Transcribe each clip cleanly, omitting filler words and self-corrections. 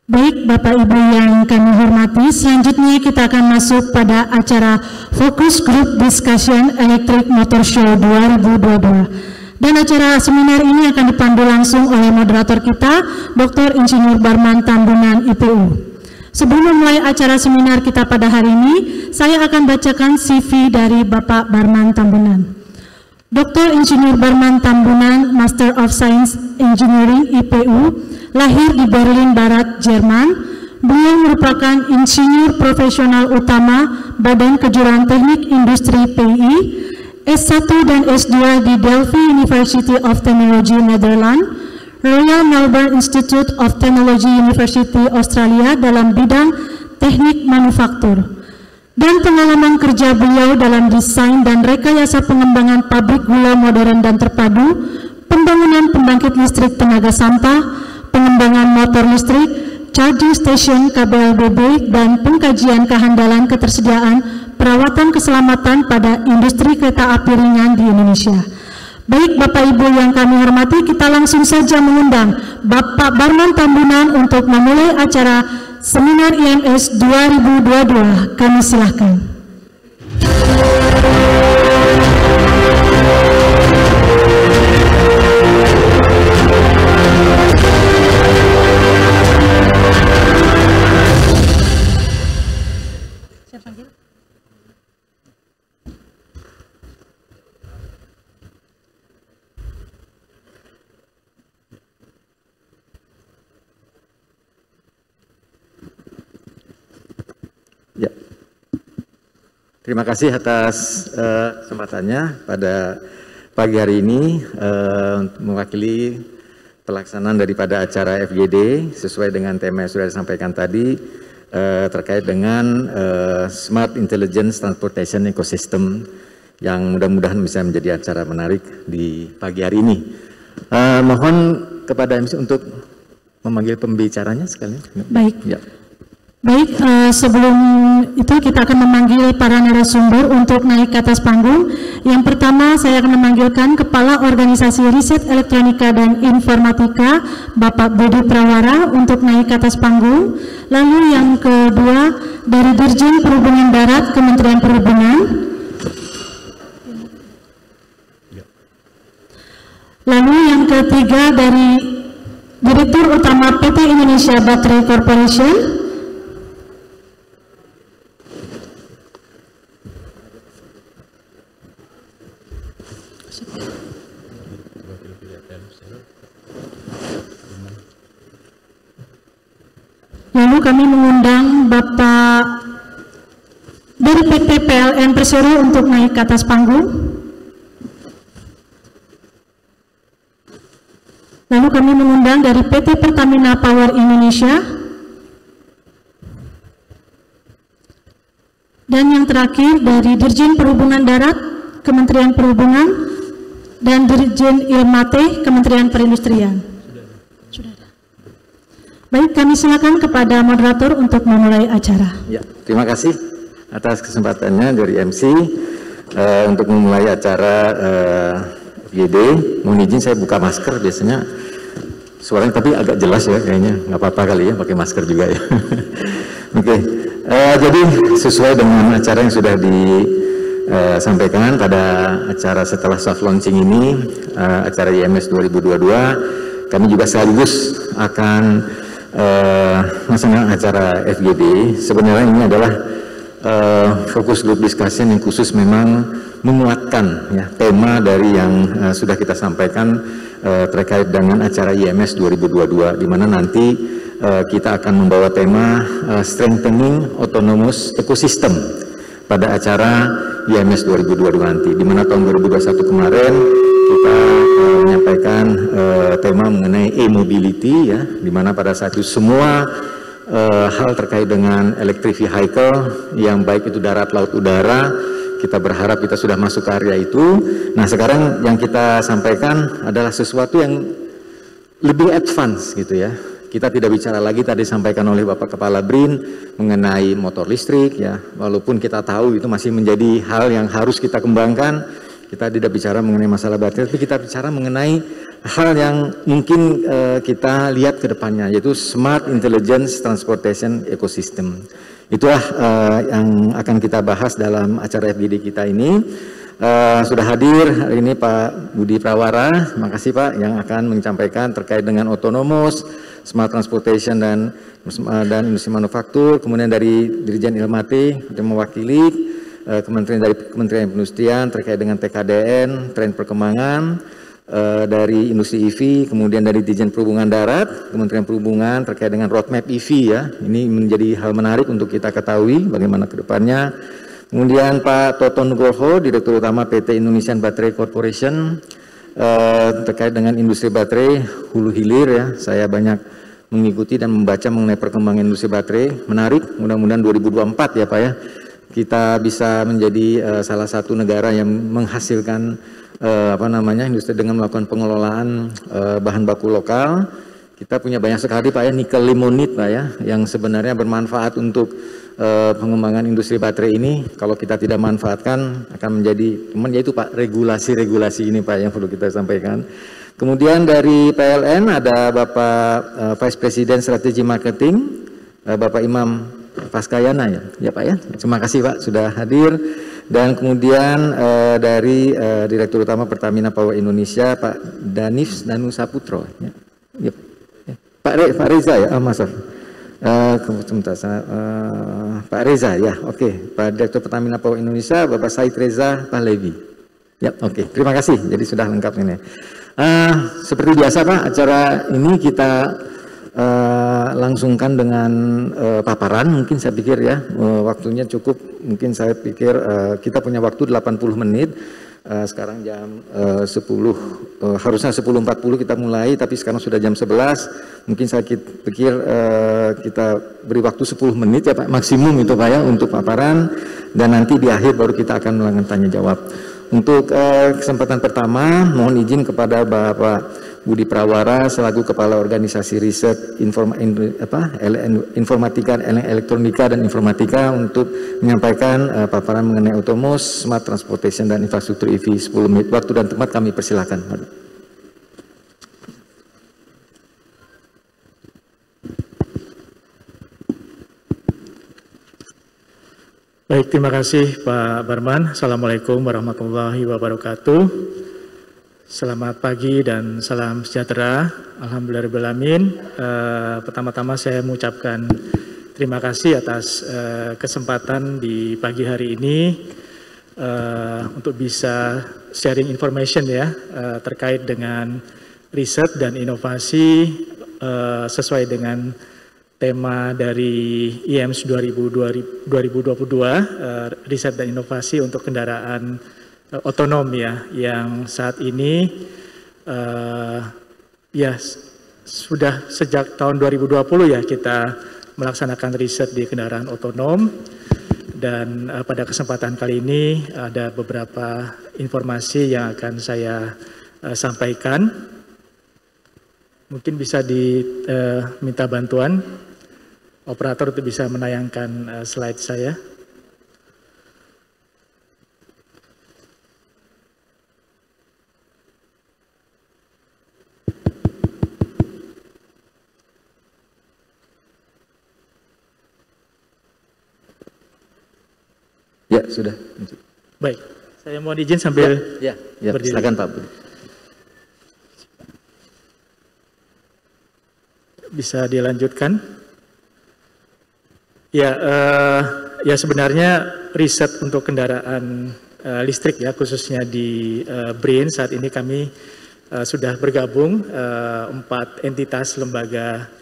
Baik Bapak Ibu yang kami hormati, selanjutnya kita akan masuk pada acara Focus Group Discussion Electric Motor Show 2022. Dan acara seminar ini akan dipandu langsung oleh moderator kita, Dr. Insinyur Barman Tambunan, IPU. Sebelum memulai acara seminar kita pada hari ini, saya akan bacakan CV dari Bapak Barman Tambunan. Dr. Insinyur Barman Tambunan, Master of Science Engineering, IPU, lahir di Berlin Barat, Jerman. Beliau merupakan insinyur profesional utama Badan Kejuruan Teknik Industri PI, S1 dan S2 di Delft University of Technology, Netherlands, Royal Melbourne Institute of Technology University, Australia dalam bidang teknik manufaktur. Dan pengalaman kerja beliau dalam desain dan rekayasa pengembangan pabrik gula modern dan terpadu, pembangunan pembangkit listrik tenaga sampah, pengembangan motor listrik, charging station KBLBB, dan pengkajian kehandalan ketersediaan perawatan keselamatan pada industri kereta api ringan di Indonesia. Baik Bapak Ibu yang kami hormati, kita langsung saja mengundang Bapak Barman Tambunan untuk memulai acara Seminar IMS 2022. Kami silakan. Ya, terima kasih atas kesempatannya pada pagi hari ini mewakili pelaksanaan daripada acara FGD sesuai dengan tema yang sudah disampaikan tadi terkait dengan Smart Intelligence Transportation Ecosystem yang mudah-mudahan bisa menjadi acara menarik di pagi hari ini. Mohon kepada MC untuk memanggil pembicaranya sekalian. Baik. Ya. Baik, sebelum itu kita akan memanggil para narasumber untuk naik ke atas panggung. Yang pertama saya akan memanggilkan Kepala Organisasi Riset Elektronika dan Informatika, Bapak Budi Prawara, untuk naik ke atas panggung. Lalu yang kedua dari Dirjen Perhubungan Darat, Kementerian Perhubungan. Lalu yang ketiga dari Direktur Utama PT Indonesia Battery Corporation. Lalu kami mengundang Bapak dari PT PLN Persero untuk naik ke atas panggung. Lalu kami mengundang dari PT Pertamina Power Indonesia. Dan yang terakhir dari Dirjen Perhubungan Darat, Kementerian Perhubungan, dan Dirjen Ilmate, Kementerian Perindustrian. Baik, kami silakan kepada moderator untuk memulai acara. Ya, terima kasih atas kesempatannya dari MC untuk memulai acara FGD. Mohon izin saya buka masker, biasanya suaranya tapi agak jelas ya kayaknya, nggak apa-apa kali ya pakai masker juga ya. Oke, jadi sesuai dengan acara yang sudah disampaikan pada acara setelah soft launching ini, acara IMS 2022, kami juga sekaligus akan melaksanakan acara FGD. Sebenarnya ini adalah fokus group discussion yang khusus memang menguatkan ya, tema dari yang sudah kita sampaikan terkait dengan acara IMS 2022, di mana nanti kita akan membawa tema Strengthening Autonomous Ecosystem pada acara IMS 2022 nanti, di mana tahun 2021 kemarin kita menyampaikan tema mengenai e-mobility ya, di mana pada saat itu semua hal terkait dengan electric vehicle yang baik itu darat, laut, udara, kita berharap kita sudah masuk ke area itu. Nah sekarang yang kita sampaikan adalah sesuatu yang lebih advance gitu ya. Kita tidak bicara lagi tadi disampaikan oleh Bapak Kepala BRIN mengenai motor listrik ya, walaupun kita tahu itu masih menjadi hal yang harus kita kembangkan. Kita tidak bicara mengenai masalah baterai, tapi kita bicara mengenai hal yang mungkin kita lihat ke depannya, yaitu Smart Intelligence Transportation Ecosystem. Itulah yang akan kita bahas dalam acara FGD kita ini. Sudah hadir hari ini Pak Budi Prawara, makasih Pak, yang akan menyampaikan terkait dengan autonomous, smart transportation dan industri manufaktur. Kemudian dari Dirjen Ilmati yang mewakili Kementerian Perindustrian terkait dengan TKDN, tren perkembangan, dari industri EV, kemudian dari Dirjen Perhubungan Darat, Kementerian Perhubungan terkait dengan roadmap EV ya. Ini menjadi hal menarik untuk kita ketahui bagaimana ke depannya. Kemudian Pak Toto Nugroho, Direktur Utama PT Indonesian Battery Corporation, terkait dengan industri baterai hulu hilir ya. Saya banyak mengikuti dan membaca mengenai perkembangan industri baterai. Menarik, mudah-mudahan 2024 ya Pak ya, kita bisa menjadi salah satu negara yang menghasilkan industri dengan melakukan pengelolaan bahan baku lokal. Kita punya banyak sekali Pak ya, nikel limonit Pak ya, yang sebenarnya bermanfaat untuk pengembangan industri baterai ini. Kalau kita tidak manfaatkan akan menjadi, yaitu Pak, regulasi ini Pak yang perlu kita sampaikan. Kemudian dari PLN ada Bapak Vice President Strategi Marketing, Bapak Imam Paskayana ya Pak ya. Terima kasih Pak sudah hadir. Dan kemudian dari Direktur Utama Pertamina Power Indonesia Pak Danif Danu Saputro ya. Pak Reza ya, maaf. Pak Reza ya, oke. Pak Direktur Pertamina Power Indonesia Bapak Said Reza Pahlevi. Ya, oke. Terima kasih. Jadi sudah lengkap ini. Seperti biasa Pak, acara ini kita langsungkan dengan paparan. Mungkin saya pikir ya waktunya cukup. Mungkin saya pikir kita punya waktu 80 menit. Sekarang jam 10, harusnya 10.40 kita mulai, tapi sekarang sudah jam 11. Mungkin saya pikir kita beri waktu 10 menit ya Pak, maksimum itu Pak ya untuk paparan, dan nanti di akhir baru kita akan melakukan tanya jawab. Untuk kesempatan pertama, mohon izin kepada Bapak Budi Prawara selaku Kepala Organisasi Riset Informatika, Elektronika dan Informatika untuk menyampaikan paparan mengenai autonomous, smart transportation dan infrastruktur EV. 10 menit waktu dan tempat kami persilakan. Baik, terima kasih Pak Barman. Assalamualaikum warahmatullahi wabarakatuh. Selamat pagi dan salam sejahtera. Alhamdulillahirrahmanirrahim. Pertama-tama saya mengucapkan terima kasih atas kesempatan di pagi hari ini untuk bisa sharing information ya terkait dengan riset dan inovasi sesuai dengan tema dari IEMS 2022, riset dan inovasi untuk kendaraan otonom ya, yang saat ini ya sudah sejak tahun 2020 ya kita melaksanakan riset di kendaraan otonom, dan pada kesempatan kali ini ada beberapa informasi yang akan saya sampaikan. Mungkin bisa diminta bantuan operator untuk bisa menayangkan slide saya. Ya, sudah. Baik, saya mohon izin sambil berdiri. Silakan Pak Budi. Bisa dilanjutkan? Ya, sebenarnya riset untuk kendaraan listrik ya, khususnya di BRIN saat ini kami sudah bergabung 4 entitas lembaga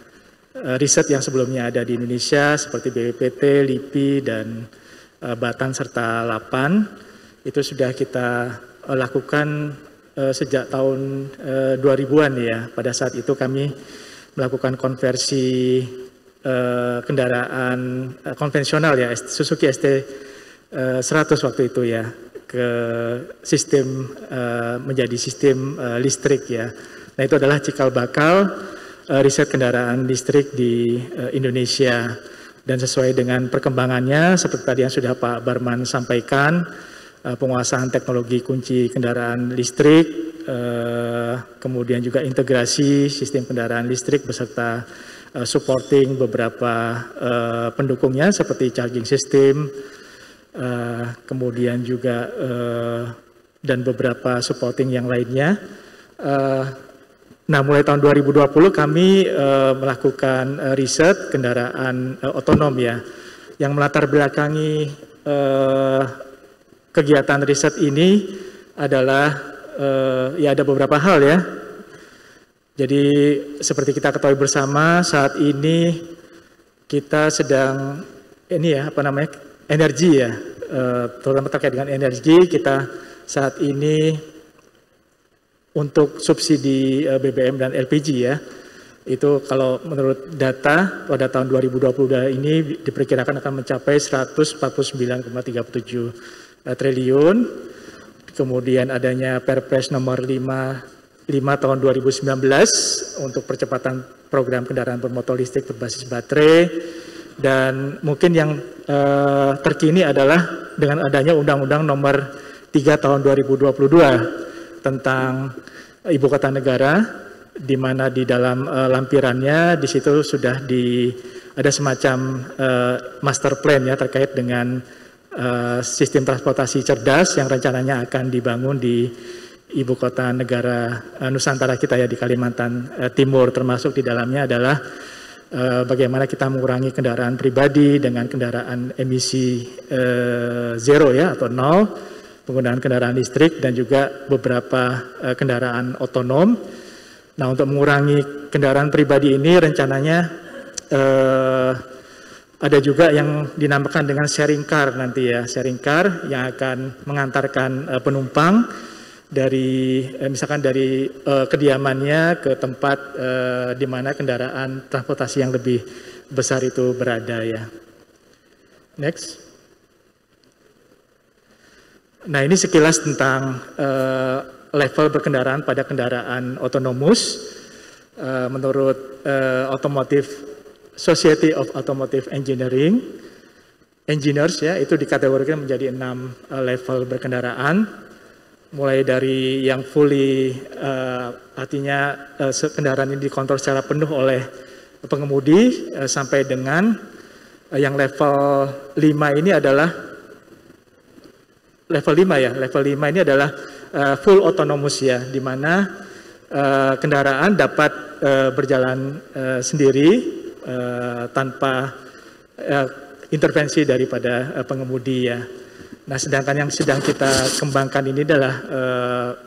riset yang sebelumnya ada di Indonesia seperti BPPT, LIPI, dan Batan serta Lapan. Itu sudah kita lakukan sejak tahun 2000-an ya. Pada saat itu kami melakukan konversi kendaraan konvensional ya, Suzuki ST100 waktu itu ya, ke sistem menjadi sistem listrik ya. Nah, itu adalah cikal bakal riset kendaraan listrik di Indonesia. Dan sesuai dengan perkembangannya, seperti tadi yang sudah Pak Barman sampaikan, penguasaan teknologi kunci kendaraan listrik kemudian juga integrasi sistem kendaraan listrik beserta supporting beberapa pendukungnya seperti charging system, kemudian juga dan beberapa supporting yang lainnya. Nah, mulai tahun 2020 kami melakukan riset kendaraan otonom ya, yang melatar belakangi kegiatan riset ini adalah ya ada beberapa hal ya. Jadi seperti kita ketahui bersama saat ini kita sedang ini ya apa namanya energi ya, terutama terkait dengan energi kita saat ini untuk subsidi BBM dan LPG ya. Itu kalau menurut data pada tahun 2022 ini diperkirakan akan mencapai 149,37 triliun. Kemudian adanya Perpres nomor 5 tahun 2019 untuk percepatan program kendaraan bermotor listrik berbasis baterai. Dan mungkin yang terkini adalah dengan adanya Undang-Undang nomor 3 tahun 2022 tentang Ibu Kota Negara, di mana di dalam lampirannya di situ sudah ada semacam master plan ya terkait dengan sistem transportasi cerdas yang rencananya akan dibangun di Ibu Kota Negara Nusantara kita ya, di Kalimantan Timur, termasuk di dalamnya adalah bagaimana kita mengurangi kendaraan pribadi dengan kendaraan emisi zero ya atau nol, penggunaan kendaraan listrik dan juga beberapa kendaraan otonom. Nah, untuk mengurangi kendaraan pribadi ini rencananya ada juga yang dinamakan dengan sharing car nanti ya, sharing car yang akan mengantarkan penumpang dari misalkan dari kediamannya ke tempat di mana kendaraan transportasi yang lebih besar itu berada ya. Next. Nah, ini sekilas tentang level berkendaraan pada kendaraan otonomus menurut Society of Automotive Engineering, engineers ya, itu dikategorikan menjadi 6 level berkendaraan, mulai dari yang fully artinya kendaraan ini dikontrol secara penuh oleh pengemudi sampai dengan yang level 5 ini adalah level 5 ya, level 5 ini adalah full autonomous ya, di mana kendaraan dapat berjalan sendiri tanpa intervensi daripada pengemudi ya. Nah, sedangkan yang sedang kita kembangkan ini adalah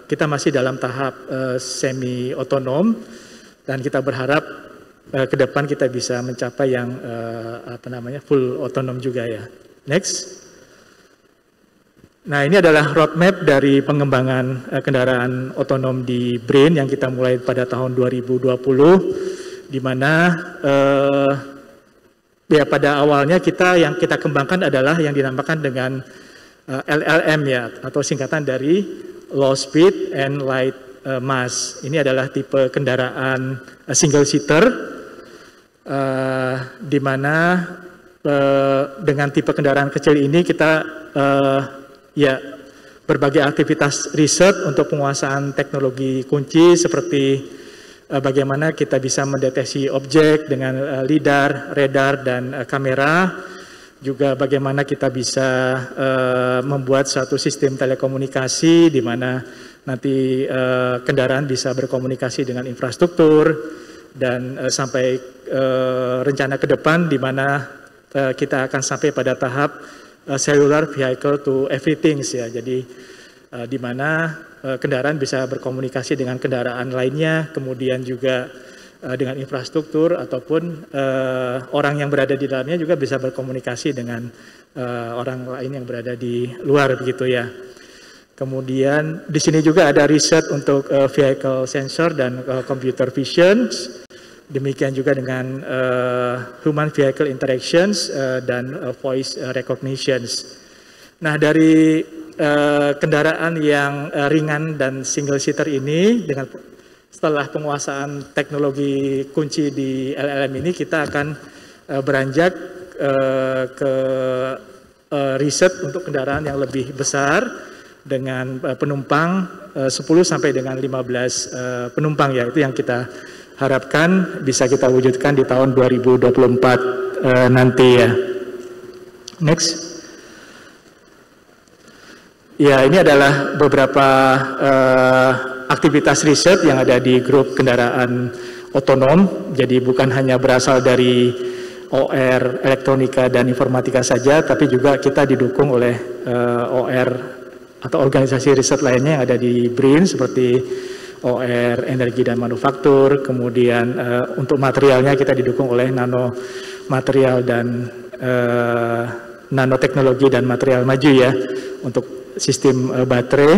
kita masih dalam tahap semi otonom dan kita berharap ke depan kita bisa mencapai yang full otonom juga ya. Next. Nah, ini adalah roadmap dari pengembangan kendaraan otonom di BRAIN yang kita mulai pada tahun 2020, di mana ya pada awalnya yang kita kembangkan adalah yang dinamakan dengan LLM ya, atau singkatan dari Low Speed and Light Mass. Ini adalah tipe kendaraan single seater, di mana dengan tipe kendaraan kecil ini kita ya berbagai aktivitas riset untuk penguasaan teknologi kunci seperti bagaimana kita bisa mendeteksi objek dengan lidar, radar, dan kamera. Juga bagaimana kita bisa membuat suatu sistem telekomunikasi di mana nanti kendaraan bisa berkomunikasi dengan infrastruktur dan sampai rencana ke depan di mana kita akan sampai pada tahap cellular vehicle to everything ya. Jadi di mana kendaraan bisa berkomunikasi dengan kendaraan lainnya, kemudian juga dengan infrastruktur ataupun orang yang berada di dalamnya juga bisa berkomunikasi dengan orang lain yang berada di luar begitu ya. Kemudian di sini juga ada riset untuk vehicle sensor dan computer vision. Demikian juga dengan human vehicle interactions dan voice recognitions. Nah, dari kendaraan yang ringan dan single seater ini, setelah penguasaan teknologi kunci di LLM ini, kita akan beranjak ke riset untuk kendaraan yang lebih besar, dengan penumpang 10 sampai dengan 15 penumpang ya, itu yang kita harapkan bisa kita wujudkan di tahun 2024 nanti ya. Next. Ya, ini adalah beberapa aktivitas riset yang ada di grup kendaraan otonom. Jadi bukan hanya berasal dari OR, elektronika dan informatika saja, tapi juga kita didukung oleh OR atau organisasi riset lainnya yang ada di BRIN seperti OR energi dan manufaktur. Kemudian untuk materialnya kita didukung oleh nano material dan nanoteknologi dan material maju ya untuk sistem baterai.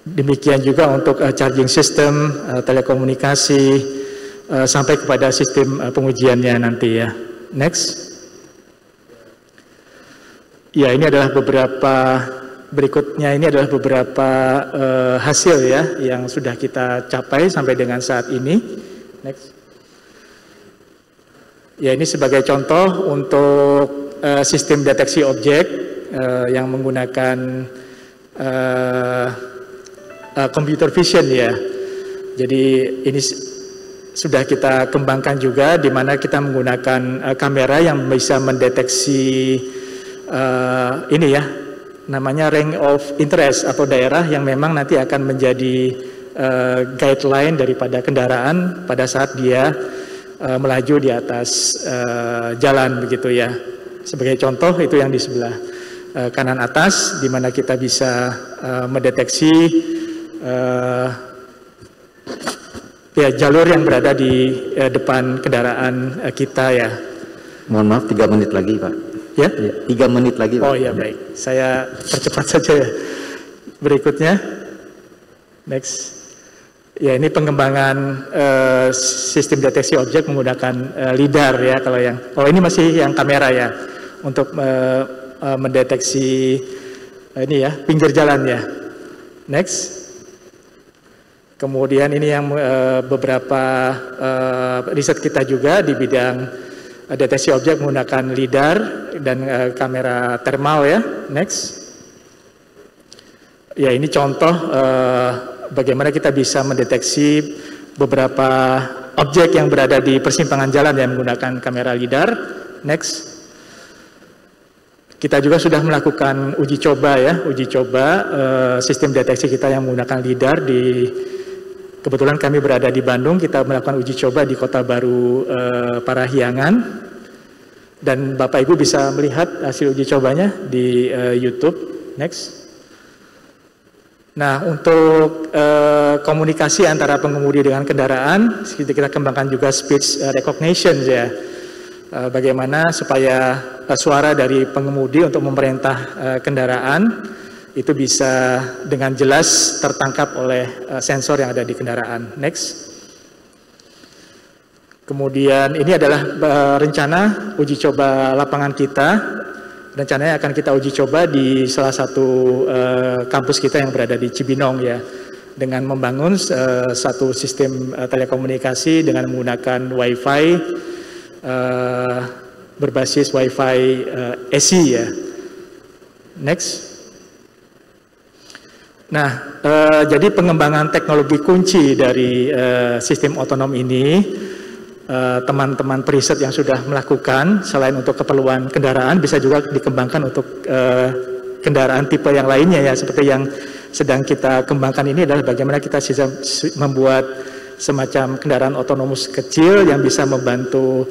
Demikian juga untuk charging system, telekomunikasi, sampai kepada sistem pengujiannya nanti ya. Next. Ya, ini adalah beberapa, berikutnya ini adalah beberapa hasil ya yang sudah kita capai sampai dengan saat ini. Next. Ya, ini sebagai contoh untuk sistem deteksi objek yang menggunakan computer vision ya. Jadi ini sudah kita kembangkan juga, di mana kita menggunakan kamera yang bisa mendeteksi ini ya, namanya range of interest atau daerah yang memang nanti akan menjadi guideline daripada kendaraan pada saat dia melaju di atas jalan begitu ya. Sebagai contoh itu yang di sebelah kanan atas, di mana kita bisa mendeteksi ya jalur yang berada di depan kendaraan kita ya. Mohon maaf, 3 menit lagi Pak. Ya? 3 menit lagi Pak. Oh ya, baik, saya percepat saja ya. Berikutnya, next. Ya, ini pengembangan sistem deteksi objek menggunakan LiDAR ya. Kalau ini masih yang kamera ya, untuk mendeteksi ini ya, pinggir jalan ya. Next. Kemudian ini yang beberapa riset kita juga di bidang deteksi objek menggunakan LiDAR dan kamera thermal ya. Next. Ya, ini contoh bagaimana kita bisa mendeteksi beberapa objek yang berada di persimpangan jalan yang menggunakan kamera LiDAR. Next. Kita juga sudah melakukan uji coba ya, sistem deteksi kita yang menggunakan LiDAR di, kebetulan kami berada di Bandung, kita melakukan uji coba di Kota Baru Parahyangan, dan Bapak Ibu bisa melihat hasil uji cobanya di YouTube. Next. Nah, untuk komunikasi antara pengemudi dengan kendaraan, kita kembangkan juga speech recognition ya. Bagaimana supaya suara dari pengemudi untuk memerintah kendaraan itu bisa dengan jelas tertangkap oleh sensor yang ada di kendaraan. Next. Kemudian ini adalah rencana uji coba lapangan kita. Rencananya akan kita uji coba di salah satu kampus kita yang berada di Cibinong ya, dengan membangun satu sistem telekomunikasi dengan menggunakan Wi-Fi berbasis Wi-Fi ASI ya. Next. Nah, jadi pengembangan teknologi kunci dari sistem otonom ini, teman-teman periset yang sudah melakukan, selain untuk keperluan kendaraan, bisa juga dikembangkan untuk kendaraan tipe yang lainnya ya, seperti yang sedang kita kembangkan ini adalah bagaimana kita bisa membuat semacam kendaraan otonomus kecil yang bisa membantu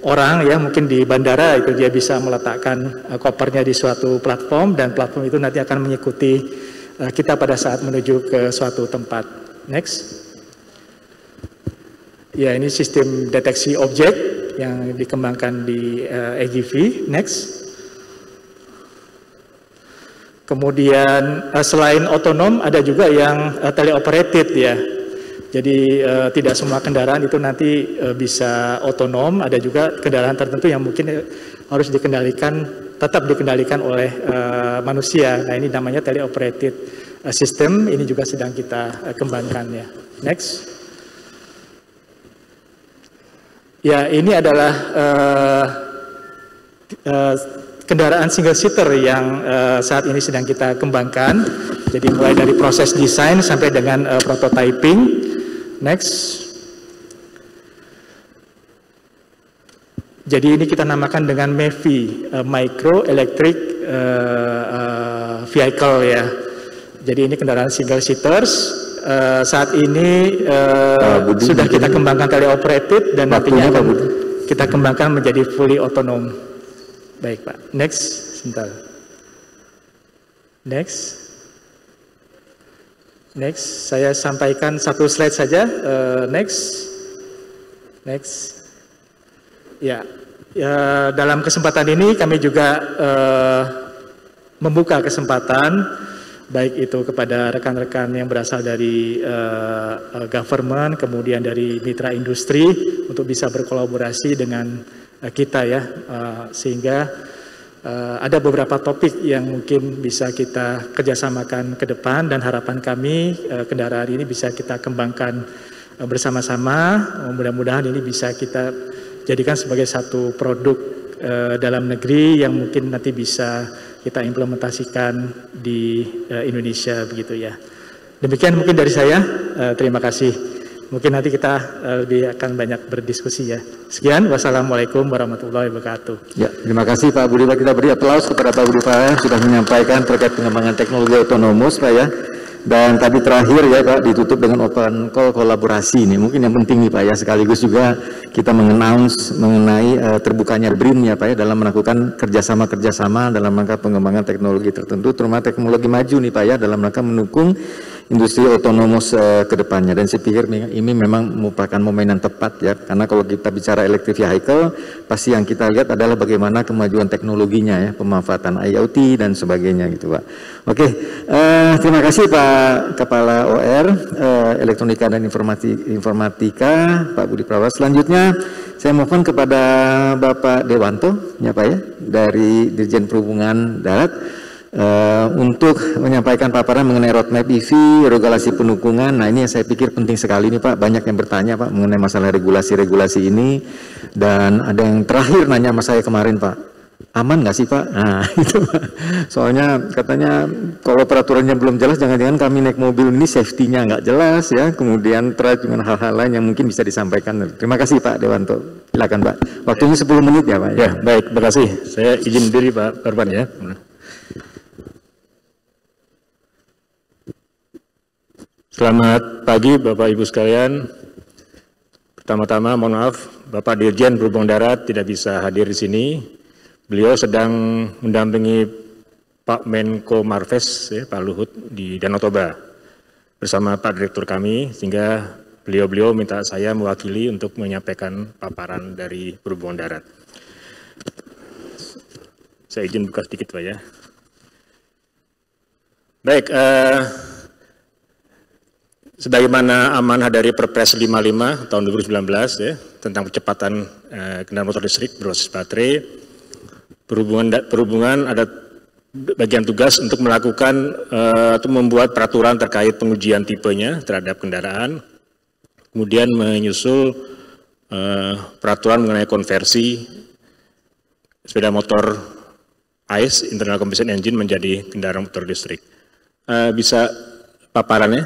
orang ya, mungkin di bandara itu dia bisa meletakkan kopernya di suatu platform, dan platform itu nanti akan mengikuti kita pada saat menuju ke suatu tempat. Next. Ya, ini sistem deteksi objek yang dikembangkan di EGV. Next. Kemudian selain otonom ada juga yang teleoperated ya. Jadi tidak semua kendaraan itu nanti bisa otonom, ada juga kendaraan tertentu yang mungkin harus dikendalikan, tetap dikendalikan oleh manusia. Nah, ini namanya teleoperated system, ini juga sedang kita kembangkan ya. Next. Ya, ini adalah kendaraan single seater yang saat ini sedang kita kembangkan. Jadi mulai dari proses desain sampai dengan prototyping. Next. Jadi ini kita namakan dengan MEVI, Micro Electric Vehicle ya. Jadi ini kendaraan single seaters. Saat ini sudah kita kembangkan teleoperated dan nantinya akan kita kembangkan menjadi fully autonom. Baik Pak. Next, sebentar. Next. Next, saya sampaikan satu slide saja. Next. Next. Ya, dalam kesempatan ini kami juga membuka kesempatan baik itu kepada rekan-rekan yang berasal dari government, kemudian dari mitra industri untuk bisa berkolaborasi dengan kita ya, sehingga ada beberapa topik yang mungkin bisa kita kerjasamakan ke depan dan harapan kami kendaraan ini bisa kita kembangkan bersama-sama. Mudah-mudahan ini bisa kita jadikan sebagai satu produk dalam negeri yang mungkin nanti bisa kita implementasikan di Indonesia begitu ya. Demikian mungkin dari saya, terima kasih. Mungkin nanti kita lebih akan banyak berdiskusi ya. Sekian, wassalamualaikum warahmatullahi wabarakatuh. Ya, terima kasih Pak Budi. Kita beri aplaus kepada Pak Budi Pak sudah menyampaikan terkait pengembangan teknologi otonomus Pak ya. Dan tadi terakhir ya Pak ditutup dengan open call kolaborasi ini mungkin yang penting nih Pak ya, sekaligus juga kita mengenai terbukanya BRIN ya Pak ya dalam melakukan kerjasama dalam rangka pengembangan teknologi tertentu, terutama teknologi maju nih Pak ya dalam rangka mendukung industri otonomus ke depannya. Dan saya pikir ini memang merupakan momen yang tepat ya, karena kalau kita bicara electric vehicle pasti yang kita lihat adalah bagaimana kemajuan teknologinya ya, pemanfaatan IoT dan sebagainya gitu Pak. Oke, terima kasih Pak Kepala OR Elektronika dan Informatika Pak Budi Prawa. Selanjutnya saya mohon kepada Bapak Dewanto ya Pak ya dari Dirjen Perhubungan Darat untuk menyampaikan paparan mengenai roadmap EV, regulasi pendukungan. Nah ini yang saya pikir penting sekali nih Pak, banyak yang bertanya Pak mengenai masalah regulasi-regulasi ini, dan ada yang terakhir nanya sama saya kemarin Pak, aman nggak sih Pak? Nah itu Pak, soalnya katanya kalau peraturannya belum jelas, jangan-jangan kami naik mobil ini safety-nya nggak jelas ya, kemudian terkait dengan hal-hal lain yang mungkin bisa disampaikan. Terima kasih Pak Dewanto, silakan Pak, waktunya 10 menit ya Pak. Ya baik, terima kasih. Saya izin diri Pak Perban ya. Selamat pagi Bapak Ibu sekalian. Pertama-tama mohon maaf Bapak Dirjen Perhubungan Darat tidak bisa hadir di sini. Beliau sedang mendampingi Pak Menko Marves, ya, Pak Luhut di Danau Toba bersama Pak Direktur kami, sehingga beliau minta saya mewakili untuk menyampaikan paparan dari Perhubungan Darat. Saya izin buka sedikit Pak ya. Baik, sebagaimana amanah dari Perpres 55 tahun 2019 ya, tentang percepatan kendaraan motor listrik berbasis baterai, Perhubungan ada bagian tugas untuk melakukan atau membuat peraturan terkait pengujian tipenya terhadap kendaraan, kemudian menyusul peraturan mengenai konversi sepeda motor ICE (internal combustion engine) menjadi kendaraan motor listrik. Bisa paparannya,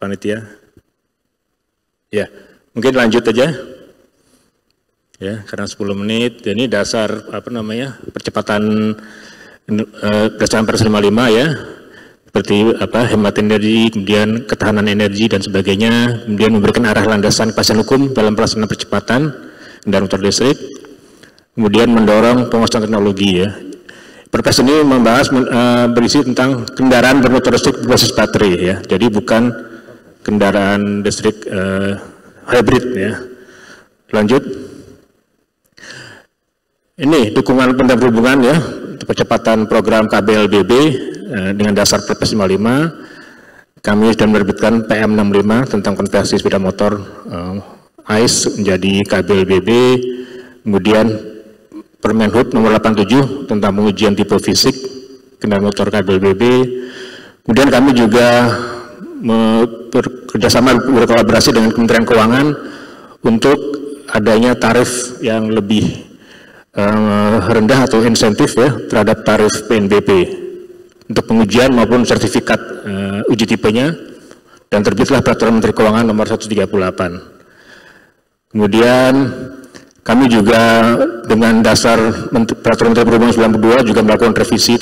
panitia? Ya, mungkin lanjut aja. Ya, karena 10 menit, ini dasar percepatan berdasarkan Perpres 55 ya, seperti hemat energi, kemudian ketahanan energi dan sebagainya, kemudian memberikan arah landasan kepastian hukum dalam pelaksanaan percepatan kendaraan motor listrik, kemudian mendorong penguasaan teknologi ya. Perpres ini membahas berisi tentang kendaraan bermotor listrik berbasis baterai ya, jadi bukan kendaraan listrik hybrid ya. Lanjut. Ini dukungan Kementerian Perhubungan ya, percepatan program KBLBB dengan dasar Perpres 55. Kami sudah menerbitkan PM 65 tentang konversi sepeda motor ICE menjadi KBLBB, kemudian Permenhub nomor 87 tentang pengujian tipe fisik kendaraan motor KBLBB. Kemudian kami juga bekerjasama berkolaborasi dengan Kementerian Keuangan untuk adanya tarif yang lebih rendah atau insentif ya terhadap tarif PNBP untuk pengujian maupun sertifikat uji tipenya, dan terbitlah Peraturan Menteri Keuangan nomor 138. Kemudian kami juga dengan dasar Peraturan Menteri Perhubungan 92 juga melakukan revisi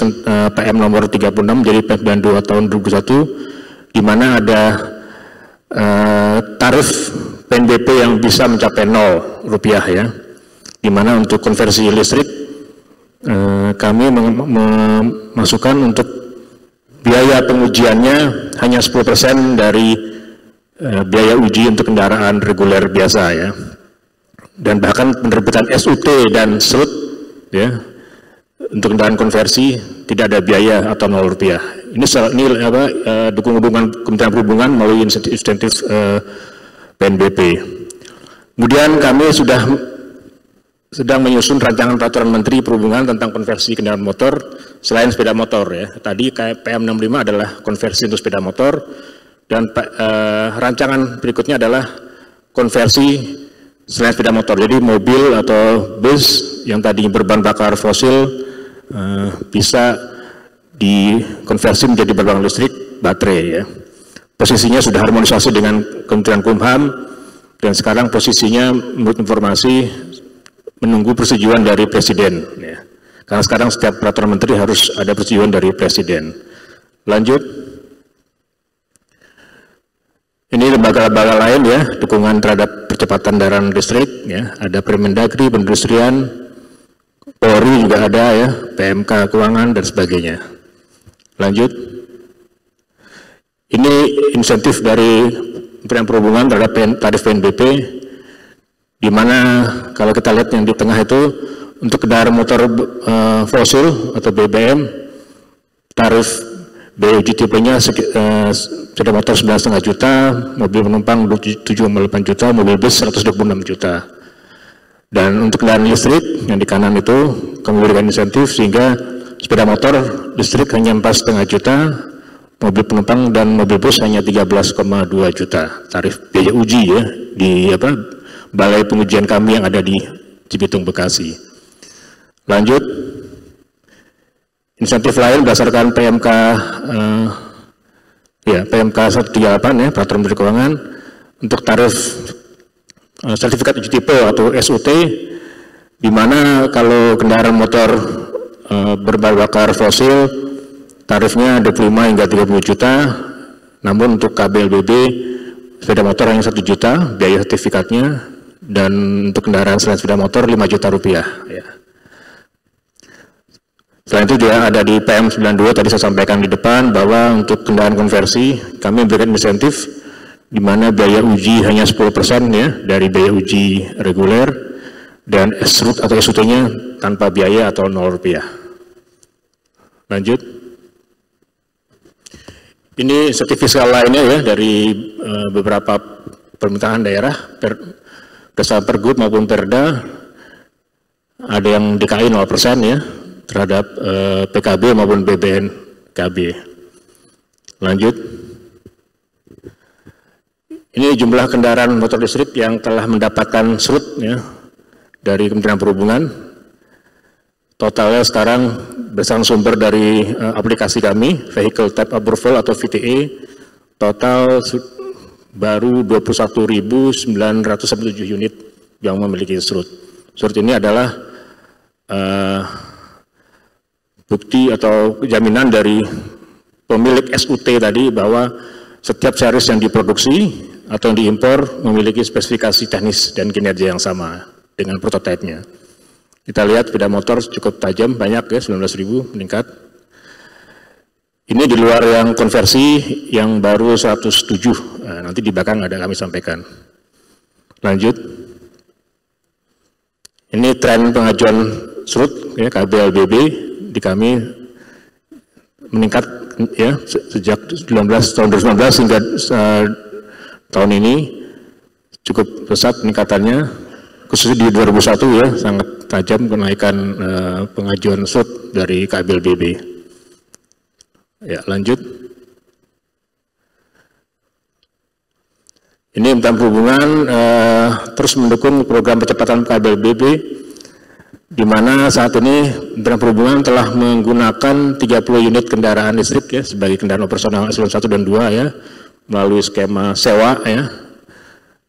PM nomor 36 jadi PM 92 tahun 2021, di mana ada tarif PNBP yang bisa mencapai Rp0 ya, di mana untuk konversi listrik kami memasukkan untuk biaya pengujiannya hanya 10% dari biaya uji untuk kendaraan reguler biasa ya, dan bahkan penerbitan SUT dan SRUT ya untuk kendaraan konversi tidak ada biaya atau Rp0. Ini dukungan Kementerian Perhubungan melalui insentif PNBP. Kemudian kami sedang menyusun rancangan peraturan Menteri Perhubungan tentang konversi kendaraan motor selain sepeda motor ya. Tadi PM 65 adalah konversi untuk sepeda motor, dan rancangan berikutnya adalah konversi selain sepeda motor. Jadi mobil atau bus yang tadi berbahan bakar fosil bisa dikonversi menjadi berbahan listrik baterai ya. Posisinya sudah harmonisasi dengan Kementerian Kumham, dan sekarang posisinya menurut informasi menunggu persetujuan dari Presiden ya. Karena sekarang setiap peraturan menteri harus ada persetujuan dari Presiden. Lanjut. Ini lembaga-lembaga lain ya, dukungan terhadap percepatan kendaraan listrik ya, ada Permendagri, Perindustrian, Polri juga ada ya, PMK Keuangan dan sebagainya. Lanjut. Ini insentif dari Kementerian Perhubungan terhadap tarif PNBP, di mana kalau kita lihat yang di tengah itu untuk kendaraan motor fosil atau BBM, tarif biaya uji tipenya sepeda motor 9,5 juta, mobil penumpang 7,8 juta, mobil bus 126 juta. Dan untuk kendaraan listrik yang di kanan itu kami berikan insentif sehingga sepeda motor listrik hanya 4,5 juta, mobil penumpang dan mobil bus hanya 13,2 juta tarif biaya uji ya di balai pengujian kami yang ada di Cibitung, Bekasi. Lanjut, insentif lain berdasarkan PMK PMK 138 ya, Peraturan Menteri Keuangan, untuk tarif sertifikat uji tipe atau SUT, di mana kalau kendaraan motor berbahan bakar fosil tarifnya 25 hingga 30 juta, namun untuk KBLBB sepeda motor hanya 1 juta biaya sertifikatnya, dan untuk kendaraan selain sepeda motor 5 juta rupiah ya. Selain itu juga ada di PM 92 tadi saya sampaikan di depan bahwa untuk kendaraan konversi kami memberikan insentif di mana biaya uji hanya 10% ya dari biaya uji reguler, dan SRUT atau SUT-nya tanpa biaya atau Rp0. Lanjut. Ini insentif fiskal lainnya ya dari beberapa permintaan daerah berdasarkan Pergub maupun Perda. Ada yang DKI 0% ya terhadap PKB maupun BBNKB. Lanjut. Ini jumlah kendaraan motor listrik yang telah mendapatkan SRUT ya dari Kementerian Perhubungan. Totalnya sekarang berdasarkan sumber dari aplikasi kami, Vehicle Type Approval atau VTE, total baru 21.907 unit yang memiliki SRUT. SRUT ini adalah bukti atau jaminan dari pemilik SUT tadi bahwa setiap series yang diproduksi atau yang diimpor memiliki spesifikasi teknis dan kinerja yang sama dengan prototipenya. Kita lihat sepeda motor cukup tajam, banyak ya, 19.000 meningkat. Ini di luar yang konversi yang baru 107, nah, nanti di belakang ada kami sampaikan. Lanjut. Ini tren pengajuan SRUT ya, KBLBB di kami meningkat ya sejak tahun 2019 hingga tahun ini cukup pesat peningkatannya, khususnya di 2001 ya sangat tajam kenaikan pengajuan SRUT dari KBLBB. Ya, lanjut. Ini Kementerian Perhubungan terus mendukung program percepatan KBLBB, di di mana saat ini Kementerian Perhubungan telah menggunakan 30 unit kendaraan listrik ya sebagai kendaraan operasional eselon 1 dan 2 ya melalui skema sewa ya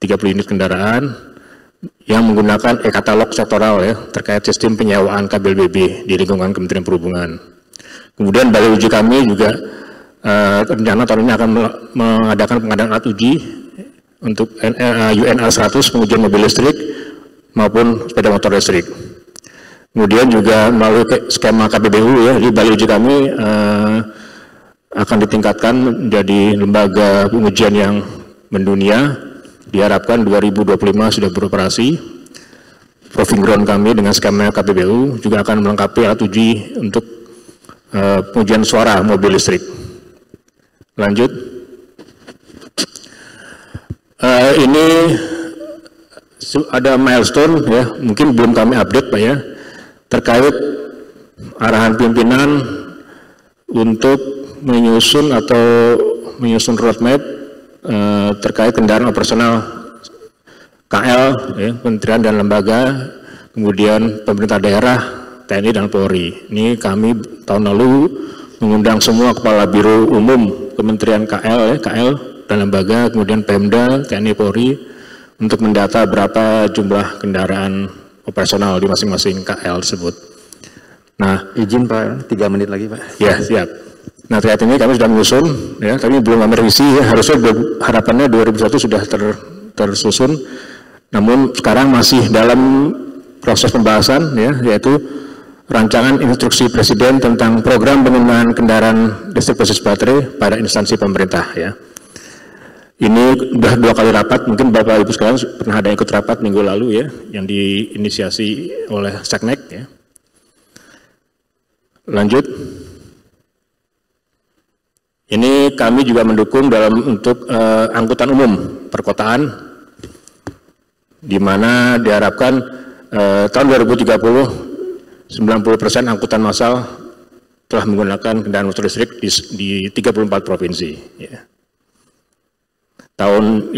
30 unit kendaraan yang menggunakan e-katalog sektoral ya terkait sistem penyewaan kabel BB di lingkungan Kementerian Perhubungan. Kemudian balai uji kami juga rencana tahun ini akan mengadakan pengadaan alat uji untuk UNR 100 pengujian mobil listrik maupun sepeda motor listrik. Kemudian juga melalui skema KPBU ya, di balai uji kami akan ditingkatkan menjadi lembaga pengujian yang mendunia. Diharapkan 2025 sudah beroperasi. Proving ground kami dengan skema KPBU juga akan melengkapi alat uji untuk pengujian suara mobil listrik. Lanjut. Ini ada milestone ya, mungkin belum kami update Pak ya. Terkait arahan pimpinan untuk menyusun roadmap terkait kendaraan operasional KL, ya, kementerian dan lembaga, kemudian pemerintah daerah, TNI dan Polri. Ini kami tahun lalu mengundang semua kepala biro umum kementerian KL, ya, KL dan lembaga, kemudian Pemda, TNI, Polri untuk mendata berapa jumlah kendaraan operasional di masing-masing KL tersebut. Nah, izin Pak, 3 menit lagi Pak. Ya, siap. Nah, terkait ini kami sudah menyusun, ya, kami belum kami revisi, ya, harusnya harapannya 2021 sudah tersusun, namun sekarang masih dalam proses pembahasan, ya, yaitu rancangan instruksi Presiden tentang program pengembangan kendaraan listrik berbasis baterai pada instansi pemerintah, ya. Ini sudah 2 kali rapat, mungkin Bapak Ibu sekalian pernah ada ikut rapat minggu lalu ya, yang diinisiasi oleh Seknek ya. Lanjut. Ini kami juga mendukung untuk angkutan umum perkotaan, di mana diharapkan tahun 2030 90% angkutan massal telah menggunakan kendaraan motor listrik di 34 provinsi. Ya. Tahun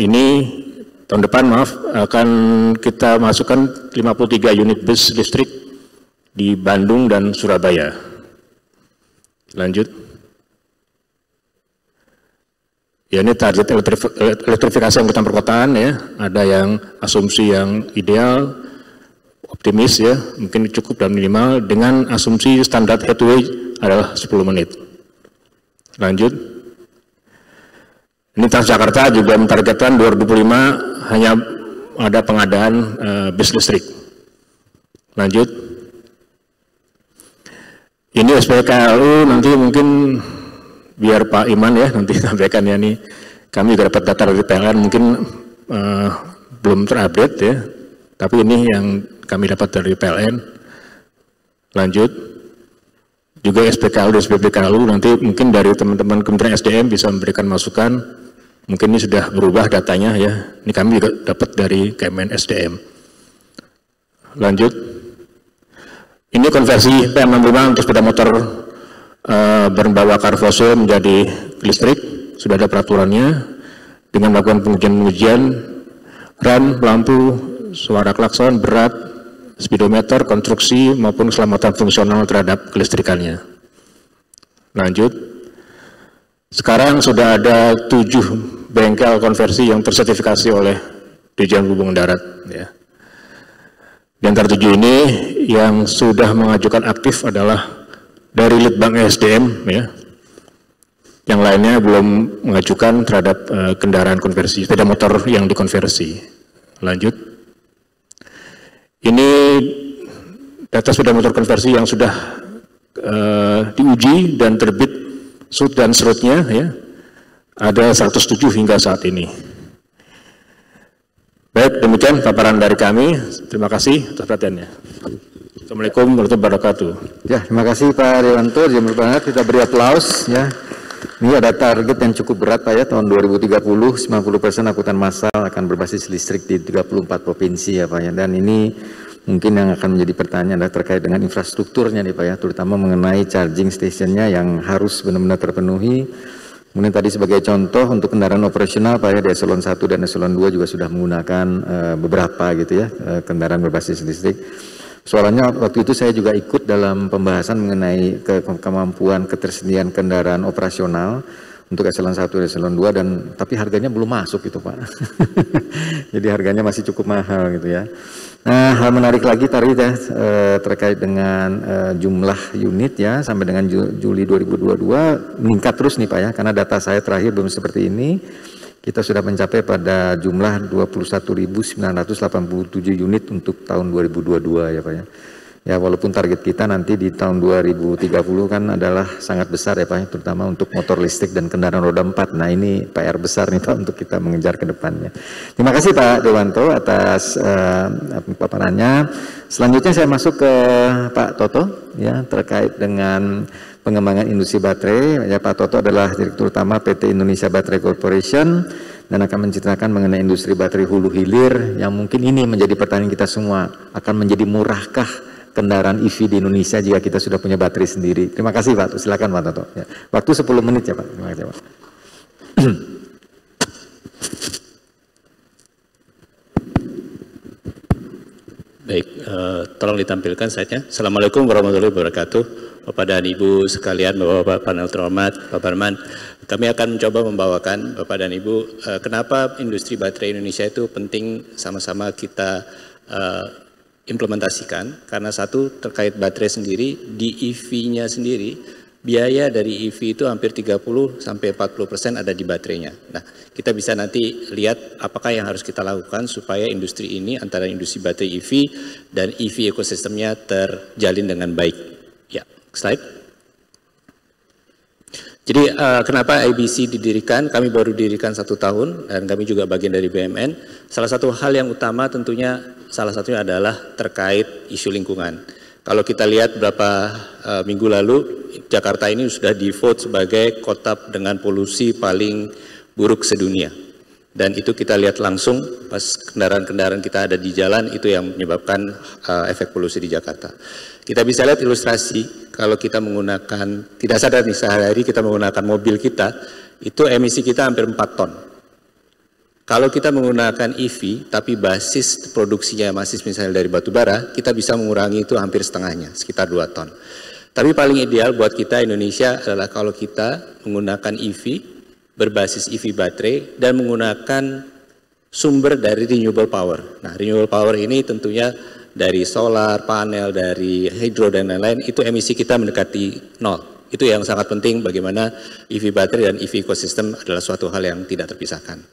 depan akan kita masukkan 53 unit bus listrik di Bandung dan Surabaya. Lanjut. Ya, ini target elektrifikasi angkutan perkotaan ya. Ada yang asumsi yang ideal, optimis ya, mungkin cukup dan minimal dengan asumsi standar headway adalah 10 menit. Lanjut. Ini Transjakarta juga mentargetkan 2025 hanya ada pengadaan bis listrik. Lanjut. Ini SPKLU nanti mungkin biar Pak Iman ya nanti sampaikan ya, nih. Kami juga dapat data dari PLN mungkin belum terupdate ya. Tapi ini yang kami dapat dari PLN. Lanjut. Juga SPKLU dan SPBKLU nanti mungkin dari teman-teman Kementerian SDM bisa memberikan masukan. Mungkin ini sudah berubah datanya ya. Ini kami juga dapat dari Kemen SDM. Lanjut. Ini konversi PM65 untuk sepeda motor berbawa bakar fosil menjadi listrik. Sudah ada peraturannya. Dengan melakukan pengujian rem, lampu, suara klakson, berat, speedometer, konstruksi maupun keselamatan fungsional terhadap kelistrikannya. Lanjut. Sekarang sudah ada 7 bengkel konversi yang tersertifikasi oleh Dirjen Perhubungan Darat. Ya. Di antara 7 ini yang sudah mengajukan aktif adalah dari Litbang SDM, ya. Yang lainnya belum mengajukan terhadap kendaraan konversi, sepeda motor yang dikonversi. Lanjut. Ini data sepeda motor konversi yang sudah diuji dan terbit SUT dan SRUT-nya ya, ada 107 hingga saat ini. Baik, demikian paparan dari kami. Terima kasih atas perhatiannya. Assalamualaikum warahmatullahi wabarakatuh. Ya, terima kasih Pak Dewanto. Jember banget, kita beri aplaus ya. Ini ada target yang cukup berat Pak ya, tahun 2030 90% angkutan massal akan berbasis listrik di 34 provinsi ya Pak ya. Dan ini mungkin yang akan menjadi pertanyaan adalah terkait dengan infrastrukturnya nih Pak ya, terutama mengenai charging stationnya yang harus benar-benar terpenuhi. Kemudian tadi sebagai contoh untuk kendaraan operasional Pak ya, di eselon 1 dan eselon 2 juga sudah menggunakan beberapa gitu ya, kendaraan berbasis listrik. Soalnya waktu itu saya juga ikut dalam pembahasan mengenai kemampuan ketersediaan kendaraan operasional untuk eselon 1 dan eselon 2 dan tapi harganya belum masuk gitu Pak. Jadi harganya masih cukup mahal gitu ya. Nah, hal menarik lagi tadi ya terkait dengan jumlah unit ya sampai dengan Juli 2022 meningkat terus nih Pak ya, karena data saya terakhir belum seperti ini. Kita sudah mencapai pada jumlah 21.987 unit untuk tahun 2022 ya Pak ya. Ya walaupun target kita nanti di tahun 2030 kan adalah sangat besar ya Pak ya, terutama untuk motor listrik dan kendaraan roda 4. Nah ini PR besar nih Pak untuk kita mengejar ke depannya. Terima kasih Pak Dewanto atas paparannya. Selanjutnya saya masuk ke Pak Toto ya terkait dengan pengembangan industri baterai. Ya, Pak Toto adalah Direktur Utama PT Indonesia Battery Corporation dan akan menceritakan mengenai industri baterai hulu hilir yang mungkin ini menjadi pertanyaan kita semua, akan menjadi murahkah kendaraan EV di Indonesia jika kita sudah punya baterai sendiri. Terima kasih Pak, silakan Pak Toto. Ya. Waktu 10 menit ya Pak. Terima kasih Pak. Baik, tolong ditampilkan slide-nya. Assalamualaikum warahmatullahi wabarakatuh. Bapak dan Ibu sekalian, Bapak-Bapak panel terhormat, Pak Parman, kami akan mencoba membawakan Bapak dan Ibu kenapa industri baterai Indonesia itu penting sama-sama kita implementasikan. Karena satu, terkait baterai sendiri, di EV-nya sendiri, biaya dari EV itu hampir 30-40% ada di baterainya. Nah, kita bisa nanti lihat apakah yang harus kita lakukan supaya industri ini antara industri baterai EV dan EV ekosistemnya terjalin dengan baik. Ya, slide. Jadi kenapa IBC didirikan? Kami baru didirikan 1 tahun dan kami juga bagian dari BUMN. Salah satu hal yang utama tentunya salah satunya adalah terkait isu lingkungan. Kalau kita lihat beberapa minggu lalu, Jakarta ini sudah di-vote sebagai kota dengan polusi paling buruk sedunia. Dan itu kita lihat langsung pas kendaraan-kendaraan kita ada di jalan, itu yang menyebabkan efek polusi di Jakarta. Kita bisa lihat ilustrasi, kalau kita menggunakan, tidak sadar nih sehari-hari kita menggunakan mobil kita, itu emisi kita hampir 4 ton. Kalau kita menggunakan EV, tapi basis produksinya masih misalnya dari batu bara, kita bisa mengurangi itu hampir setengahnya, sekitar 2 ton. Tapi paling ideal buat kita Indonesia adalah kalau kita menggunakan EV, berbasis EV baterai, dan menggunakan sumber dari renewable power. Nah, renewable power ini tentunya dari solar, panel, dari hidro, dan lain-lain, itu emisi kita mendekati 0. Itu yang sangat penting bagaimana EV baterai dan EV ekosistem adalah suatu hal yang tidak terpisahkan.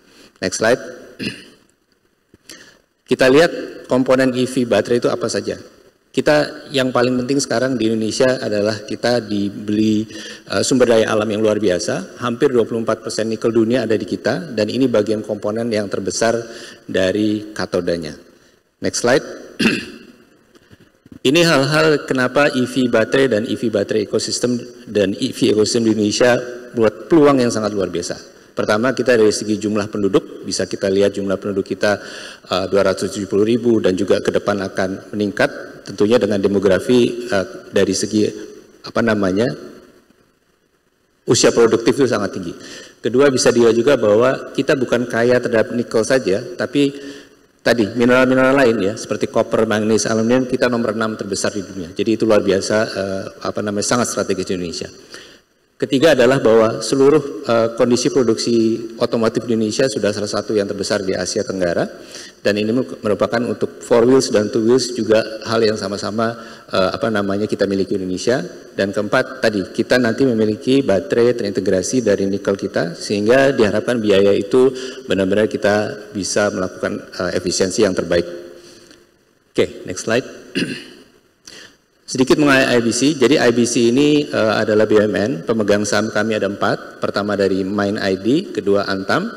Next slide. Kita lihat komponen EV baterai itu apa saja. Kita yang paling penting sekarang di Indonesia adalah kita dibeli sumber daya alam yang luar biasa. Hampir 24% nikel dunia ada di kita, dan ini bagian komponen yang terbesar dari katodanya. Next slide. Ini hal-hal kenapa EV baterai dan EV baterai ekosistem dan EV ekosistem di Indonesia buat peluang yang sangat luar biasa. Pertama, kita dari segi jumlah penduduk, bisa kita lihat jumlah penduduk kita 270.000 dan juga ke depan akan meningkat, tentunya dengan demografi dari segi usia produktif itu sangat tinggi. Kedua, bisa dilihat juga bahwa kita bukan kaya terhadap nikel saja, tapi tadi mineral-mineral lain ya, seperti koper, manganese, aluminium, kita nomor 6 terbesar di dunia. Jadi itu luar biasa, sangat strategis di Indonesia. Ketiga adalah bahwa seluruh kondisi produksi otomotif di Indonesia sudah salah satu yang terbesar di Asia Tenggara, dan ini merupakan untuk 4 wheels dan 2 wheels juga hal yang sama-sama kita miliki Indonesia. Dan keempat tadi, kita nanti memiliki baterai terintegrasi dari nikel kita, sehingga diharapkan biaya itu benar-benar kita bisa melakukan efisiensi yang terbaik. Oke, next slide. Sedikit mengenai IBC. Jadi IBC ini adalah BUMN, pemegang saham kami ada 4. Pertama dari Mind ID, kedua Antam,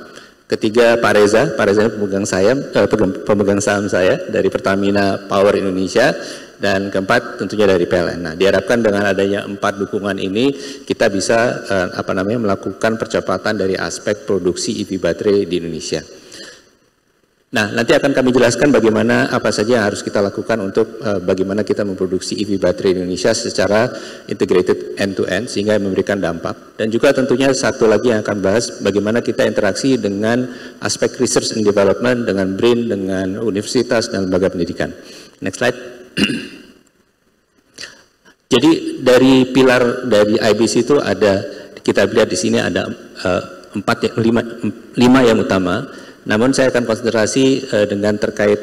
ketiga Pak Reza. Pak Reza pemegang saham saya dari Pertamina Power Indonesia, dan keempat tentunya dari PLN. Nah, diharapkan dengan adanya 4 dukungan ini kita bisa melakukan percepatan dari aspek produksi EV baterai di Indonesia. Nah, nanti akan kami jelaskan bagaimana apa saja yang harus kita lakukan untuk bagaimana kita memproduksi EV baterai di Indonesia secara integrated end-to-end sehingga memberikan dampak. Dan juga tentunya satu lagi yang akan bahas bagaimana kita interaksi dengan aspek research and development, dengan BRIN, dengan universitas dan lembaga pendidikan. Next slide. Jadi dari pilar dari IBC itu ada, kita lihat di sini ada 5 yang utama. Namun saya akan konsentrasi dengan terkait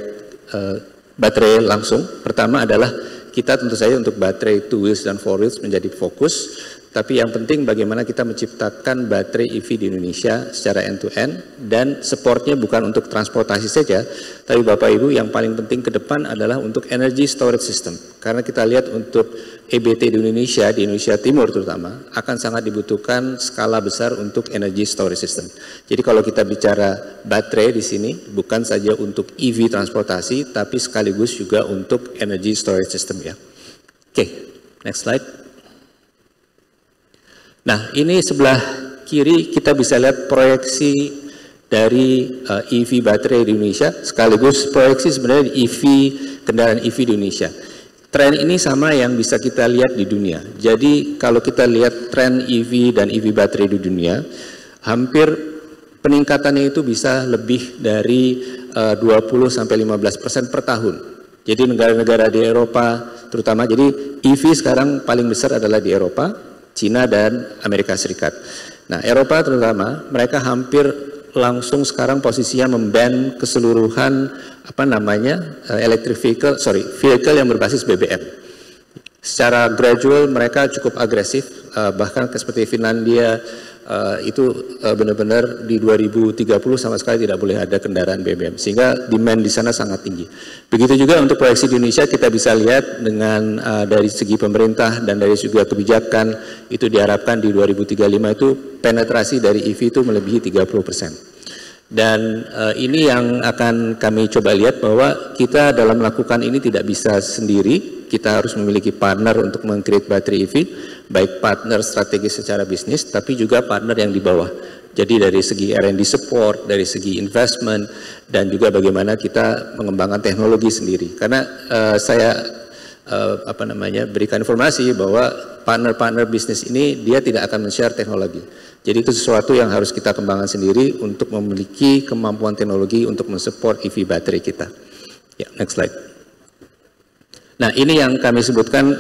baterai langsung. Pertama adalah kita tentu saja untuk baterai 2 wheels dan 4 wheels menjadi fokus. Tapi yang penting bagaimana kita menciptakan baterai EV di Indonesia secara end-to-end, dan supportnya bukan untuk transportasi saja, tapi Bapak Ibu yang paling penting ke depan adalah untuk energy storage system. Karena kita lihat untuk EBT di Indonesia Timur terutama, akan sangat dibutuhkan skala besar untuk energy storage system. Jadi kalau kita bicara baterai di sini, bukan saja untuk EV transportasi, tapi sekaligus juga untuk energy storage system ya. Oke, next slide. Nah, ini sebelah kiri kita bisa lihat proyeksi dari EV baterai di Indonesia, sekaligus proyeksi sebenarnya kendaraan EV di Indonesia. Tren ini sama yang bisa kita lihat di dunia. Jadi kalau kita lihat tren EV dan EV baterai di dunia, hampir peningkatannya itu bisa lebih dari 20-15% per tahun. Jadi negara-negara di Eropa terutama, jadi EV sekarang paling besar adalah di Eropa, Cina dan Amerika Serikat. Nah, Eropa terutama mereka hampir langsung sekarang posisinya memban keseluruhan vehicle yang berbasis BBM. Secara gradual mereka cukup agresif, bahkan seperti Finlandia itu benar-benar di 2030 sama sekali tidak boleh ada kendaraan BBM, sehingga demand di sana sangat tinggi. Begitu juga untuk proyeksi di Indonesia, kita bisa lihat dengan dari segi pemerintah dan dari segi kebijakan itu diharapkan di 2035 itu penetrasi dari EV itu melebihi 30%. Dan ini yang akan kami coba lihat bahwa kita dalam melakukan ini tidak bisa sendiri, kita harus memiliki partner untuk meng-create baterai EV, baik partner strategis secara bisnis, tapi juga partner yang di bawah. Jadi dari segi R&D support, dari segi investment, dan juga bagaimana kita mengembangkan teknologi sendiri. Karena saya berikan informasi bahwa partner-partner bisnis ini dia tidak akan men-share teknologi. Jadi itu sesuatu yang harus kita kembangkan sendiri untuk memiliki kemampuan teknologi untuk mensupport EV baterai kita. Ya, next slide. Nah, ini yang kami sebutkan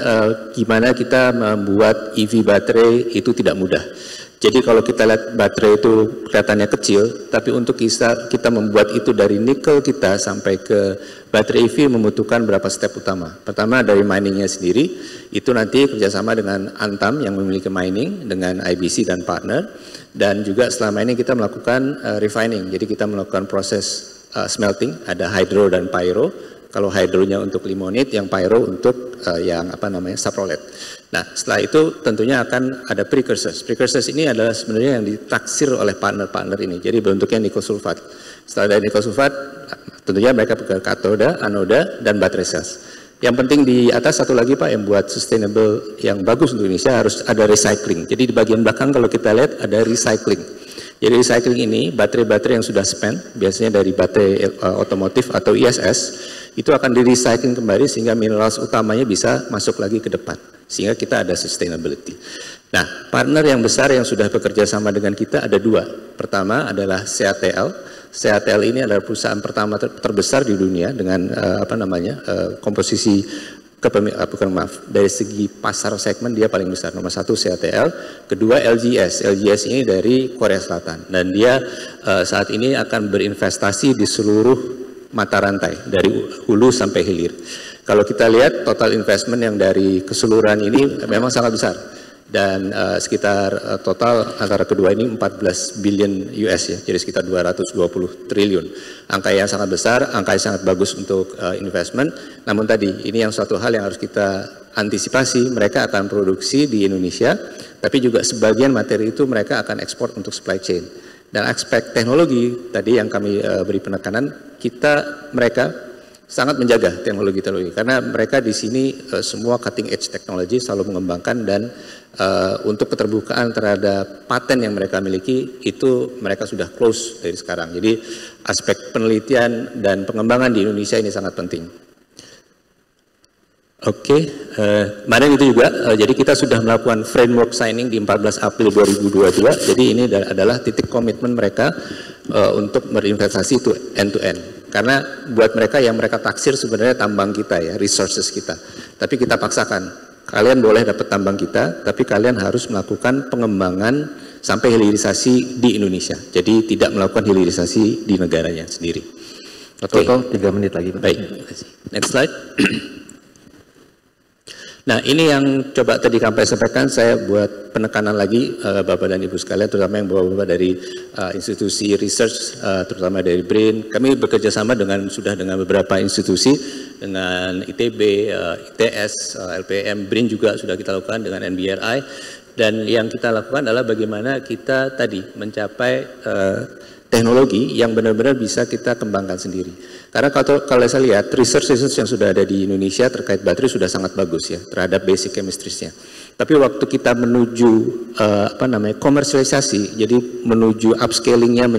gimana kita membuat EV baterai itu tidak mudah. Jadi kalau kita lihat baterai itu kelihatannya kecil, tapi untuk kita membuat itu dari nikel kita sampai ke baterai EV membutuhkan berapa step utama. Pertama dari miningnya sendiri, itu nanti kerjasama dengan Antam yang memiliki mining, dengan IBC dan partner, dan juga selama ini kita melakukan refining. Jadi kita melakukan proses smelting, ada hydro dan pyro. Kalau hydronya untuk limonite, yang pyro untuk saprolet. Nah, setelah itu tentunya akan ada precursors. Precursors ini adalah sebenarnya yang ditaksir oleh partner-partner ini. Jadi bentuknya nikel sulfat. Setelah dari nikel sulfat, tentunya mereka pakai katoda, anoda, dan baterai cells. Yang penting di atas satu lagi Pak, yang buat sustainable yang bagus untuk Indonesia harus ada recycling. Jadi di bagian belakang kalau kita lihat ada recycling. Jadi recycling ini baterai-baterai yang sudah spent, biasanya dari baterai otomotif atau ISS, itu akan di-recycling kembali sehingga mineral utamanya bisa masuk lagi ke depan. Sehingga kita ada sustainability. Nah, partner yang besar yang sudah bekerja sama dengan kita ada dua. Pertama adalah CATL. CATL ini adalah perusahaan pertama terbesar di dunia dengan komposisi dari segi pasar segmen dia paling besar, nomor 1 CATL, kedua LGS. LGS ini dari Korea Selatan dan dia saat ini akan berinvestasi di seluruh mata rantai dari hulu sampai hilir. Kalau kita lihat total investment yang dari keseluruhan ini memang sangat besar dan sekitar total antara kedua ini 14 billion US ya, jadi sekitar 220 triliun. Angka yang sangat besar, angka yang sangat bagus untuk investment. Namun tadi ini yang suatu hal yang harus kita antisipasi, mereka akan produksi di Indonesia, tapi juga sebagian materi itu mereka akan ekspor untuk supply chain. Dan aspek teknologi tadi yang kami beri penekanan, mereka sangat menjaga teknologi karena mereka di sini semua cutting edge technology selalu mengembangkan dan untuk keterbukaan terhadap paten yang mereka miliki itu mereka sudah close dari sekarang. Jadi aspek penelitian dan pengembangan di Indonesia ini sangat penting. Oke, kemarin itu juga, jadi kita sudah melakukan framework signing di 14 April 2022, jadi ini adalah titik komitmen mereka untuk berinvestasi itu end-to-end. Karena buat mereka yang mereka taksir sebenarnya tambang kita ya, resources kita. Tapi kita paksakan, Kalian boleh dapat tambang kita, tapi kalian harus melakukan pengembangan sampai hilirisasi di Indonesia. Jadi tidak melakukan hilirisasi di negaranya sendiri. Oke. Total 3 menit lagi, Pak. Baik. Next slide. Nah, ini yang coba tadi kami sampaikan, saya buat penekanan lagi Bapak dan Ibu sekalian, terutama yang Bapak-Bapak dari institusi research, terutama dari BRIN. Kami bekerja sama sudah dengan beberapa institusi, dengan ITB, ITS, LPM, BRIN juga sudah kita lakukan dengan NBRI. Dan yang kita lakukan adalah bagaimana kita tadi mencapai teknologi yang benar-benar bisa kita kembangkan sendiri. Karena kalau saya lihat research yang sudah ada di Indonesia terkait baterai sudah sangat bagus ya terhadap basic chemistry-nya. Tapi waktu kita menuju komersialisasi, jadi menuju upscaling-nya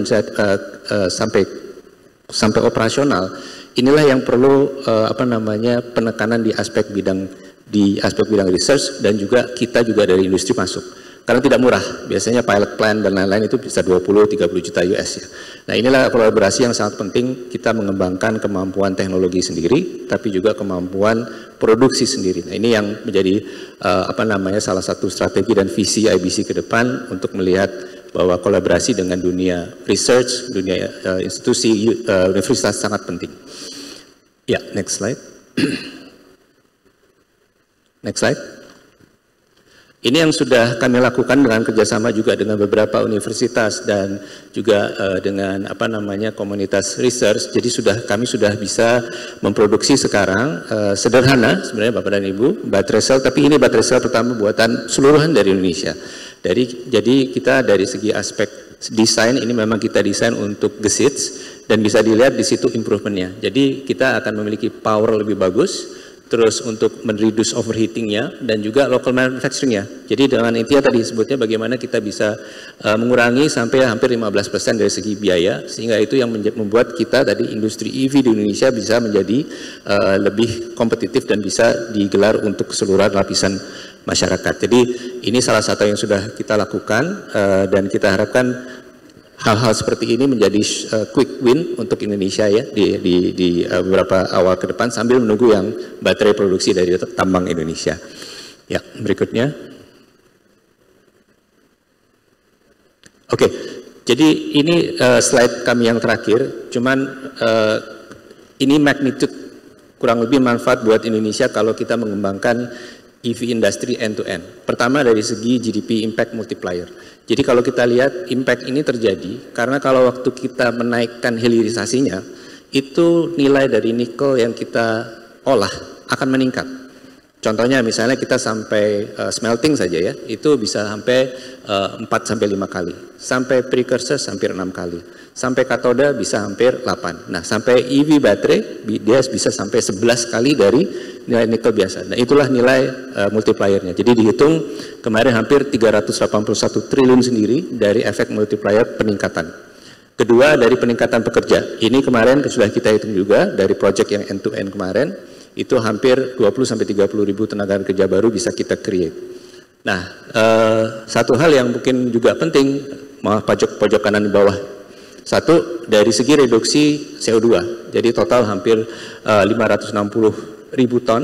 sampai operasional, inilah yang perlu penekanan di aspek bidang research, dan juga kita juga dari industri masuk. Karena tidak murah, biasanya pilot plan dan lain-lain itu bisa 20-30 juta US ya. Nah, inilah kolaborasi yang sangat penting, kita mengembangkan kemampuan teknologi sendiri, tapi juga kemampuan produksi sendiri. Nah, ini yang menjadi salah satu strategi dan visi IBC ke depan untuk melihat bahwa kolaborasi dengan dunia research, dunia institusi, universitas sangat penting. Ya, next slide. Next slide. Ini yang sudah kami lakukan dengan kerjasama juga dengan beberapa universitas dan juga dengan komunitas research. Jadi kami sudah bisa memproduksi sekarang sederhana sebenarnya Bapak dan Ibu baterai sel, tapi ini baterai sel pertama buatan seluruhan dari Indonesia. Jadi kita dari segi aspek desain ini memang kita desain untuk gesits dan bisa dilihat di situ improvementnya. Jadi kita akan memiliki power lebih bagus. Terus untuk mereduce overheatingnya dan juga local manufacturingnya. Jadi dengan intinya tadi disebutnya bagaimana kita bisa mengurangi sampai hampir 15% dari segi biaya, sehingga itu yang membuat kita tadi industri EV di Indonesia bisa menjadi lebih kompetitif dan bisa digelar untuk keseluruhan lapisan masyarakat. Jadi ini salah satu yang sudah kita lakukan dan kita harapkan hal-hal seperti ini menjadi quick win untuk Indonesia ya di beberapa awal ke depan sambil menunggu yang baterai produksi dari tambang Indonesia. Ya, berikutnya. Oke, jadi ini slide kami yang terakhir, cuman ini magnitude kurang lebih manfaat buat Indonesia kalau kita mengembangkan EV industry end to end. Pertama dari segi GDP impact multiplier. Jadi kalau kita lihat impact ini terjadi karena kalau waktu kita menaikkan hilirisasinya, itu nilai dari nikel yang kita olah akan meningkat. Contohnya misalnya kita sampai smelting saja ya, itu bisa sampai 4-5 kali. Sampai precursor hampir 6 kali. Sampai katoda bisa hampir 8. Nah, sampai EV baterai dia bisa sampai 11 kali dari nilai nikel biasa. Nah, itulah nilai multipliernya. Jadi dihitung kemarin hampir 381 triliun sendiri dari efek multiplier peningkatan. Kedua dari peningkatan pekerja. Ini kemarin sudah kita hitung juga dari project yang end to end kemarin. Itu hampir 20-30 ribu tenaga kerja baru bisa kita create. Nah, satu hal yang mungkin juga penting, maaf pojok kanan di bawah. Satu, dari segi reduksi CO2. Jadi total hampir 560 ribu ton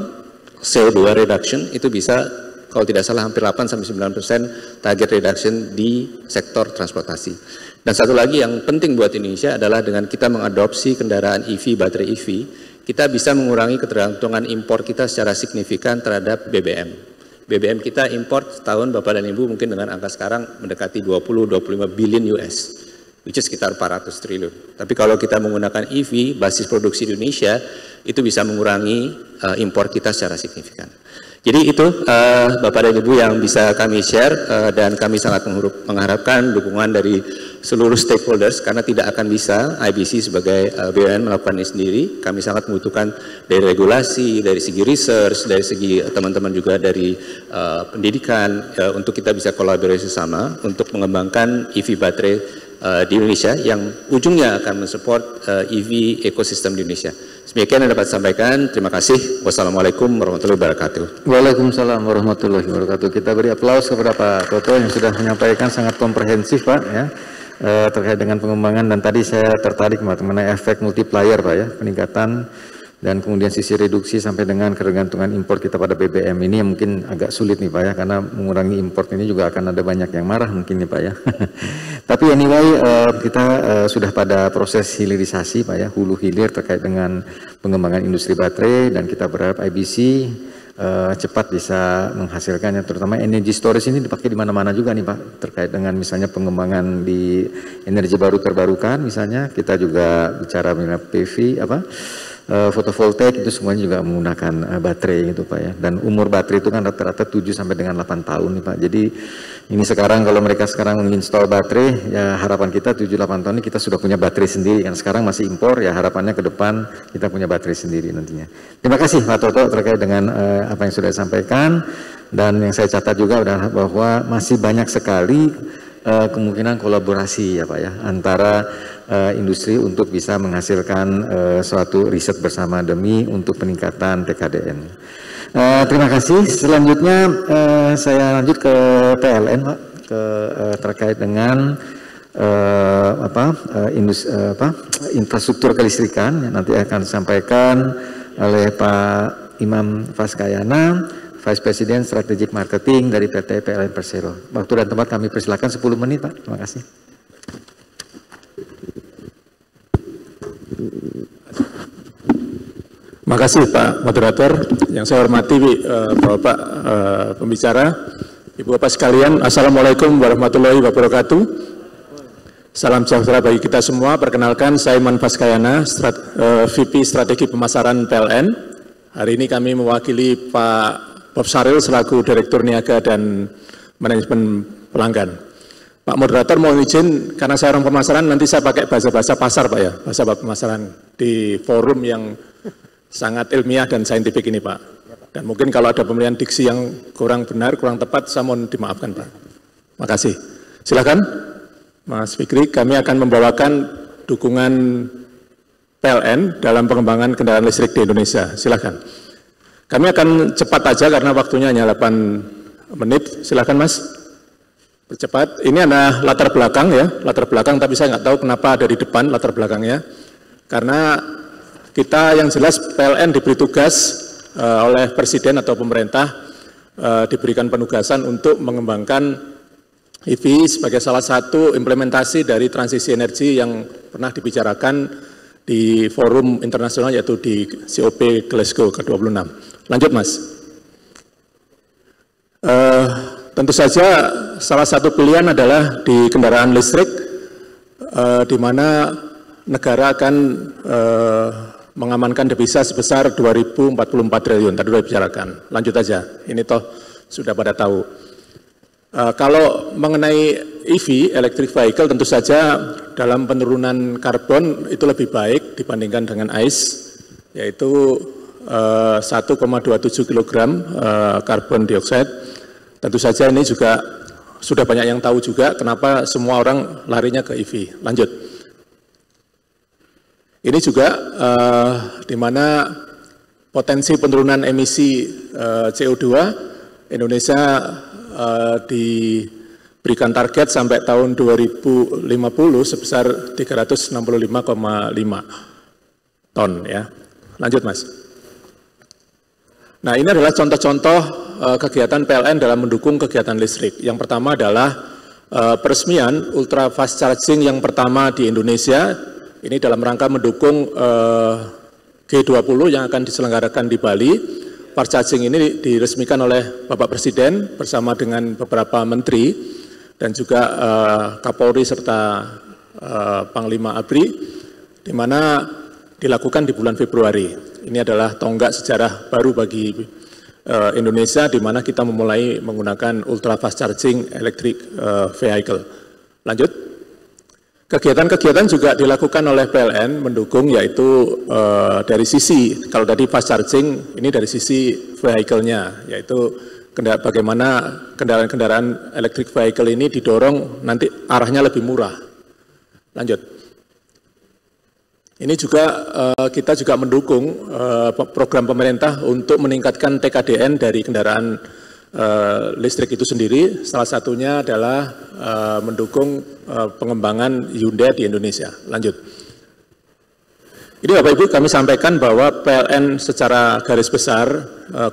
CO2 reduction, itu bisa kalau tidak salah hampir 8-9% target reduction di sektor transportasi. Dan satu lagi yang penting buat Indonesia adalah dengan kita mengadopsi kendaraan EV, baterai EV, kita bisa mengurangi ketergantungan impor kita secara signifikan terhadap BBM. BBM kita impor setahun Bapak dan Ibu mungkin dengan angka sekarang mendekati 20-25 billion US, which is sekitar 400 triliun. Tapi kalau kita menggunakan EV, basis produksi di Indonesia, itu bisa mengurangi impor kita secara signifikan. Jadi itu Bapak dan Ibu yang bisa kami share dan kami sangat mengharapkan dukungan dari seluruh stakeholders karena tidak akan bisa IBC sebagai BUMN melakukan ini sendiri. Kami sangat membutuhkan dari regulasi, dari segi research, dari segi teman-teman juga dari pendidikan untuk kita bisa kolaborasi sama untuk mengembangkan EV baterai di Indonesia yang ujungnya akan mensupport EV ekosistem di Indonesia. Demikian yang dapat sampaikan. Terima kasih. Wassalamualaikum warahmatullahi wabarakatuh. Waalaikumsalam warahmatullahi wabarakatuh. Kita beri aplaus kepada Pak Toto yang sudah menyampaikan sangat komprehensif Pak ya terkait dengan pengembangan, dan tadi saya tertarik mengenai efek multiplier Pak ya, peningkatan dan kemudian sisi reduksi sampai dengan ketergantungan impor kita pada BBM ini yang mungkin agak sulit nih Pak ya, karena mengurangi import ini juga akan ada banyak yang marah mungkin nih Pak ya. Tapi anyway kita sudah pada proses hilirisasi Pak ya, hulu hilir terkait dengan pengembangan industri baterai, dan kita berharap IBC cepat bisa menghasilkannya, terutama energy storage ini dipakai di mana-mana juga nih Pak, terkait dengan misalnya pengembangan di energi baru terbarukan, misalnya kita juga bicara mengenai PV fotovoltaik, itu semuanya juga menggunakan baterai gitu Pak ya, dan umur baterai itu kan rata-rata 7 sampai dengan 8 tahun nih Pak. Jadi ini sekarang kalau mereka sekarang menginstall baterai, ya harapan kita 7-8 tahun ini kita sudah punya baterai sendiri, kan sekarang masih impor, ya harapannya ke depan kita punya baterai sendiri nantinya. Terima kasih Pak Toto terkait dengan apa yang sudah disampaikan, dan yang saya catat juga adalah bahwa masih banyak sekali kemungkinan kolaborasi ya Pak ya, antara industri untuk bisa menghasilkan suatu riset bersama demi untuk peningkatan TKDN. Terima kasih. Selanjutnya saya lanjut ke PLN Pak, terkait dengan infrastruktur kelistrikan yang nanti akan disampaikan oleh Pak Imam Faskayana, Vice President Strategic Marketing dari PT PLN Persero. Waktu dan tempat kami persilakan 10 menit Pak. Terima kasih. Terima kasih Pak Moderator. Yang saya hormati Bapak pembicara, Ibu Bapak sekalian, Assalamualaikum warahmatullahi wabarakatuh. Salam sejahtera bagi kita semua. Perkenalkan, saya Iman Faskayana, VP Strategi Pemasaran PLN. Hari ini kami mewakili Pak Bob Saril selaku Direktur Niaga dan Manajemen Pelanggan. Pak Moderator mohon izin, karena saya orang pemasaran, nanti saya pakai bahasa-bahasa pasar Pak ya, bahasa pemasaran di forum yang sangat ilmiah dan saintifik ini Pak. Dan mungkin kalau ada pemilihan diksi yang kurang benar, kurang tepat, saya mohon dimaafkan Pak. Terima kasih. Silakan Mas Fikri, kami akan membawakan dukungan PLN dalam pengembangan kendaraan listrik di Indonesia. Silakan. Kami akan cepat aja karena waktunya hanya 8 menit. Silakan Mas. Percepat. Ini adalah latar belakang ya, latar belakang, tapi saya nggak tahu kenapa ada di depan latar belakangnya. Karena kita yang jelas PLN diberi tugas oleh Presiden atau pemerintah, diberikan penugasan untuk mengembangkan EV sebagai salah satu implementasi dari transisi energi yang pernah dibicarakan di forum internasional, yaitu di COP Glasgow ke-26. Lanjut Mas. Tentu saja salah satu pilihan adalah di kendaraan listrik, di mana negara akan mengamankan devisa sebesar 2044 triliun, tadi sudah dibicarakan. Lanjut aja, ini toh sudah pada tahu. Kalau mengenai EV, electric vehicle, tentu saja dalam penurunan karbon itu lebih baik dibandingkan dengan ICE, yaitu 1,27 kg karbon dioksida. Tentu saja ini juga sudah banyak yang tahu juga kenapa semua orang larinya ke EV. Lanjut. Ini juga di mana potensi penurunan emisi CO2 Indonesia diberikan target sampai tahun 2050 sebesar 365,5 ton ya. Lanjut Mas. Nah, ini adalah contoh-contoh kegiatan PLN dalam mendukung kegiatan listrik. Yang pertama adalah peresmian ultra fast charging yang pertama di Indonesia. Ini dalam rangka mendukung G20 yang akan diselenggarakan di Bali. Fast charging ini diresmikan oleh Bapak Presiden bersama dengan beberapa menteri dan juga Kapolri serta Panglima ABRI, di mana dilakukan di bulan Februari. Ini adalah tonggak sejarah baru bagi Indonesia, di mana kita memulai menggunakan ultra fast charging electric vehicle. Lanjut. Kegiatan-kegiatan juga dilakukan oleh PLN mendukung, yaitu dari sisi, kalau tadi fast charging, ini dari sisi vehicle-nya, yaitu bagaimana kendaraan-kendaraan electric vehicle ini didorong nanti arahnya lebih murah. Lanjut. Ini juga kita juga mendukung program pemerintah untuk meningkatkan TKDN dari kendaraan listrik itu sendiri. Salah satunya adalah mendukung pengembangan Hyundai di Indonesia. Lanjut. Ini Bapak Ibu kami sampaikan bahwa PLN secara garis besar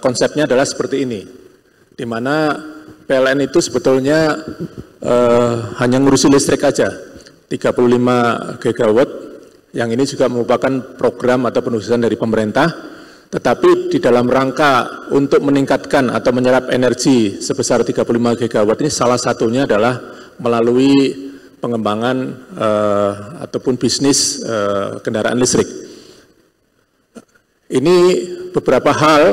konsepnya adalah seperti ini, di mana PLN itu sebetulnya hanya ngurusi listrik aja, 35 gigawatt, yang ini juga merupakan program atau penugasan dari pemerintah, tetapi di dalam rangka untuk meningkatkan atau menyerap energi sebesar 35 gigawatt ini salah satunya adalah melalui pengembangan ataupun bisnis kendaraan listrik. Ini beberapa hal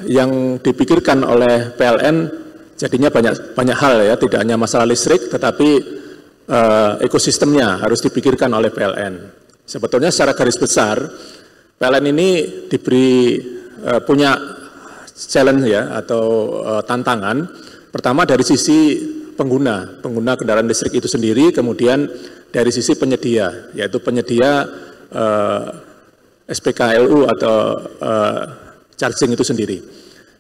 yang dipikirkan oleh PLN, jadinya banyak hal ya, tidak hanya masalah listrik, tetapi ekosistemnya harus dipikirkan oleh PLN. Sebetulnya secara garis besar, PLN ini diberi punya challenge ya atau tantangan. Pertama dari sisi pengguna kendaraan listrik itu sendiri, kemudian dari sisi penyedia, yaitu penyedia SPKLU atau charging itu sendiri.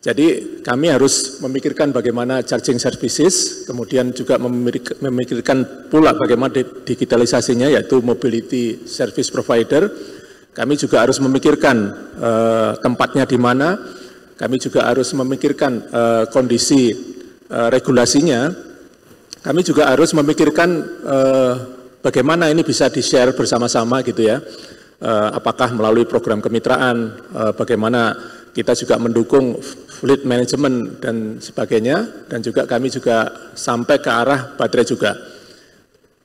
Jadi kami harus memikirkan bagaimana charging services, kemudian juga memikirkan pula bagaimana digitalisasinya, yaitu mobility service provider. Kami juga harus memikirkan tempatnya di mana, kami juga harus memikirkan kondisi regulasinya. Kami juga harus memikirkan bagaimana ini bisa di-share bersama-sama gitu ya. Apakah melalui program kemitraan, bagaimana kita juga mendukung fleet management dan sebagainya, dan juga kami juga sampai ke arah baterai juga.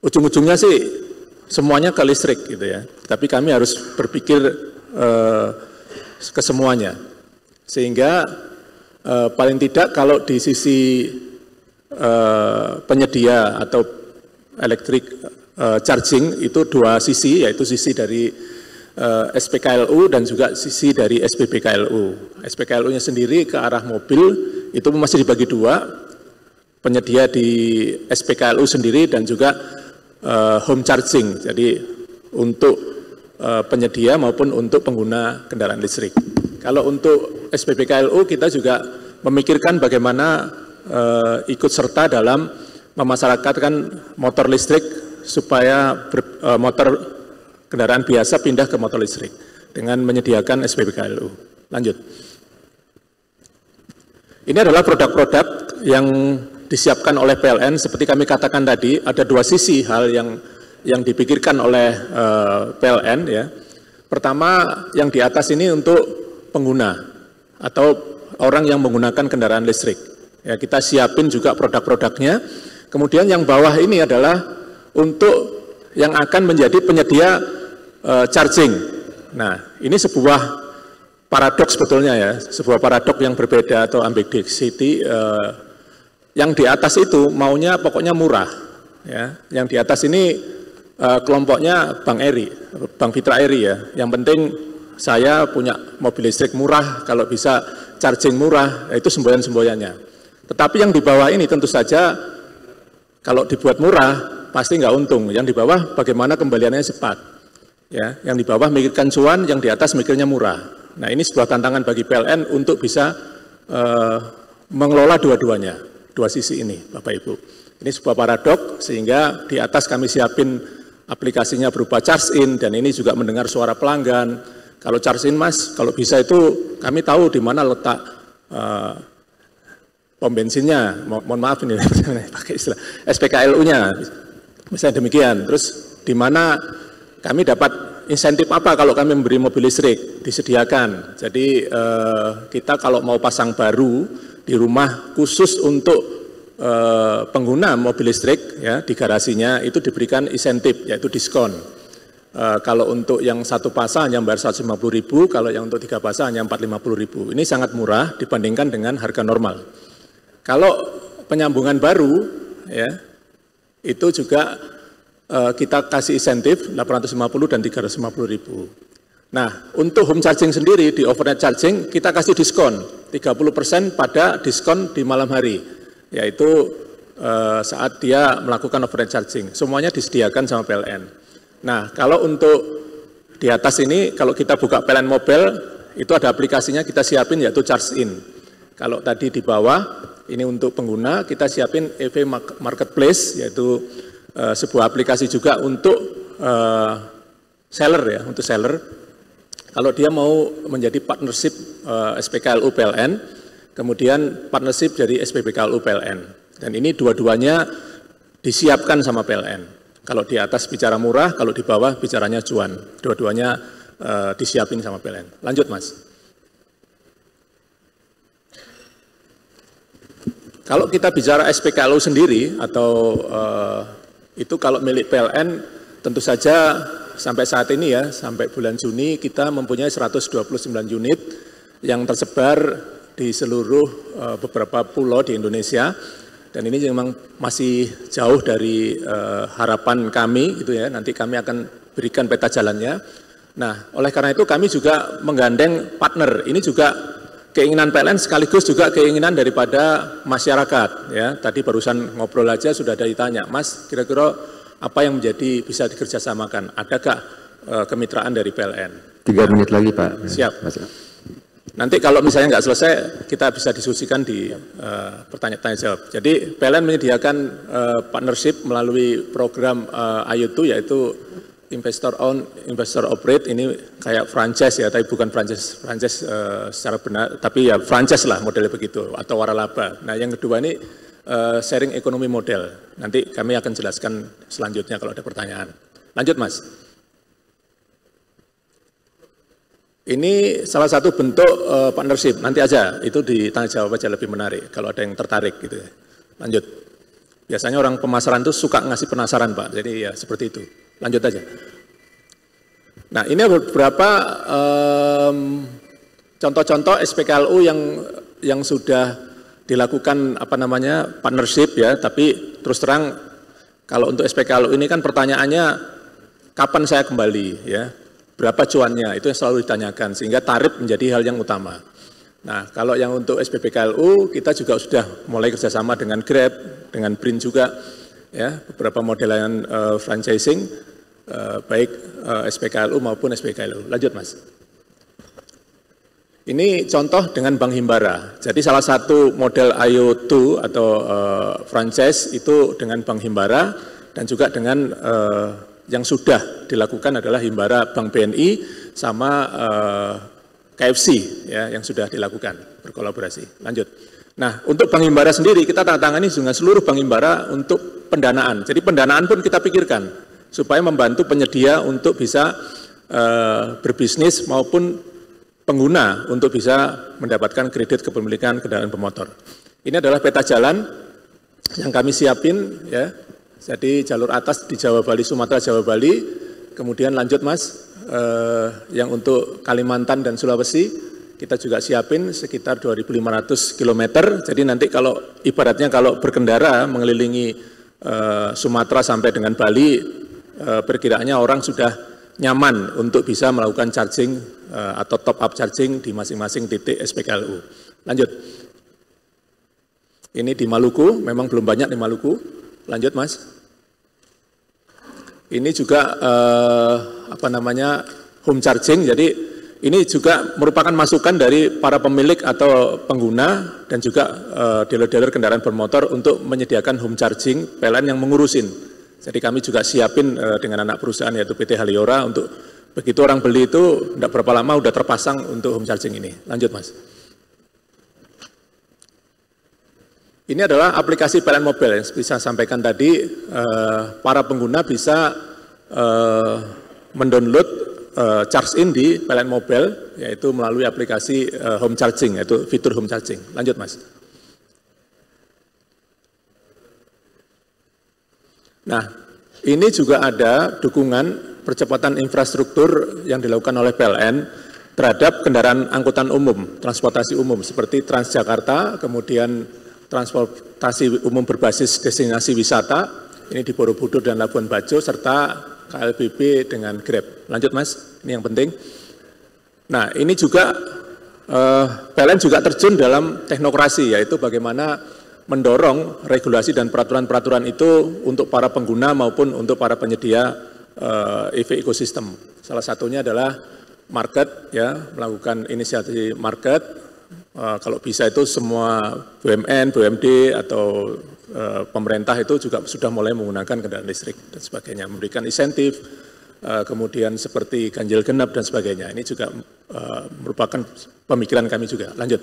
Ujung-ujungnya sih semuanya ke listrik gitu ya, tapi kami harus berpikir ke semuanya. Sehingga paling tidak kalau di sisi penyedia atau elektrik charging itu dua sisi, yaitu sisi dari SPKLU dan juga sisi dari SPBKLU. SPKLU-nya sendiri ke arah mobil itu masih dibagi dua, penyedia di SPKLU sendiri dan juga home charging, jadi untuk penyedia maupun untuk pengguna kendaraan listrik. Kalau untuk SPBKLU kita juga memikirkan bagaimana ikut serta dalam memasyarakatkan motor listrik supaya motor kendaraan biasa pindah ke motor listrik dengan menyediakan SPBKLU. Lanjut. Ini adalah produk-produk yang disiapkan oleh PLN. Seperti kami katakan tadi, ada dua sisi hal yang dipikirkan oleh PLN ya. Pertama, yang di atas ini untuk pengguna atau orang yang menggunakan kendaraan listrik. Ya, kita siapin juga produk-produknya. Kemudian yang bawah ini adalah untuk yang akan menjadi penyedia charging. Nah, ini sebuah paradoks sebetulnya ya, sebuah paradoks yang berbeda atau ambiguity. Yang di atas itu maunya pokoknya murah, ya. Yang di atas ini kelompoknya Bang Eri, Bang Fitra Eri ya. Yang penting saya punya mobil listrik murah, kalau bisa charging murah, itu semboyan-semboyannya. Tetapi yang di bawah ini tentu saja kalau dibuat murah pasti nggak untung. Yang di bawah bagaimana kembaliannya cepat. Ya, yang di bawah mikirkan cuan, yang di atas mikirnya murah. Nah, ini sebuah tantangan bagi PLN untuk bisa mengelola dua-duanya, dua sisi ini, Bapak Ibu. Ini sebuah paradok, sehingga di atas kami siapin aplikasinya berupa charge in, dan ini juga mendengar suara pelanggan. Kalau charge in, Mas, kalau bisa itu kami tahu di mana letak pom bensinnya. Mohon maaf ini pakai istilah SPKLU-nya, misalnya demikian. Terus di mana kami dapat insentif apa kalau kami memberi mobil listrik, disediakan. Jadi kita kalau mau pasang baru di rumah khusus untuk pengguna mobil listrik ya, di garasinya itu diberikan insentif, yaitu diskon. Kalau untuk yang satu pasang hanya bayar 150.000, kalau yang untuk 3 pasang hanya 450.000. Ini sangat murah dibandingkan dengan harga normal. Kalau penyambungan baru ya, itu juga kita kasih insentif 850 dan 350.000. Nah, untuk home charging sendiri di overnight charging kita kasih diskon 30% pada diskon di malam hari, yaitu saat dia melakukan overnight charging. Semuanya disediakan sama PLN. Nah, kalau untuk di atas ini, kalau kita buka PLN Mobile, itu ada aplikasinya kita siapin yaitu Charge In. Kalau tadi di bawah, ini untuk pengguna, kita siapin EV Marketplace, yaitu sebuah aplikasi juga untuk seller ya, untuk seller. Kalau dia mau menjadi partnership SPKLU PLN, kemudian partnership dari SPBKLU PLN. Dan ini dua-duanya disiapkan sama PLN. Kalau di atas bicara murah, kalau di bawah bicaranya cuan. Dua-duanya disiapin sama PLN. Lanjut Mas. Kalau kita bicara SPKLU sendiri atau itu kalau milik PLN tentu saja sampai saat ini ya, sampai bulan Juni kita mempunyai 129 unit yang tersebar di seluruh beberapa pulau di Indonesia. Dan ini memang masih jauh dari harapan kami gitu ya. Nanti kami akan berikan peta jalannya. Nah, oleh karena itu kami juga menggandeng partner. Ini juga keinginan PLN sekaligus juga keinginan daripada masyarakat ya. Tadi barusan ngobrol aja sudah ada ditanya, Mas, kira-kira apa yang menjadi bisa dikerjasamakan? Adakah kemitraan dari PLN? 3 menit lagi Pak. Siap. Nanti kalau misalnya nggak selesai, kita bisa diskusikan di pertanyaan jawab. Jadi PLN menyediakan partnership melalui program IO2 yaitu Investor Own, Investor Operate. Ini kayak franchise ya, tapi bukan franchise secara benar, tapi ya franchise lah modelnya begitu atau waralaba. Nah yang kedua ini sharing ekonomi model. Nanti kami akan jelaskan selanjutnya kalau ada pertanyaan. Lanjut Mas. Ini salah satu bentuk partnership. Nanti aja itu ditanya jawab aja lebih menarik kalau ada yang tertarik gitu ya. Lanjut. Biasanya orang pemasaran itu suka ngasih penasaran Pak. Jadi ya seperti itu. Lanjut aja. Nah ini beberapa contoh-contoh SPKLU yang sudah dilakukan partnership ya, tapi terus terang kalau untuk SPKLU ini kan pertanyaannya kapan saya kembali ya, berapa cuannya, itu yang selalu ditanyakan sehingga tarif menjadi hal yang utama. Nah kalau yang untuk SPBKLU kita juga sudah mulai kerjasama dengan Grab, dengan Brin juga ya, beberapa modelan franchising baik SPKLU maupun SPKLU. Lanjut Mas. Ini contoh dengan Bank Himbara. Jadi salah satu model IO2 atau franchise itu dengan Bank Himbara dan juga dengan yang sudah dilakukan adalah Himbara Bank BNI sama KFC ya yang sudah dilakukan berkolaborasi. Lanjut. Nah, untuk Bank Himbara sendiri kita tandatangani dengan seluruh Bank Himbara untuk pendanaan. Jadi pendanaan pun kita pikirkan supaya membantu penyedia untuk bisa berbisnis maupun pengguna untuk bisa mendapatkan kredit kepemilikan kendaraan bermotor. Ini adalah peta jalan yang kami siapin ya. Jadi jalur atas di Jawa Bali, Sumatera, Jawa Bali. Kemudian lanjut Mas, yang untuk Kalimantan dan Sulawesi kita juga siapin sekitar 2.500 km. Jadi nanti kalau ibaratnya kalau berkendara mengelilingi Sumatera sampai dengan Bali, perkiraannya orang sudah nyaman untuk bisa melakukan charging atau top up charging di masing-masing titik SPKLU. Lanjut. Ini di Maluku, memang belum banyak di Maluku. Lanjut Mas. Ini juga home charging. Jadi ini juga merupakan masukan dari para pemilik atau pengguna dan juga dealer-dealer kendaraan bermotor untuk menyediakan home charging PLN yang mengurusin. Jadi kami juga siapin dengan anak perusahaan yaitu PT Haliora untuk begitu orang beli itu tidak berapa lama udah terpasang untuk home charging ini. Lanjut Mas. Ini adalah aplikasi PLN Mobile yang bisa sampaikan tadi, para pengguna bisa mendownload charge in di PLN Mobile yaitu melalui aplikasi home charging yaitu fitur home charging. Lanjut Mas. Nah, ini juga ada dukungan percepatan infrastruktur yang dilakukan oleh PLN terhadap kendaraan angkutan umum, transportasi umum seperti Transjakarta, kemudian transportasi umum berbasis destinasi wisata, ini di Borobudur dan Labuan Bajo, serta KLBB dengan Grab. Lanjut Mas, ini yang penting. Nah, ini juga PLN juga terjun dalam teknokrasi, yaitu bagaimana mendorong regulasi dan peraturan-peraturan itu untuk para pengguna maupun untuk para penyedia EV ekosistem. Salah satunya adalah market, ya, melakukan inisiatif market. Kalau bisa itu semua BUMN, BUMD atau pemerintah itu juga sudah mulai menggunakan kendaraan listrik dan sebagainya, memberikan insentif, kemudian seperti ganjil genap dan sebagainya. Ini juga merupakan pemikiran kami juga. Lanjut.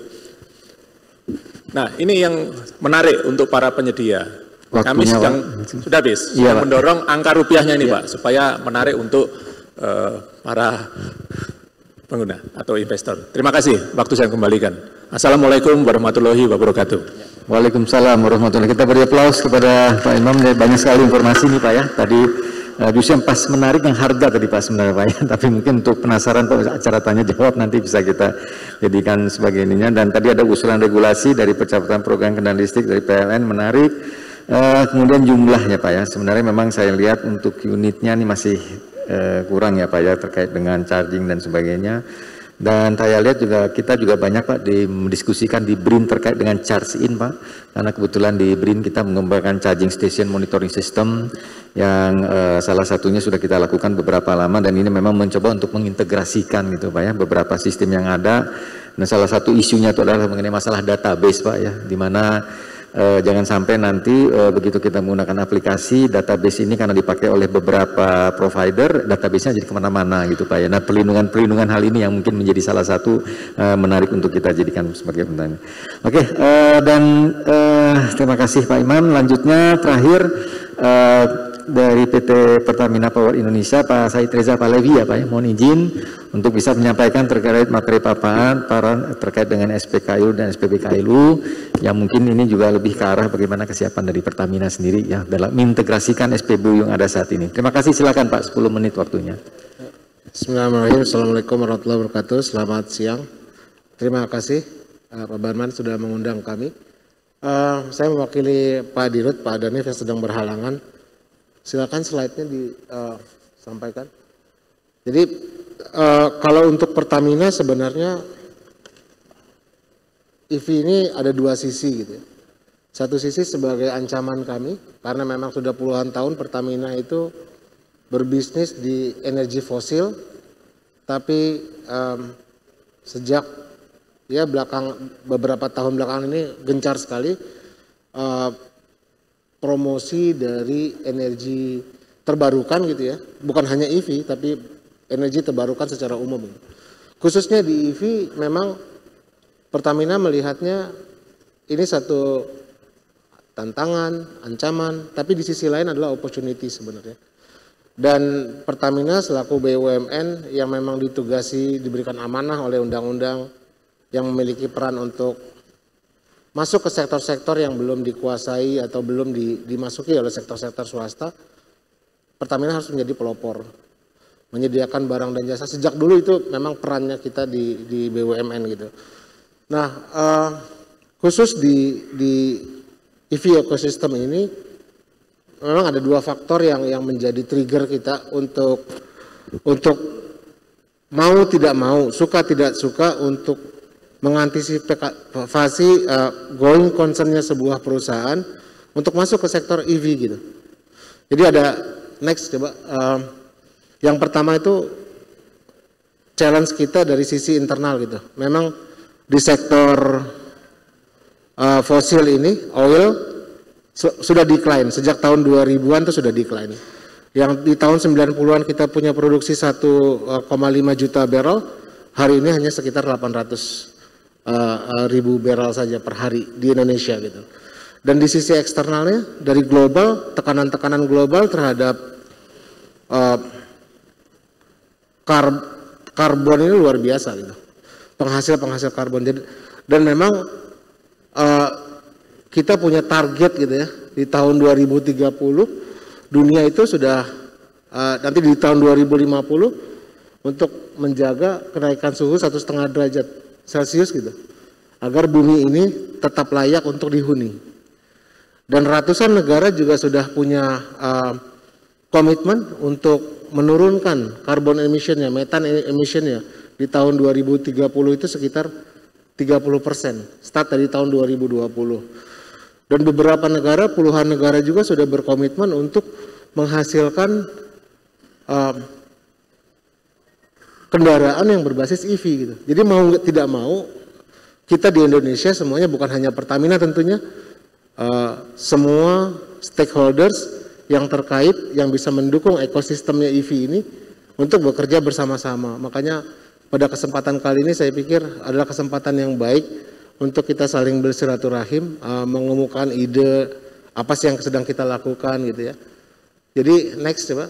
Nah, ini yang menarik untuk para penyedia. Waktunya, kami sedang, Pak. sudah habis, Iya, mendorong angka rupiahnya ini, Pak, supaya menarik untuk para pengguna atau investor. Terima kasih, waktu saya kembalikan. Assalamualaikum warahmatullahi wabarakatuh. Waalaikumsalam warahmatullahi wabarakatuh. Kita beri aplaus kepada Pak Imam, banyak sekali informasi nih Pak ya. Tadi justru yang pas menarik yang harga tadi Pak sebenarnya Pak ya. Tapi mungkin untuk penasaran Pak, acara tanya jawab nanti bisa kita jadikan sebagai ininya. Dan tadi ada usulan regulasi dari percepatan program kendaraan listrik dari PLN, menarik. Kemudian jumlahnya Pak ya. Sebenarnya memang saya lihat untuk unitnya ini masih kurang ya Pak ya, terkait dengan charging dan sebagainya. Dan saya lihat juga kita juga banyak Pak mendiskusikan di BRIN terkait dengan charge in Pak, karena kebetulan di BRIN kita mengembangkan charging station monitoring system yang salah satunya sudah kita lakukan beberapa lama, dan ini memang mencoba untuk mengintegrasikan gitu Pak ya beberapa sistem yang ada. Dan salah satu isunya itu adalah mengenai masalah database Pak ya, di mana jangan sampai nanti begitu kita menggunakan aplikasi, database ini karena dipakai oleh beberapa provider, database-nya jadi kemana-mana gitu Pak ya. Nah, pelindungan hal ini yang mungkin menjadi salah satu menarik untuk kita jadikan sebagai pertanyaan. Oke, dan terima kasih Pak Imam. Lanjutnya terakhir dari PT Pertamina Power Indonesia, Pak Said Reza Palevi ya Pak ya, mohon izin untuk bisa menyampaikan terkait materi paparan terkait dengan SPKLU dan SPBKLU yang mungkin ini juga lebih ke arah bagaimana kesiapan dari Pertamina sendiri ya dalam mengintegrasikan SPBU yang ada saat ini. Terima kasih, silakan Pak, 10 menit waktunya. Bismillahirrahmanirrahim. Assalamualaikum warahmatullahi wabarakatuh. Selamat siang. Terima kasih Pak Barman sudah mengundang kami. Saya mewakili Pak Dirut, Pak Danif yang sedang berhalangan. Silakan slide-nya disampaikan. Jadi kalau untuk Pertamina sebenarnya EV ini ada dua sisi gitu ya. Satu sisi sebagai ancaman kami karena memang sudah puluhan tahun Pertamina itu berbisnis di energi fosil, tapi sejak ya beberapa tahun belakangan ini gencar sekali promosi dari energi terbarukan gitu ya, bukan hanya EV tapi energi terbarukan secara umum. Khususnya di EV memang Pertamina melihatnya ini satu tantangan, ancaman, tapi di sisi lain adalah opportunity sebenarnya. Dan Pertamina selaku BUMN yang memang ditugasi diberikan amanah oleh undang-undang yang memiliki peran untuk masuk ke sektor-sektor yang belum dikuasai atau belum dimasuki oleh sektor-sektor swasta, Pertamina harus menjadi pelopor, menyediakan barang dan jasa. Sejak dulu itu memang perannya kita di BUMN gitu. Nah, khusus di EV ecosystem ini, memang ada dua faktor yang menjadi trigger kita untuk mau tidak mau, suka tidak suka untuk mengantisipasi going concern-nya sebuah perusahaan untuk masuk ke sektor EV gitu. Jadi ada next coba. Yang pertama itu challenge kita dari sisi internal gitu. Memang di sektor fosil ini, oil sudah decline sejak tahun 2000-an itu sudah decline. Yang di tahun 90-an kita punya produksi 1,5 juta barrel, hari ini hanya sekitar 800 ribu barrel saja per hari di Indonesia gitu. Dan di sisi eksternalnya dari global, tekanan-tekanan global terhadap karbon ini luar biasa gitu. Penghasil karbon. Dan memang kita punya target gitu ya, di tahun 2030 dunia itu sudah nanti di tahun 2050 untuk menjaga kenaikan suhu 1,5 derajat Celcius gitu, agar bumi ini tetap layak untuk dihuni. Dan ratusan negara juga sudah punya komitmen untuk menurunkan carbon emission-nya, methane emission-nya di tahun 2030 itu sekitar 30%, start dari tahun 2020. Dan beberapa negara, puluhan negara juga sudah berkomitmen untuk menghasilkan kendaraan yang berbasis EV gitu. Jadi mau tidak mau kita di Indonesia semuanya, bukan hanya Pertamina tentunya, semua stakeholders yang terkait yang bisa mendukung ekosistemnya EV ini untuk bekerja bersama-sama. Makanya pada kesempatan kali ini saya pikir adalah kesempatan yang baik untuk kita saling bersilaturahim, mengemukakan ide apa sih yang sedang kita lakukan gitu ya. Jadi next coba.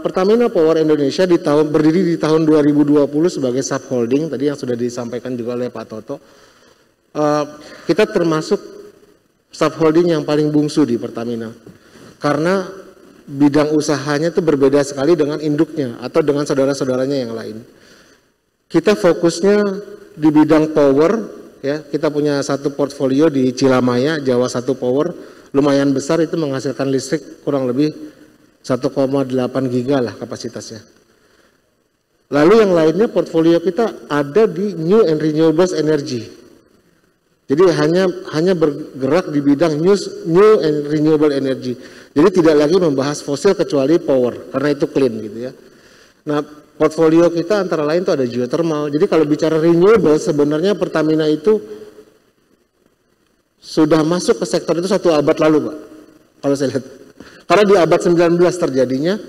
Pertamina Power Indonesia berdiri di tahun 2020 sebagai subholding, tadi yang sudah disampaikan juga oleh Pak Toto. Kita termasuk subholding yang paling bungsu di Pertamina, karena bidang usahanya itu berbeda sekali dengan induknya atau dengan saudara-saudaranya yang lain. Kita fokusnya di bidang power, ya, kita punya satu portfolio di Cilamaya, Jawa 1 Power, lumayan besar, itu menghasilkan listrik kurang lebih 1,8 giga lah kapasitasnya. Lalu yang lainnya portfolio kita ada di New and Renewables Energy. Jadi hanya bergerak di bidang New and Renewable Energy. Jadi tidak lagi membahas fosil kecuali power, karena itu clean gitu ya. Nah, portfolio kita antara lain itu ada geothermal. Jadi kalau bicara renewable, sebenarnya Pertamina itu sudah masuk ke sektor itu 1 abad lalu, Pak. Kalau saya lihat. Karena di abad 19 terjadinya,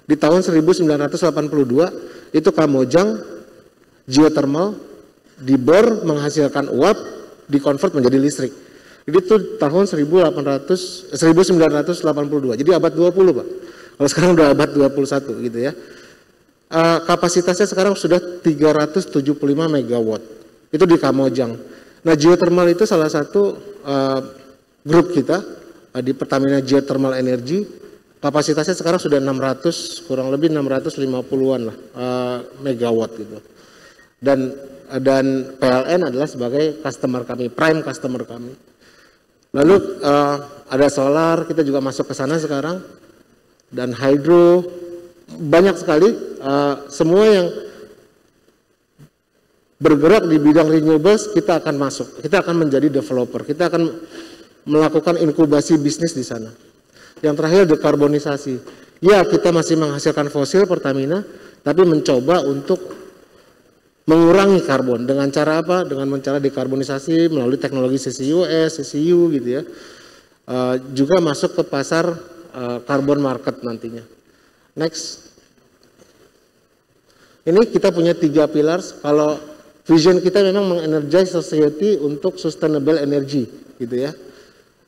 di tahun 1982, itu Kamojang, geothermal, dibor menghasilkan uap, dikonvert menjadi listrik. Jadi itu tahun 1982, jadi abad 20 Pak. Kalau sekarang udah abad 21 gitu ya. Kapasitasnya sekarang sudah 375 megawatt, itu di Kamojang. Nah, geothermal itu salah satu grup kita, di Pertamina Geothermal Energy, kapasitasnya sekarang sudah 600, kurang lebih 650-an lah megawatt gitu. Dan PLN adalah sebagai customer kami, prime customer kami. Lalu ada solar, kita juga masuk ke sana sekarang, dan hydro, banyak sekali semua yang bergerak di bidang renewables kita akan masuk, kita akan menjadi developer, kita akan melakukan inkubasi bisnis di sana. Yang terakhir dekarbonisasi. Ya, kita masih menghasilkan fosil Pertamina, tapi mencoba untuk mengurangi karbon. Dengan cara apa? Dengan cara dekarbonisasi melalui teknologi CCUS, CCU gitu ya. Juga masuk ke pasar carbon market nantinya. Next. Ini kita punya 3 pillars. Kalau vision kita memang mengenergize society untuk sustainable energy gitu ya.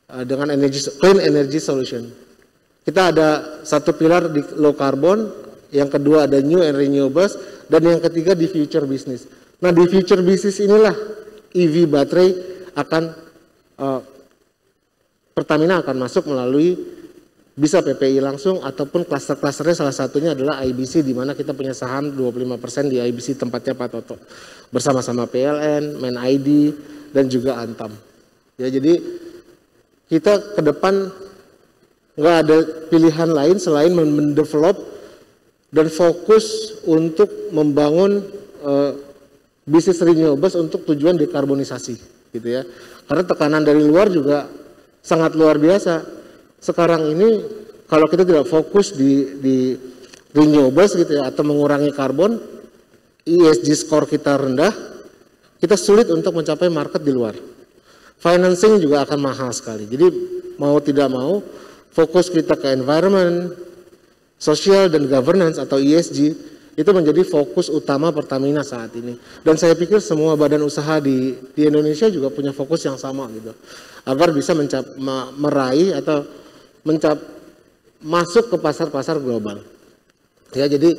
Dengan clean energy solution. Kita ada 1 pilar di low carbon, yang kedua ada new and renewables, dan yang ketiga di future business. Nah, di future business inilah EV baterai akan Pertamina akan masuk melalui bisa PPI langsung ataupun klaster-klasternya, salah satunya adalah IBC, di mana kita punya saham 25% di IBC tempatnya Pak Toto bersama-sama PLN, MenID, dan juga Antam. Ya, jadi kita ke depan nggak ada pilihan lain selain mendevelop dan fokus untuk membangun bisnis renewables untuk tujuan dekarbonisasi gitu ya. Karena tekanan dari luar juga sangat luar biasa. Sekarang ini kalau kita tidak fokus di renewables gitu ya, atau mengurangi karbon, ESG score kita rendah, kita sulit untuk mencapai market di luar. Financing juga akan mahal sekali. Jadi mau tidak mau, fokus kita ke environment, social dan governance atau ESG itu menjadi fokus utama Pertamina saat ini. Dan saya pikir semua badan usaha di Indonesia juga punya fokus yang sama gitu, agar bisa meraih atau masuk ke pasar-pasar global. Ya, jadi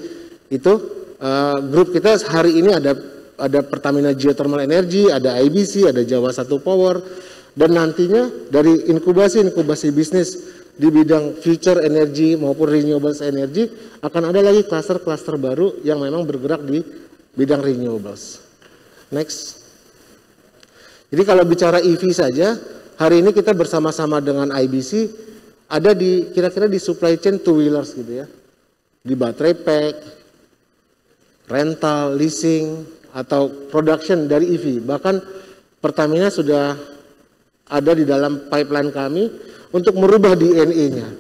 itu grup kita hari ini ada Pertamina Geothermal Energy, ada IBC, ada Jawa 1 Power, dan nantinya dari inkubasi bisnis di bidang future energy maupun renewables energy akan ada lagi klaster-klaster baru yang memang bergerak di bidang renewables. Next. Jadi kalau bicara EV saja, hari ini kita bersama-sama dengan IBC ada di kira-kira di supply chain two wheelers gitu ya, di baterai pack, rental, leasing, atau production dari EV. Bahkan Pertamina sudah ada di dalam pipeline kami untuk merubah DNA-nya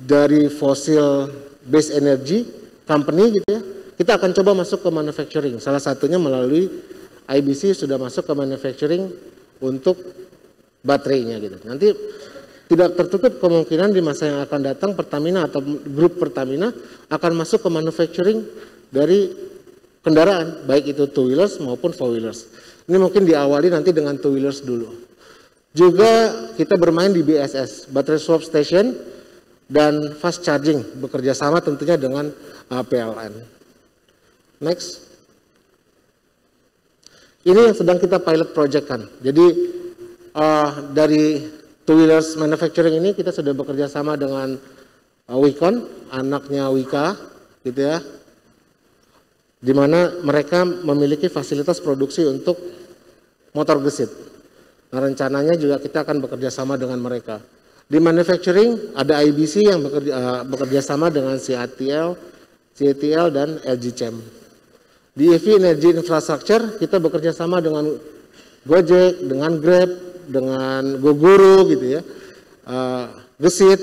dari fossil based energy company gitu ya. Kita akan coba masuk ke manufacturing. Salah satunya melalui IBC sudah masuk ke manufacturing untuk baterainya gitu. Nanti tidak tertutup kemungkinan di masa yang akan datang Pertamina atau grup Pertamina akan masuk ke manufacturing dari kendaraan, baik itu two wheelers maupun four wheelers. Ini mungkin diawali nanti dengan two wheelers dulu. Juga kita bermain di BSS, Battery Swap Station dan fast charging, bekerja sama tentunya dengan PLN. Next. Ini yang sedang kita pilot project kan. Jadi dari two wheelers manufacturing ini kita sudah bekerja sama dengan Wicon, anaknya Wika, gitu ya. Di mana mereka memiliki fasilitas produksi untuk motor gesit. Nah, rencananya juga kita akan bekerja sama dengan mereka. Di manufacturing ada IBC yang bekerja sama dengan CATL dan LG Chem. Di EV Energy Infrastructure kita bekerja sama dengan Gojek, dengan Grab, dengan Gogoro gitu ya. Gesit,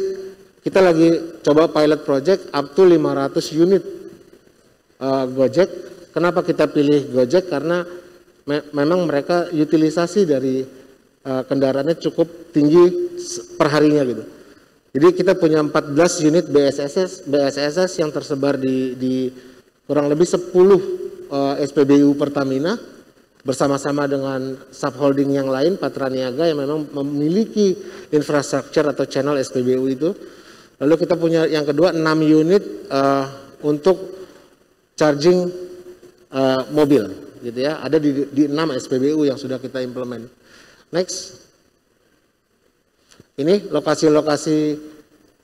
kita lagi coba pilot project up to 500 unit Gojek. Kenapa kita pilih Gojek? Karena memang mereka utilisasi dari kendaraannya cukup tinggi perharinya gitu. Jadi kita punya 14 unit BSSS yang tersebar di kurang lebih 10 SPBU Pertamina bersama-sama dengan subholding yang lain Patra Niaga yang memang memiliki infrastruktur atau channel SPBU itu. Lalu kita punya yang kedua 6 unit untuk charging mobil gitu ya. Ada di 6 SPBU yang sudah kita implement. Next. Ini lokasi-lokasi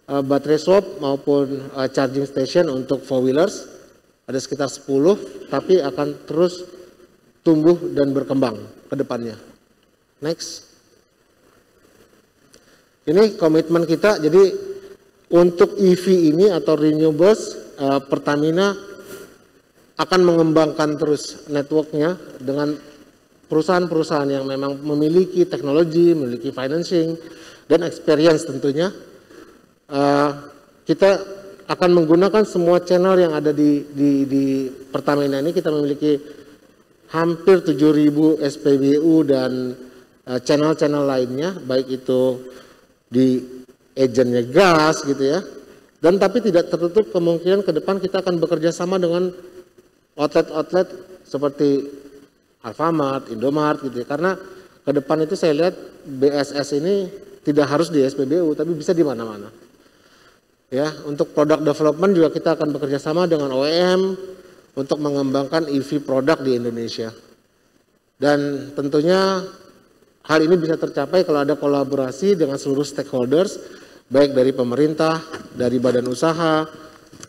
baterai swap maupun charging station untuk four wheelers. Ada sekitar 10, tapi akan terus tumbuh dan berkembang ke depannya. Next. Ini komitmen kita, jadi untuk EV ini atau renewables, Pertamina akan mengembangkan terus networknya dengan perusahaan-perusahaan yang memang memiliki teknologi, memiliki financing, dan experience tentunya. Kita akan menggunakan semua channel yang ada di Pertamina ini. Kita memiliki hampir 7.000 SPBU dan channel-channel lainnya, baik itu di agennya gas gitu ya. Dan tapi tidak tertutup kemungkinan ke depan kita akan bekerja sama dengan outlet-outlet seperti Alfamart, Indomart gitu ya. Karena ke depan itu saya lihat BSS ini tidak harus di SPBU tapi bisa di mana-mana. Ya, untuk product development juga kita akan bekerja sama dengan OEM untuk mengembangkan EV produk di Indonesia. Dan tentunya hal ini bisa tercapai kalau ada kolaborasi dengan seluruh stakeholders, baik dari pemerintah, dari badan usaha,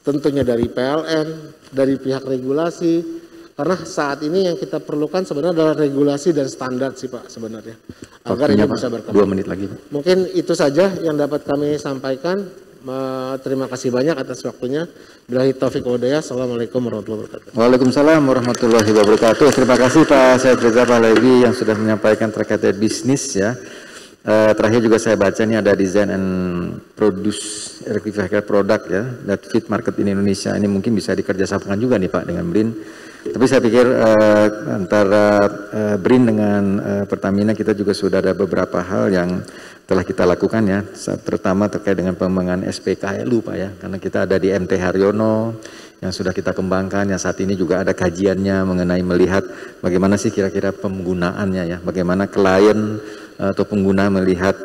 tentunya dari PLN, dari pihak regulasi. Karena saat ini yang kita perlukan sebenarnya adalah regulasi dan standar sih Pak sebenarnya. Agar ini bisa berkembang. 2 menit lagi. Mungkin itu saja yang dapat kami sampaikan. Terima kasih banyak atas waktunya. Billahi taufiq wa hidayah. Assalamualaikum warahmatullahi wabarakatuh. Waalaikumsalam warahmatullahi wabarakatuh. Terima kasih Pak Syed Reza Pahlavi yang sudah menyampaikan terkait bisnis ya. Terakhir juga saya baca ini ada design and produce electric vehicle product ya, that fit market in Indonesia. Ini mungkin bisa dikerjasamakan juga nih Pak dengan BRIN. Tapi saya pikir antara BRIN dengan Pertamina kita juga sudah ada beberapa hal yang telah kita lakukan ya, terutama terkait dengan pengembangan SPKLU Pak ya, karena kita ada di MT Haryono yang sudah kita kembangkan, yang saat ini juga ada kajiannya mengenai melihat bagaimana sih kira-kira penggunaannya ya, bagaimana klien atau pengguna melihat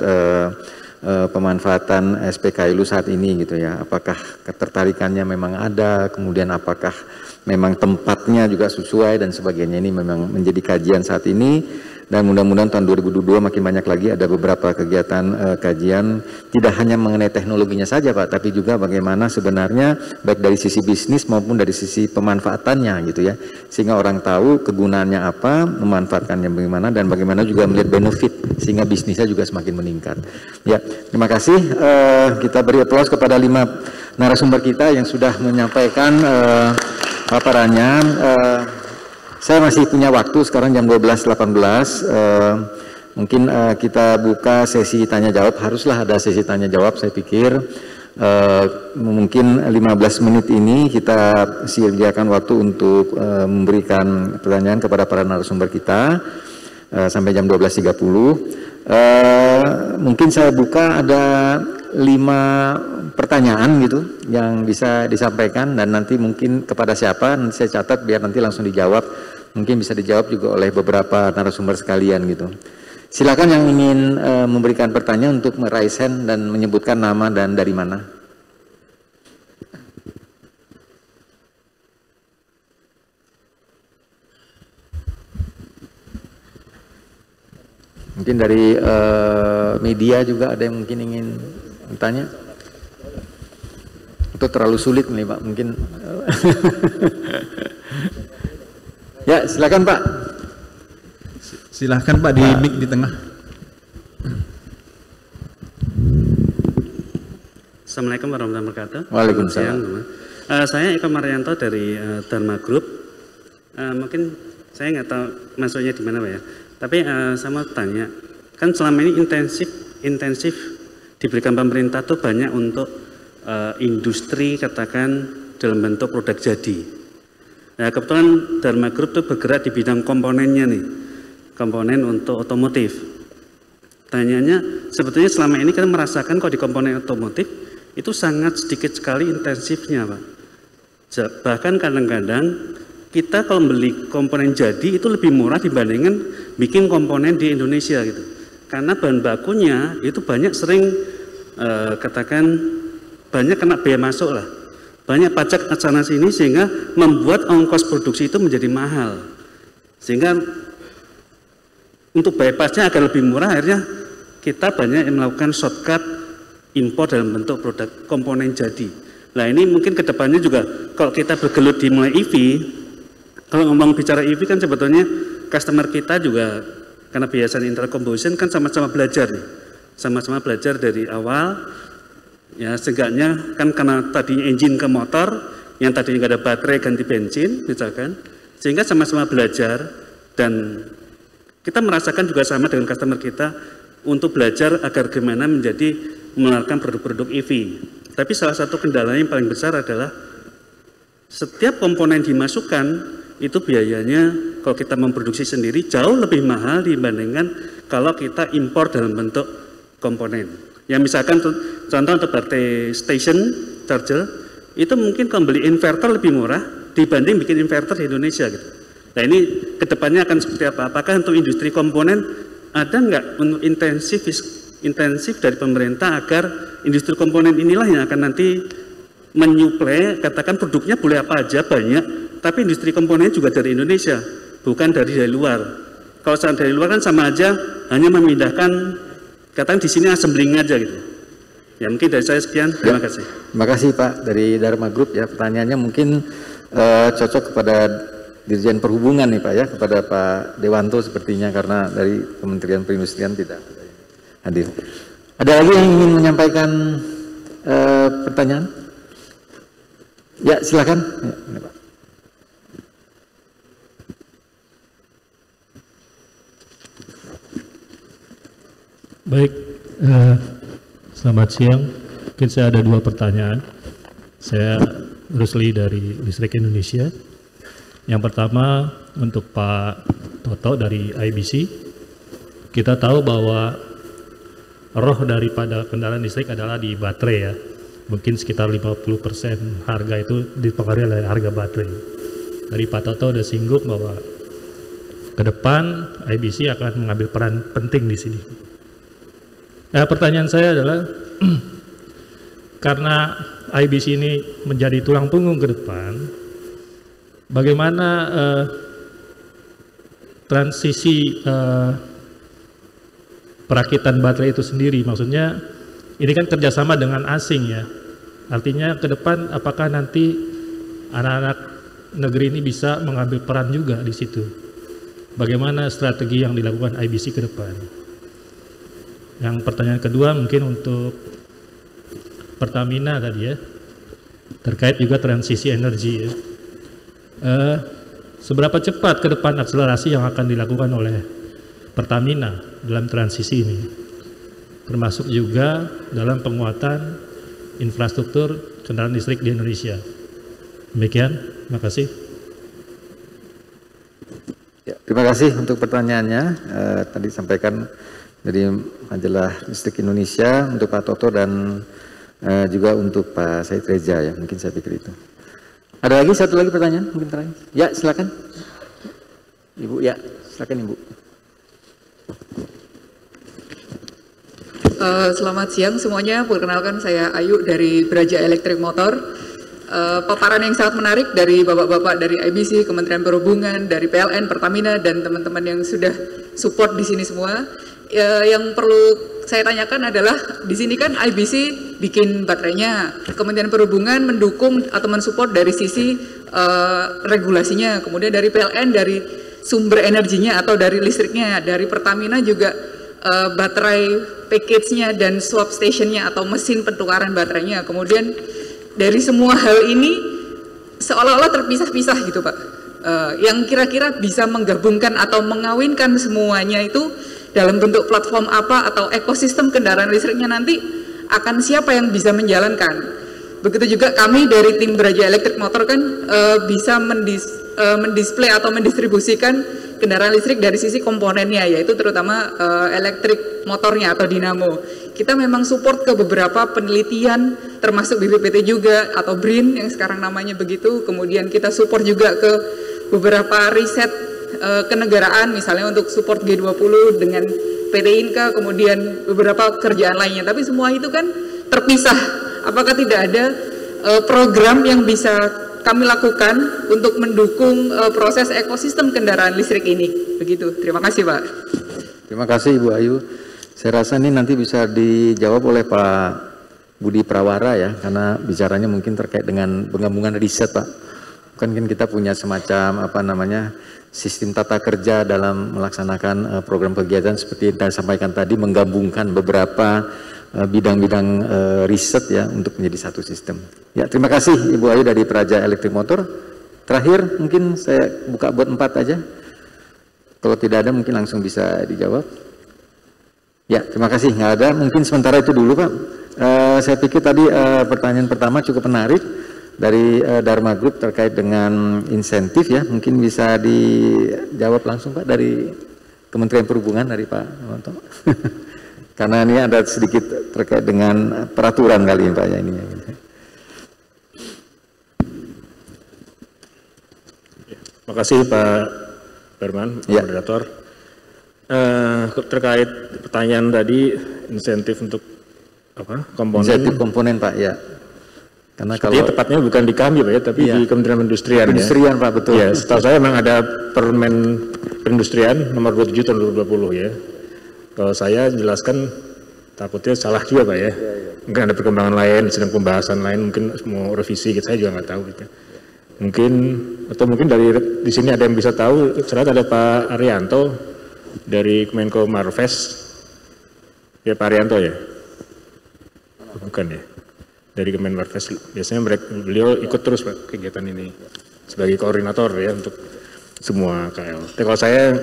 pemanfaatan SPKLU saat ini gitu ya, apakah ketertarikannya memang ada, kemudian apakah memang tempatnya juga sesuai dan sebagainya. Ini memang menjadi kajian saat ini dan mudah-mudahan tahun 2022 makin banyak lagi ada beberapa kegiatan kajian tidak hanya mengenai teknologinya saja Pak, tapi juga bagaimana sebenarnya baik dari sisi bisnis maupun dari sisi pemanfaatannya gitu ya, sehingga orang tahu kegunaannya apa, memanfaatkannya bagaimana dan bagaimana juga melihat benefit sehingga bisnisnya juga semakin meningkat. Ya, terima kasih. Kita beri aplaus kepada 5 narasumber kita yang sudah menyampaikan paparannya. Saya masih punya waktu sekarang jam 12.18. Mungkin kita buka sesi tanya jawab, haruslah ada sesi tanya jawab saya pikir. Mungkin 15 menit ini kita sediakan waktu untuk memberikan pertanyaan kepada para narasumber kita sampai jam 12.30. Mungkin saya buka ada 5 pertanyaan gitu yang bisa disampaikan, dan nanti mungkin kepada siapa nanti saya catat biar nanti langsung dijawab. Mungkin bisa dijawab juga oleh beberapa narasumber sekalian gitu. Silakan yang ingin memberikan pertanyaan untuk meraise hand dan menyebutkan nama dan dari mana. Mungkin dari media juga ada yang mungkin ingin bertanya. Itu terlalu sulit nih Pak, mungkin. Ya, silakan Pak. Silahkan Pak, di mic di tengah. Assalamualaikum warahmatullahi wabarakatuh. Waalaikumsalam. Saya Eko Maryanto dari Dharma Group. Mungkin saya nggak tahu masuknya di mana Pak ya. Tapi saya mau tanya, kan selama ini intensif diberikan pemerintah tuh banyak untuk industri, katakan dalam bentuk produk jadi. Nah kebetulan Dharma Group tuh bergerak di bidang komponennya nih, komponen untuk otomotif. Tanyanya, sebetulnya selama ini kita merasakan kok di komponen otomotif itu sangat sedikit sekali intensifnya Pak. Bahkan kadang-kadang kita kalau beli komponen jadi itu lebih murah dibandingkan bikin komponen di Indonesia gitu. Karena bahan bakunya itu banyak sering katakan banyak kena biaya masuk lah. Banyak pajak sana sini sehingga membuat ongkos produksi itu menjadi mahal. Sehingga untuk bypassnya agar lebih murah akhirnya kita banyak yang melakukan shortcut impor dalam bentuk produk komponen jadi. Nah ini mungkin kedepannya juga kalau kita bergelut di mulai EV, kalau ngomong bicara EV kan sebetulnya customer kita juga karena biasanya internal combustion kan sama-sama belajar nih, sama-sama belajar dari awal, ya seenggaknya kan karena tadi engine ke motor, yang tadinya nggak ada baterai ganti bensin misalkan, sehingga sama-sama belajar dan kita merasakan juga sama dengan customer kita untuk belajar agar gimana menjadi mengeluarkan produk-produk EV. Tapi salah satu kendala yang paling besar adalah setiap komponen dimasukkan itu biayanya kalau kita memproduksi sendiri jauh lebih mahal dibandingkan kalau kita impor dalam bentuk komponen. Ya misalkan contoh untuk baterai station charger itu mungkin kalau beli inverter lebih murah dibanding bikin inverter di Indonesia gitu. Nah ini kedepannya akan seperti apa? Apakah untuk industri komponen ada nggak untuk intensif dari pemerintah agar industri komponen inilah yang akan nanti menyuplai, katakan produknya boleh apa aja banyak, tapi industri komponen juga dari Indonesia, bukan dari luar. Kalau dari luar kan sama aja, hanya memindahkan, katakan di sini assembling aja gitu. Ya mungkin dari saya sekian, terima kasih. Terima kasih Pak dari Dharma Group ya, pertanyaannya mungkin cocok kepada Dirjen Perhubungan nih Pak ya, kepada Pak Dewanto sepertinya karena dari Kementerian Perindustrian tidak hadir. Ada lagi yang ingin menyampaikan pertanyaan? Ya silakan. Ya, Pak. Baik, selamat siang. Mungkin saya ada 2 pertanyaan. Saya Rusli dari Listrik Indonesia. Yang pertama untuk Pak Toto dari IBC. Kita tahu bahwa roh daripada kendaraan listrik adalah di baterai ya. Mungkin sekitar 50% harga itu dipengaruhi oleh harga baterai. Dari Pak Toto sudah singgung bahwa ke depan IBC akan mengambil peran penting di sini. Nah, pertanyaan saya adalah karena IBC ini menjadi tulang punggung ke depan, bagaimana transisi perakitan baterai itu sendiri? Maksudnya ini kan kerjasama dengan asing ya. Artinya ke depan apakah nanti anak-anak negeri ini bisa mengambil peran juga di situ? Bagaimana strategi yang dilakukan IBC ke depan? Yang pertanyaan kedua mungkin untuk Pertamina tadi ya, terkait juga transisi energi ya. Seberapa cepat ke depan akselerasi yang akan dilakukan oleh Pertamina dalam transisi ini, termasuk juga dalam penguatan infrastruktur kendaraan listrik di Indonesia. Demikian, terima kasih. Ya, terima kasih untuk pertanyaannya. Tadi sampaikan dari majalah Listrik Indonesia untuk Pak Toto dan juga untuk Pak Said Reza ya, mungkin saya pikir itu. Ada lagi satu lagi pertanyaan mungkin terakhir? Ya silakan. Ibu ya, silakan Ibu. Selamat siang semuanya, perkenalkan saya Ayu dari Braja Electric Motor. Paparan yang sangat menarik dari bapak-bapak dari IBC, Kementerian Perhubungan, dari PLN, Pertamina, dan teman-teman yang sudah support di sini semua. Yang perlu saya tanyakan adalah di sini kan IBC bikin baterainya, Kementerian Perhubungan mendukung atau mensupport dari sisi regulasinya, kemudian dari PLN dari sumber energinya atau dari listriknya, dari Pertamina juga baterai package-nya dan swap station-nya atau mesin pertukaran baterainya. Kemudian dari semua hal ini seolah-olah terpisah-pisah gitu Pak. Yang kira-kira bisa menggabungkan atau mengawinkan semuanya itu dalam bentuk platform apa atau ekosistem kendaraan listriknya nanti akan siapa yang bisa menjalankan. Begitu juga kami dari tim Braja Electric Motor kan bisa mendisplay atau mendistribusikan kendaraan listrik dari sisi komponennya, yaitu terutama elektrik motornya atau dinamo. Kita memang support ke beberapa penelitian termasuk BPPT juga atau BRIN yang sekarang namanya begitu. Kemudian kita support juga ke beberapa riset kenegaraan misalnya untuk support G20 dengan PT Inka, kemudian beberapa kerjaan lainnya. Tapi semua itu kan terpisah. Apakah tidak ada program yang bisa kami lakukan untuk mendukung proses ekosistem kendaraan listrik ini? Begitu. Terima kasih Pak. Terima kasih Ibu Ayu. Saya rasa ini nanti bisa dijawab oleh Pak Budi Prawara ya, karena bicaranya mungkin terkait dengan penggabungan riset Pak. Kan kita punya semacam apa namanya sistem tata kerja dalam melaksanakan program kegiatan seperti yang saya sampaikan tadi, menggabungkan beberapa bidang-bidang riset ya untuk menjadi satu sistem. Ya terima kasih Ibu Ayu dari Braja Electric Motor. Terakhir mungkin saya buka buat 4 aja. Kalau tidak ada mungkin langsung bisa dijawab. Ya terima kasih, nggak ada. Mungkin sementara itu dulu Pak. Saya pikir tadi pertanyaan pertama cukup menarik dari Dharma Group terkait dengan insentif ya. Mungkin bisa dijawab langsung Pak dari Kementerian Perhubungan dari Pak Monto. Karena ini ada sedikit terkait dengan peraturan kali ini Pak ya ini. Terima kasih Pak Berman, ya. Moderator. Terkait pertanyaan tadi insentif untuk apa? Komponen. Insentif komponen Pak ya. Karena kalau tepatnya bukan di kami Pak ya, tapi di Kementerian Perindustrian. Perindustrian ya. Pak betul. Ya, setahu saya memang ada Permen Perindustrian nomor 27 tahun 2020 ya. Kalau saya jelaskan takutnya salah juga Pak ya. Mungkin ada perkembangan lain, sedang pembahasan lain, mungkin mau revisi, saya juga nggak tahu gitu. Mungkin atau mungkin dari di sini ada yang bisa tahu. Ternyata ada Pak Arianto dari Kemenko Marves. Ya Pak Arianto ya? Bukan ya? Dari Kemen Marves. Biasanya beliau ikut terus Pak kegiatan ini sebagai koordinator ya untuk semua KL. Tapi kalau saya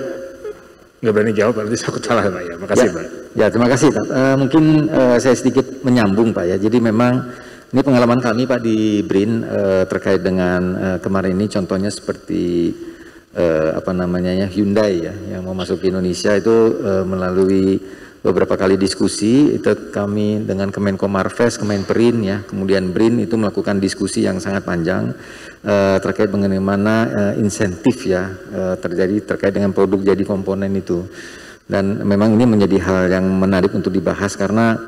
nggak berani jawab, berarti aku salah Pak ya. Makasih Pak. Ya terima kasih Pak. Mungkin saya sedikit menyambung Pak ya. Jadi memang ini pengalaman kami Pak di BRIN terkait dengan kemarin ini contohnya seperti apa namanya ya Hyundai ya yang mau masuk ke Indonesia itu melalui beberapa kali diskusi itu kami dengan Kemenko Marves, Kemenperin ya, kemudian BRIN itu melakukan diskusi yang sangat panjang terkait mengenai mana insentif ya terjadi terkait dengan produk jadi komponen itu. Dan memang ini menjadi hal yang menarik untuk dibahas karena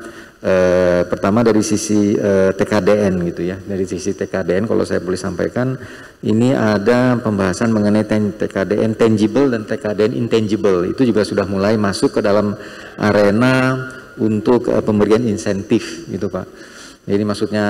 pertama dari sisi TKDN gitu ya, dari sisi TKDN kalau saya boleh sampaikan ini ada pembahasan mengenai TKDN tangible dan TKDN intangible itu juga sudah mulai masuk ke dalam arena untuk pemberian insentif gitu Pak. Jadi maksudnya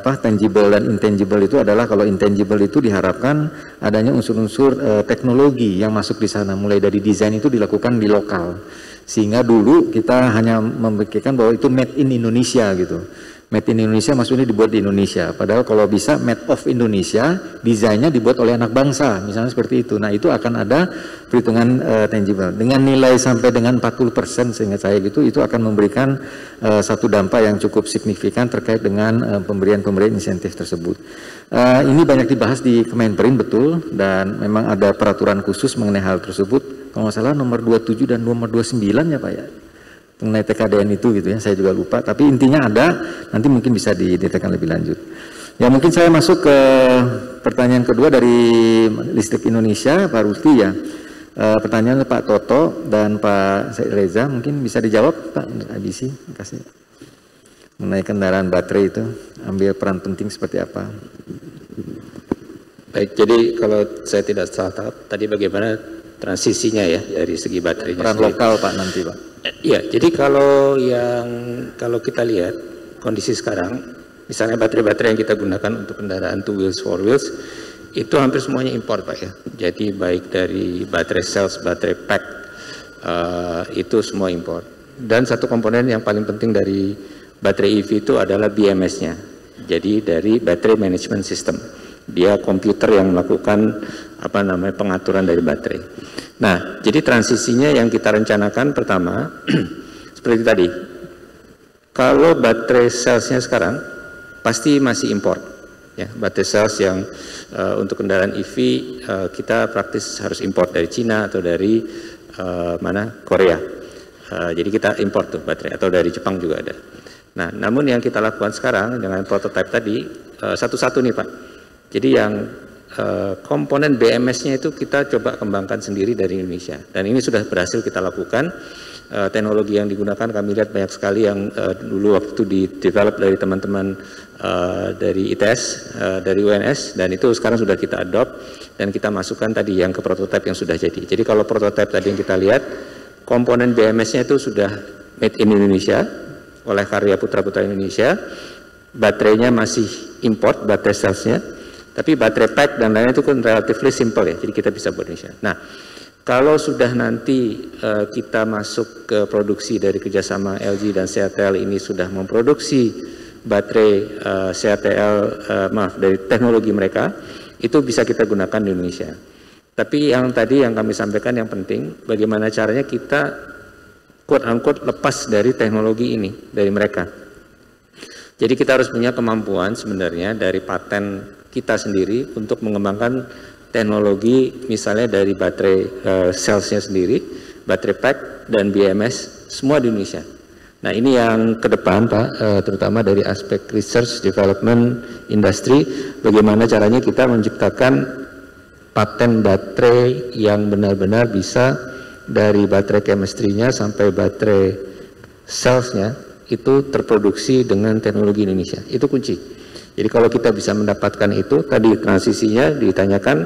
apa tangible dan intangible itu adalah kalau intangible itu diharapkan adanya unsur-unsur teknologi yang masuk di sana mulai dari desain itu dilakukan di lokal. Sehingga dulu kita hanya memikirkan bahwa itu made in Indonesia gitu. Made in Indonesia maksudnya dibuat di Indonesia. Padahal kalau bisa made of Indonesia, desainnya dibuat oleh anak bangsa, misalnya seperti itu. Nah itu akan ada perhitungan tangible. Dengan nilai sampai dengan 40% seingat saya gitu, itu akan memberikan satu dampak yang cukup signifikan terkait dengan pemberian insentif tersebut. Ini banyak dibahas di Kemenperin betul, dan memang ada peraturan khusus mengenai hal tersebut. Kalau nggak salah nomor 27 dan nomor 29 ya Pak ya. mengenai TKDN itu gitu ya, saya juga lupa, tapi intinya ada, nanti mungkin bisa didetailkan lebih lanjut. Ya mungkin saya masuk ke pertanyaan kedua dari Listrik Indonesia, Pak Rusti ya. Pertanyaan Pak Toto dan Pak Reza, mungkin bisa dijawab Pak IBC, kasih mengenai kendaraan baterai itu, ambil peran penting seperti apa? Baik, jadi kalau saya tidak salah tadi bagaimana transisinya ya dari segi baterainya. Peran sendiri. lokal Pak nanti Pak. Iya, jadi kalau kita lihat kondisi sekarang, misalnya baterai-baterai yang kita gunakan untuk kendaraan 2 wheels, 4 wheels, itu hampir semuanya impor Pak ya. Jadi baik dari baterai cells, baterai pack, itu semua impor. Dan satu komponen yang paling penting dari baterai EV itu adalah BMS-nya. Jadi dari Battery Management System. Dia komputer yang melakukan pengaturan dari baterai. Nah, jadi transisinya yang kita rencanakan pertama seperti tadi. Kalau baterai cellsnya sekarang pasti masih impor. Ya, baterai cells yang untuk kendaraan EV kita praktis harus impor dari Cina atau dari Korea. Jadi kita impor tuh baterai, atau dari Jepang juga ada. Nah, namun yang kita lakukan sekarang dengan prototipe tadi satu-satu nih Pak. Jadi yang komponen BMS-nya itu kita coba kembangkan sendiri dari Indonesia. Dan ini sudah berhasil kita lakukan. Teknologi yang digunakan kami lihat banyak sekali yang dulu waktu itu di-develop dari teman-teman dari ITS, dari UNS, dan itu sekarang sudah kita adopt dan kita masukkan tadi yang ke prototipe yang sudah jadi. Jadi kalau prototipe tadi yang kita lihat, komponen BMS-nya itu sudah made in Indonesia oleh karya putra-putra Indonesia, baterainya masih import, baterai cellsnya, tapi baterai pack dan lainnya itu kan relatively simple ya, jadi kita bisa buat Indonesia. Nah, kalau sudah nanti kita masuk ke produksi dari kerjasama LG dan CATL ini sudah memproduksi baterai CATL, dari teknologi mereka, itu bisa kita gunakan di Indonesia. Tapi yang tadi yang kami sampaikan yang penting, bagaimana caranya kita quote-unquote lepas dari teknologi ini, dari mereka. Jadi kita harus punya kemampuan sebenarnya dari paten kita sendiri untuk mengembangkan teknologi misalnya dari baterai cellsnya sendiri, baterai pack dan BMS semua di Indonesia. Nah ini yang ke depan Pak, terutama dari aspek research, development, industri, bagaimana caranya kita menciptakan paten baterai yang benar-benar bisa dari baterai chemistry-nya sampai baterai cells-nya itu terproduksi dengan teknologi Indonesia. Itu kunci. Jadi kalau kita bisa mendapatkan itu, tadi transisinya ditanyakan,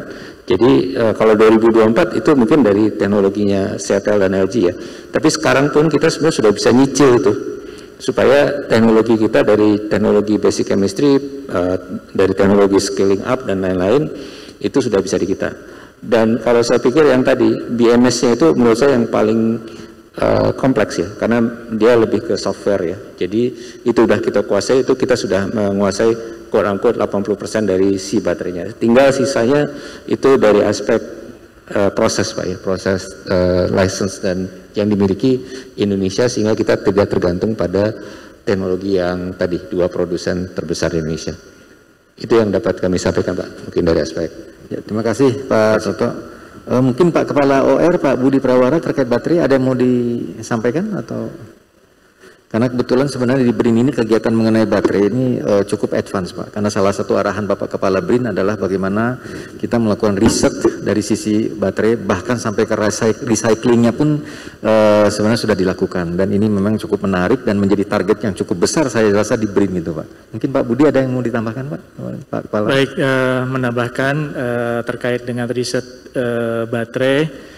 jadi kalau 2024 itu mungkin dari teknologinya CATL dan LG ya. Tapi sekarang pun kita sebenarnya sudah bisa nyicil itu, supaya teknologi kita dari teknologi basic chemistry, dari teknologi scaling up dan lain-lain, itu sudah bisa di kita. Dan kalau saya pikir yang tadi, BMS-nya itu menurut saya yang paling kompleks ya, karena dia lebih ke software ya. Jadi itu sudah kita kuasai, itu kita sudah menguasai quote-unquote 80% dari si baterainya. Tinggal sisanya itu dari aspek proses Pak ya, proses license dan yang dimiliki Indonesia, sehingga kita tidak tergantung pada teknologi yang tadi, 2 produsen terbesar di Indonesia. Itu yang dapat kami sampaikan Pak, mungkin dari aspek. Ya, terima kasih Pak Toto. Mungkin Pak Kepala OR, Pak Budi Prawara terkait baterai ada yang mau disampaikan atau? Karena kebetulan sebenarnya di BRIN ini kegiatan mengenai baterai ini cukup advance Pak. Karena salah satu arahan Bapak Kepala BRIN adalah bagaimana kita melakukan riset dari sisi baterai, bahkan sampai ke recyclingnya pun sebenarnya sudah dilakukan. Dan ini memang cukup menarik dan menjadi target yang cukup besar saya rasa di BRIN gitu Pak. Mungkin Pak Budi ada yang mau ditambahkan Pak? Pak Kepala. Baik, menambahkan terkait dengan riset baterai.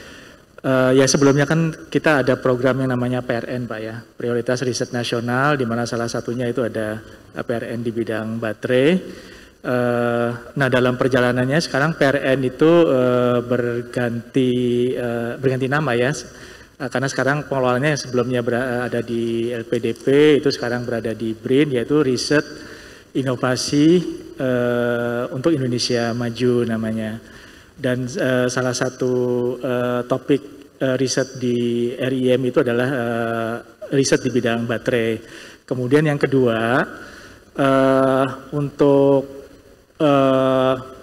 Ya sebelumnya kan kita ada program yang namanya PRN Pak ya, Prioritas Riset Nasional, di mana salah satunya itu ada PRN di bidang baterai. Nah dalam perjalanannya sekarang PRN itu berganti nama ya, karena sekarang pengelolaannya yang sebelumnya ada di LPDP, itu sekarang berada di BRIN, yaitu Riset Inovasi untuk Indonesia Maju namanya. Dan salah satu topik riset di RIM itu adalah riset di bidang baterai. Kemudian yang kedua, untuk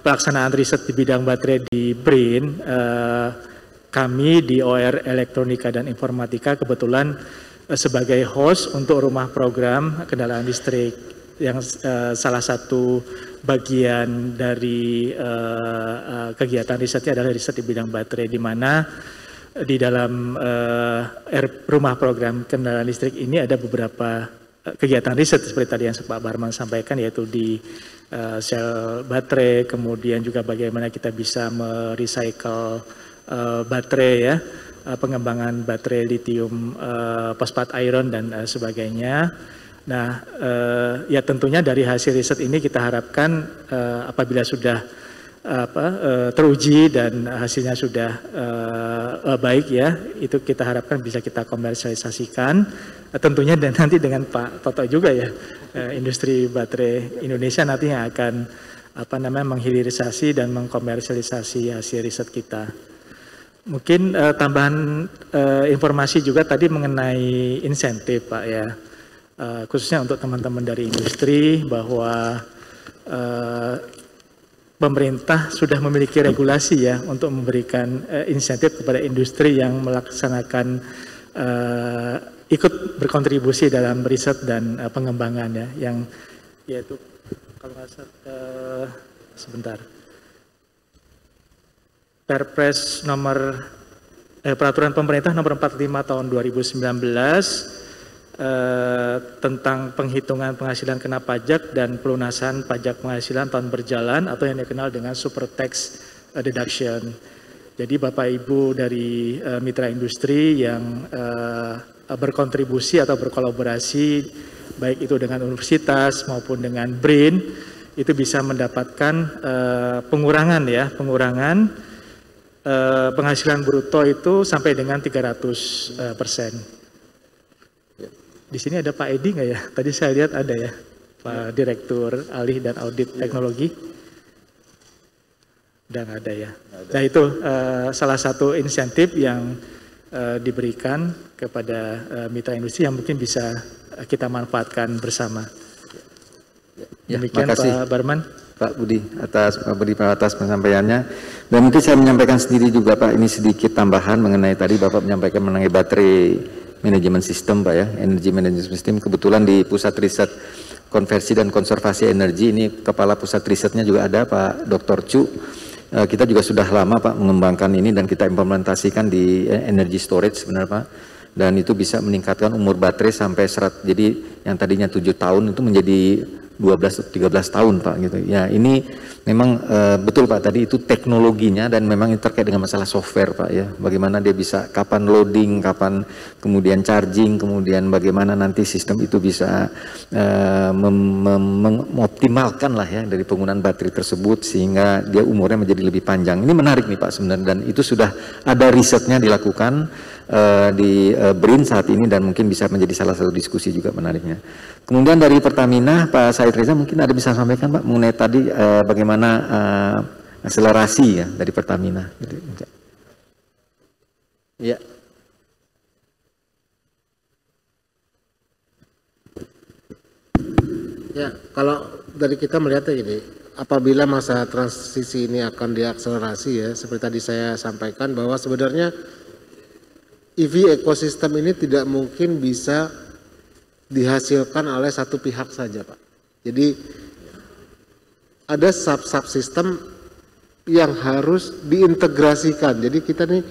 pelaksanaan riset di bidang baterai di BRIN, kami di OR Elektronika dan Informatika kebetulan sebagai host untuk rumah program kendaraan listrik yang salah satu bagian dari kegiatan risetnya adalah riset di bidang baterai, di mana di dalam rumah program kendaraan listrik ini ada beberapa kegiatan riset seperti tadi yang Pak Barman sampaikan, yaitu di sel baterai, kemudian juga bagaimana kita bisa merecycle baterai ya, pengembangan baterai lithium fosfat iron dan sebagainya. Nah, ya tentunya dari hasil riset ini kita harapkan apabila sudah teruji dan hasilnya sudah baik ya, itu kita harapkan bisa kita komersialisasikan, tentunya dan nanti dengan Pak Toto juga ya, industri baterai Indonesia nantinya akan menghilirisasi dan mengkomersialisasi hasil riset kita. Mungkin tambahan informasi juga tadi mengenai insentif Pak ya, khususnya untuk teman-teman dari industri, bahwa pemerintah sudah memiliki regulasi ya untuk memberikan insentif kepada industri yang melaksanakan ikut berkontribusi dalam riset dan pengembangan ya, yang yaitu kalau nggak salah sebentar, Perpres nomor peraturan pemerintah nomor 45 tahun 2019 tentang penghitungan penghasilan kena pajak dan pelunasan pajak penghasilan tahun berjalan atau yang dikenal dengan super tax deduction. Jadi Bapak Ibu dari mitra industri yang berkontribusi atau berkolaborasi baik itu dengan universitas maupun dengan BRIN itu bisa mendapatkan pengurangan penghasilan bruto itu sampai dengan 300%. Di sini ada Pak Edi nggak ya? Tadi saya lihat ada ya, Pak Direktur Alih dan Audit Teknologi. Udah nggak ada ya. Nah itu salah satu insentif yang diberikan kepada mitra industri yang mungkin bisa kita manfaatkan bersama. Ya, demikian Pak Barman. Pak Budi atas penyampaiannya. Dan mungkin saya menyampaikan sendiri juga Pak, ini sedikit tambahan mengenai tadi Bapak menyampaikan mengenai baterai manajemen sistem Pak ya, energi manajemen sistem. Kebetulan di pusat riset konversi dan konservasi energi ini kepala pusat risetnya juga ada Pak Dr. Chu. Kita juga sudah lama Pak mengembangkan ini dan kita implementasikan di energy storage sebenarnya Pak. Dan itu bisa meningkatkan umur baterai sampai jadi yang tadinya 7 tahun itu menjadi 12-13 tahun Pak gitu. Ya ini memang betul Pak tadi itu teknologinya dan memang ini terkait dengan masalah software Pak ya. Bagaimana dia bisa kapan loading, kapan kemudian charging, kemudian bagaimana nanti sistem itu bisa mengoptimalkan lah ya dari penggunaan baterai tersebut sehingga dia umurnya menjadi lebih panjang. Ini menarik nih Pak sebenarnya dan itu sudah ada risetnya dilakukan di BRIN saat ini dan mungkin bisa menjadi salah satu diskusi juga menariknya. Kemudian dari Pertamina Pak Said Reza mungkin ada bisa sampaikan Pak mengenai tadi bagaimana akselerasi ya dari Pertamina. Ya. Ya, kalau dari kita melihatnya gini, apabila masa transisi ini akan diakselerasi ya, seperti tadi saya sampaikan bahwa sebenarnya EV ekosistem ini tidak mungkin bisa dihasilkan oleh satu pihak saja Pak. Jadi ada subsistem yang harus diintegrasikan. Jadi kita nih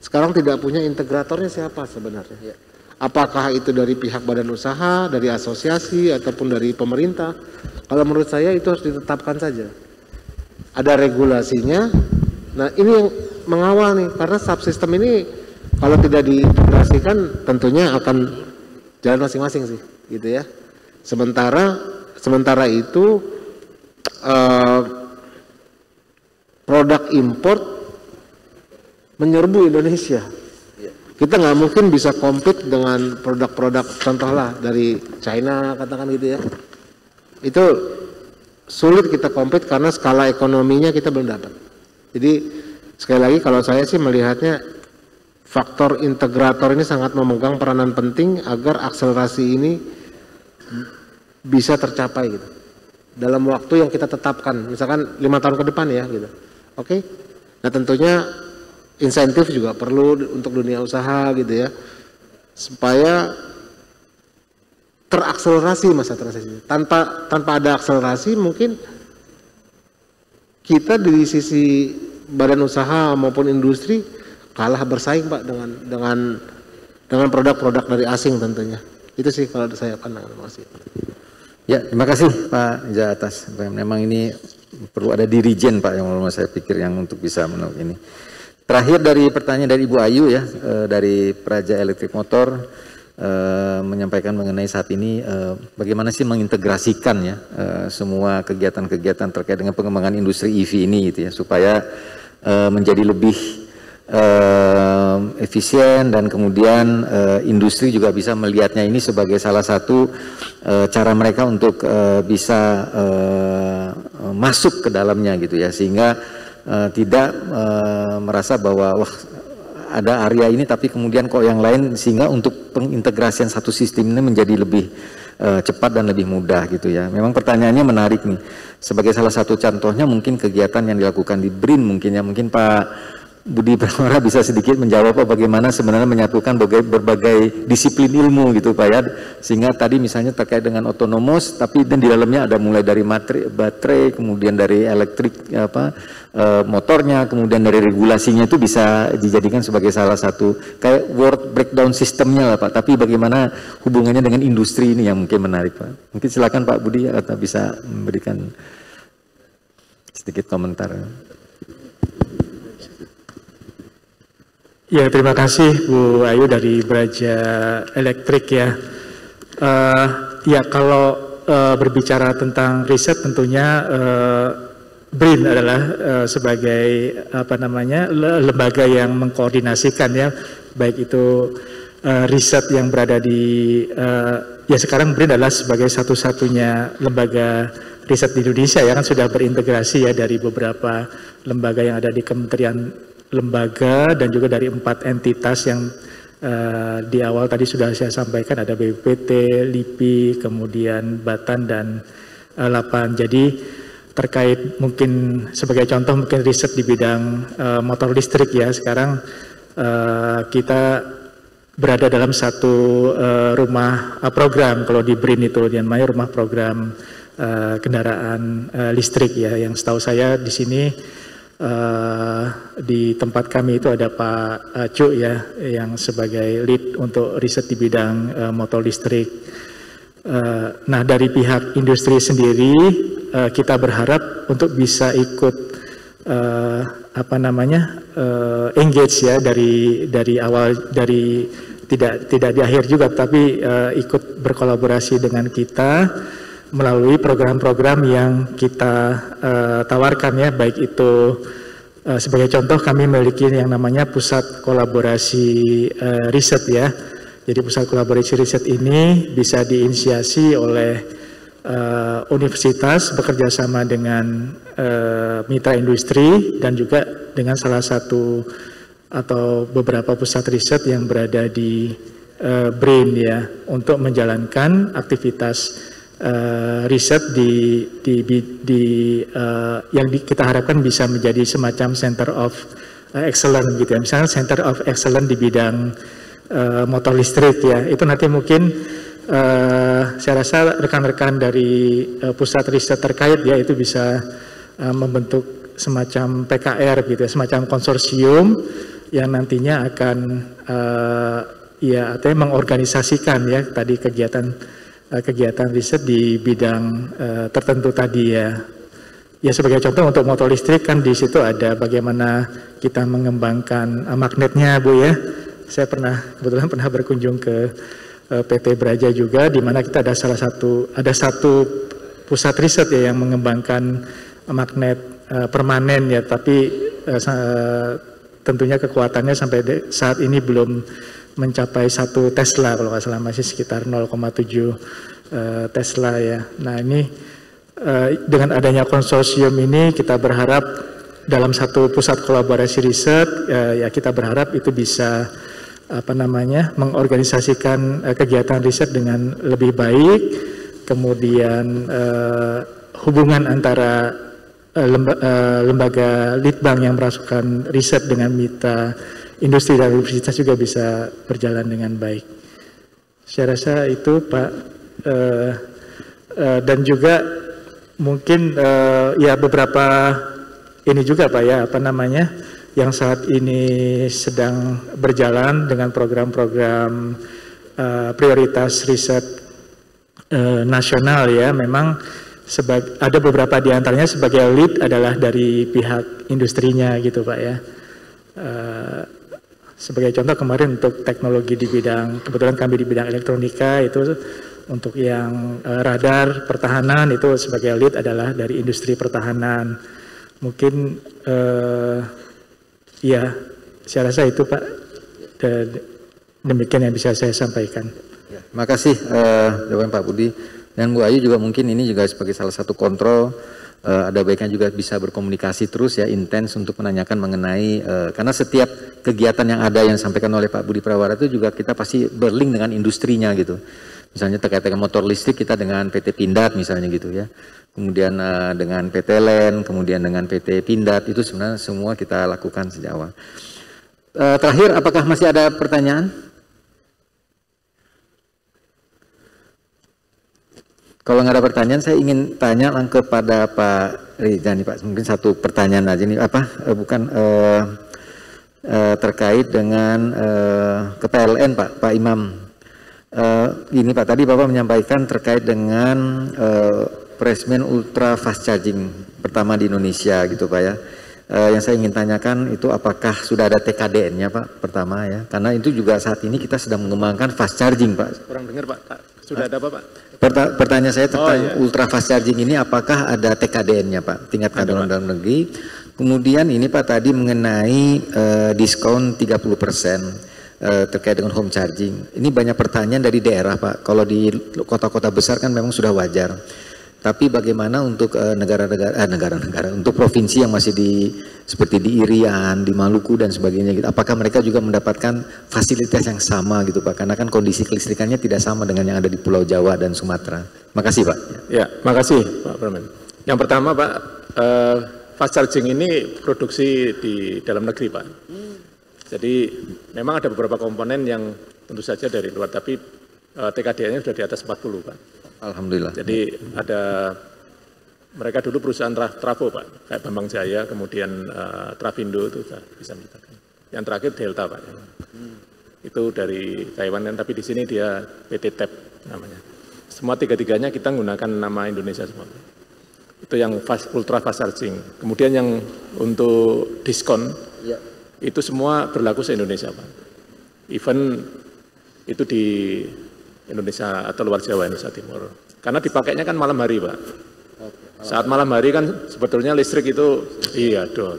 sekarang tidak punya integratornya siapa sebenarnya. Apakah itu dari pihak badan usaha, dari asosiasi, ataupun dari pemerintah. Kalau menurut saya itu harus ditetapkan saja. Ada regulasinya. Nah ini yang mengawal nih, karena subsistem ini kalau tidak diintegrasikan tentunya akan jalan masing-masing sih, gitu ya. Sementara itu produk import menyerbu Indonesia. Kita nggak mungkin bisa compete dengan produk-produk contohlah dari China katakan gitu ya. Itu sulit kita compete karena skala ekonominya kita belum dapat. Jadi sekali lagi kalau saya sih melihatnya faktor integrator ini sangat memegang peranan penting agar akselerasi ini bisa tercapai gitu. Dalam waktu yang kita tetapkan, misalkan 5 tahun ke depan ya gitu. Oke. Nah tentunya insentif juga perlu untuk dunia usaha gitu ya. Supaya terakselerasi masa transisi. Tanpa ada akselerasi mungkin kita dari sisi badan usaha maupun industri kalah bersaing Pak dengan produk-produk dari asing tentunya. Itu sih kalau saya pandang. Terima kasih. Ya, terima kasih Pak Ija atas. Memang ini perlu ada dirijen Pak yang saya pikir yang untuk bisa menolak ini. Terakhir dari pertanyaan dari Ibu Ayu ya, dari Praja Elektrik Motor, menyampaikan mengenai saat ini bagaimana sih mengintegrasikan ya semua kegiatan-kegiatan terkait dengan pengembangan industri EV ini gitu ya, supaya menjadi lebih efisien dan kemudian industri juga bisa melihatnya ini sebagai salah satu cara mereka untuk bisa masuk ke dalamnya gitu ya, sehingga tidak merasa bahwa wah ada area ini tapi kemudian kok yang lain, sehingga untuk pengintegrasian satu sistem ini menjadi lebih cepat dan lebih mudah gitu ya. Memang pertanyaannya menarik nih. Sebagai salah satu contohnya mungkin kegiatan yang dilakukan di BRIN mungkin ya, mungkin Pak Budi Prawara bisa sedikit menjawab Bagaimana sebenarnya menyatukan berbagai disiplin ilmu gitu Pak ya, sehingga tadi misalnya terkait dengan otonomos, tapi dan di dalamnya ada mulai dari baterai, kemudian dari elektrik motornya, kemudian dari regulasinya itu bisa dijadikan sebagai salah satu kayak world breakdown sistemnya lah Pak. Tapi bagaimana hubungannya dengan industri ini yang mungkin menarik Pak. Mungkin silakan Pak Budi atau bisa memberikan sedikit komentar. Ya, terima kasih Bu Ayu dari Praja Elektrik ya. Ya, kalau berbicara tentang riset tentunya BRIN adalah sebagai lembaga yang mengkoordinasikan ya, baik itu riset yang berada di ya sekarang BRIN adalah sebagai satu-satunya lembaga riset di Indonesia ya, kan sudah berintegrasi ya dari beberapa lembaga yang ada di kementerian lembaga dan juga dari 4 entitas yang di awal tadi sudah saya sampaikan, ada BPPT, LIPI, kemudian Batan dan LAPAN. Jadi terkait mungkin sebagai contoh mungkin riset di bidang motor listrik ya, sekarang kita berada dalam satu rumah program, kalau di BRIN itu namanya rumah program kendaraan listrik ya, yang setahu saya di sini di tempat kami itu ada Pak Cu ya, yang sebagai lead untuk riset di bidang motor listrik. Nah, dari pihak industri sendiri kita berharap untuk bisa ikut engage ya dari awal, dari tidak di akhir juga, tapi ikut berkolaborasi dengan kita melalui program-program yang kita tawarkan ya, baik itu sebagai contoh kami memiliki yang namanya pusat kolaborasi riset ya. Jadi pusat kolaborasi riset ini bisa diinisiasi oleh universitas bekerja sama dengan mitra industri dan juga dengan salah satu atau beberapa pusat riset yang berada di BRIN ya, untuk menjalankan aktivitas riset yang kita harapkan bisa menjadi semacam center of excellence gitu ya. Misalnya center of excellence di bidang motor listrik ya, itu nanti mungkin saya rasa rekan-rekan dari pusat riset terkait ya itu bisa membentuk semacam PKR gitu ya, semacam konsorsium yang nantinya akan ya artinya mengorganisasikan ya tadi kegiatan riset di bidang tertentu tadi ya. Ya sebagai contoh untuk motor listrik kan di situ ada bagaimana kita mengembangkan magnetnya Bu ya. Saya kebetulan pernah berkunjung ke PT Braja juga, di mana kita ada satu pusat riset ya yang mengembangkan magnet permanen ya, tapi tentunya kekuatannya sampai saat ini belum mencapai 1 Tesla, kalau nggak salah masih sekitar 0,7 Tesla ya. Nah ini dengan adanya konsorsium ini kita berharap dalam satu pusat kolaborasi riset ya kita berharap itu bisa mengorganisasikan kegiatan riset dengan lebih baik, kemudian hubungan antara lembaga litbang yang melakukan riset dengan mitra industri dan universitas juga bisa berjalan dengan baik. Saya rasa itu Pak Dan juga mungkin ya beberapa ini juga Pak ya, apa namanya, yang saat ini sedang berjalan dengan program-program prioritas riset nasional ya, memang ada beberapa di antaranya sebagai lead adalah dari pihak industrinya gitu Pak ya. Sebagai contoh kemarin untuk teknologi di bidang, kebetulan kami di bidang elektronika itu untuk yang radar pertahanan itu sebagai lead adalah dari industri pertahanan. Mungkin ya saya rasa itu Pak, demikian yang bisa saya sampaikan. Ya, makasih jawaban Pak Budi. Dan Bu Ayu juga mungkin ini juga sebagai salah satu kontrol, ada baiknya juga bisa berkomunikasi terus ya, intens untuk menanyakan mengenai, karena setiap kegiatan yang ada yang disampaikan oleh Pak Budi Prawara itu juga kita pasti berlink dengan industrinya gitu. Misalnya terkait dengan motor listrik kita dengan PT Pindad misalnya gitu ya. Kemudian dengan PT LEN, kemudian dengan PT Pindad, itu sebenarnya semua kita lakukan sejak awal. Terakhir, apakah masih ada pertanyaan? Kalau nggak ada pertanyaan, saya ingin tanya langsung kepada Pak Reza nih Pak. Mungkin satu pertanyaan aja nih, terkait dengan ke PLN Pak Imam. Ini Pak, tadi Bapak menyampaikan terkait dengan Pressman Ultra Fast Charging pertama di Indonesia gitu Pak ya. Yang saya ingin tanyakan itu apakah sudah ada TKDN-nya Pak pertama ya, karena itu juga saat ini kita sedang mengembangkan fast charging Pak. Kurang dengar Pak, sudah ada apa Pak? Pertanyaan saya tentang ultra fast charging ini apakah ada TKDN-nya Pak, tingkat keamanan dalam negeri. Kemudian ini Pak tadi mengenai diskon 30% terkait dengan home charging. Ini banyak pertanyaan dari daerah Pak, kalau di kota-kota besar kan memang sudah wajar. Tapi bagaimana untuk negara-negara, untuk provinsi yang masih seperti di Irian, di Maluku dan sebagainya gitu. Apakah mereka juga mendapatkan fasilitas yang sama gitu Pak? Karena kan kondisi kelistrikannya tidak sama dengan yang ada di Pulau Jawa dan Sumatera. Makasih Pak. Ya, makasih Pak Pramen. Yang pertama Pak, fast charging ini produksi di dalam negeri Pak. Jadi memang ada beberapa komponen yang tentu saja dari luar, tapi TKDN-nya sudah di atas 40 Pak. Alhamdulillah. Jadi ada, mereka dulu perusahaan trafo Pak, kayak Bambang Jaya, kemudian Travindo itu bisa menciptakan. Yang terakhir Delta Pak. Itu dari Taiwan kan, tapi di sini dia PT TEP namanya. Semua tiga-tiganya kita menggunakan nama Indonesia semua. Itu yang ultra fast charging. Kemudian yang untuk diskon, itu semua berlaku se-Indonesia Pak. Even itu di Indonesia atau luar Jawa, Indonesia Timur. Karena dipakainya kan malam hari Pak. Saat malam hari kan sebetulnya listrik itu iya down.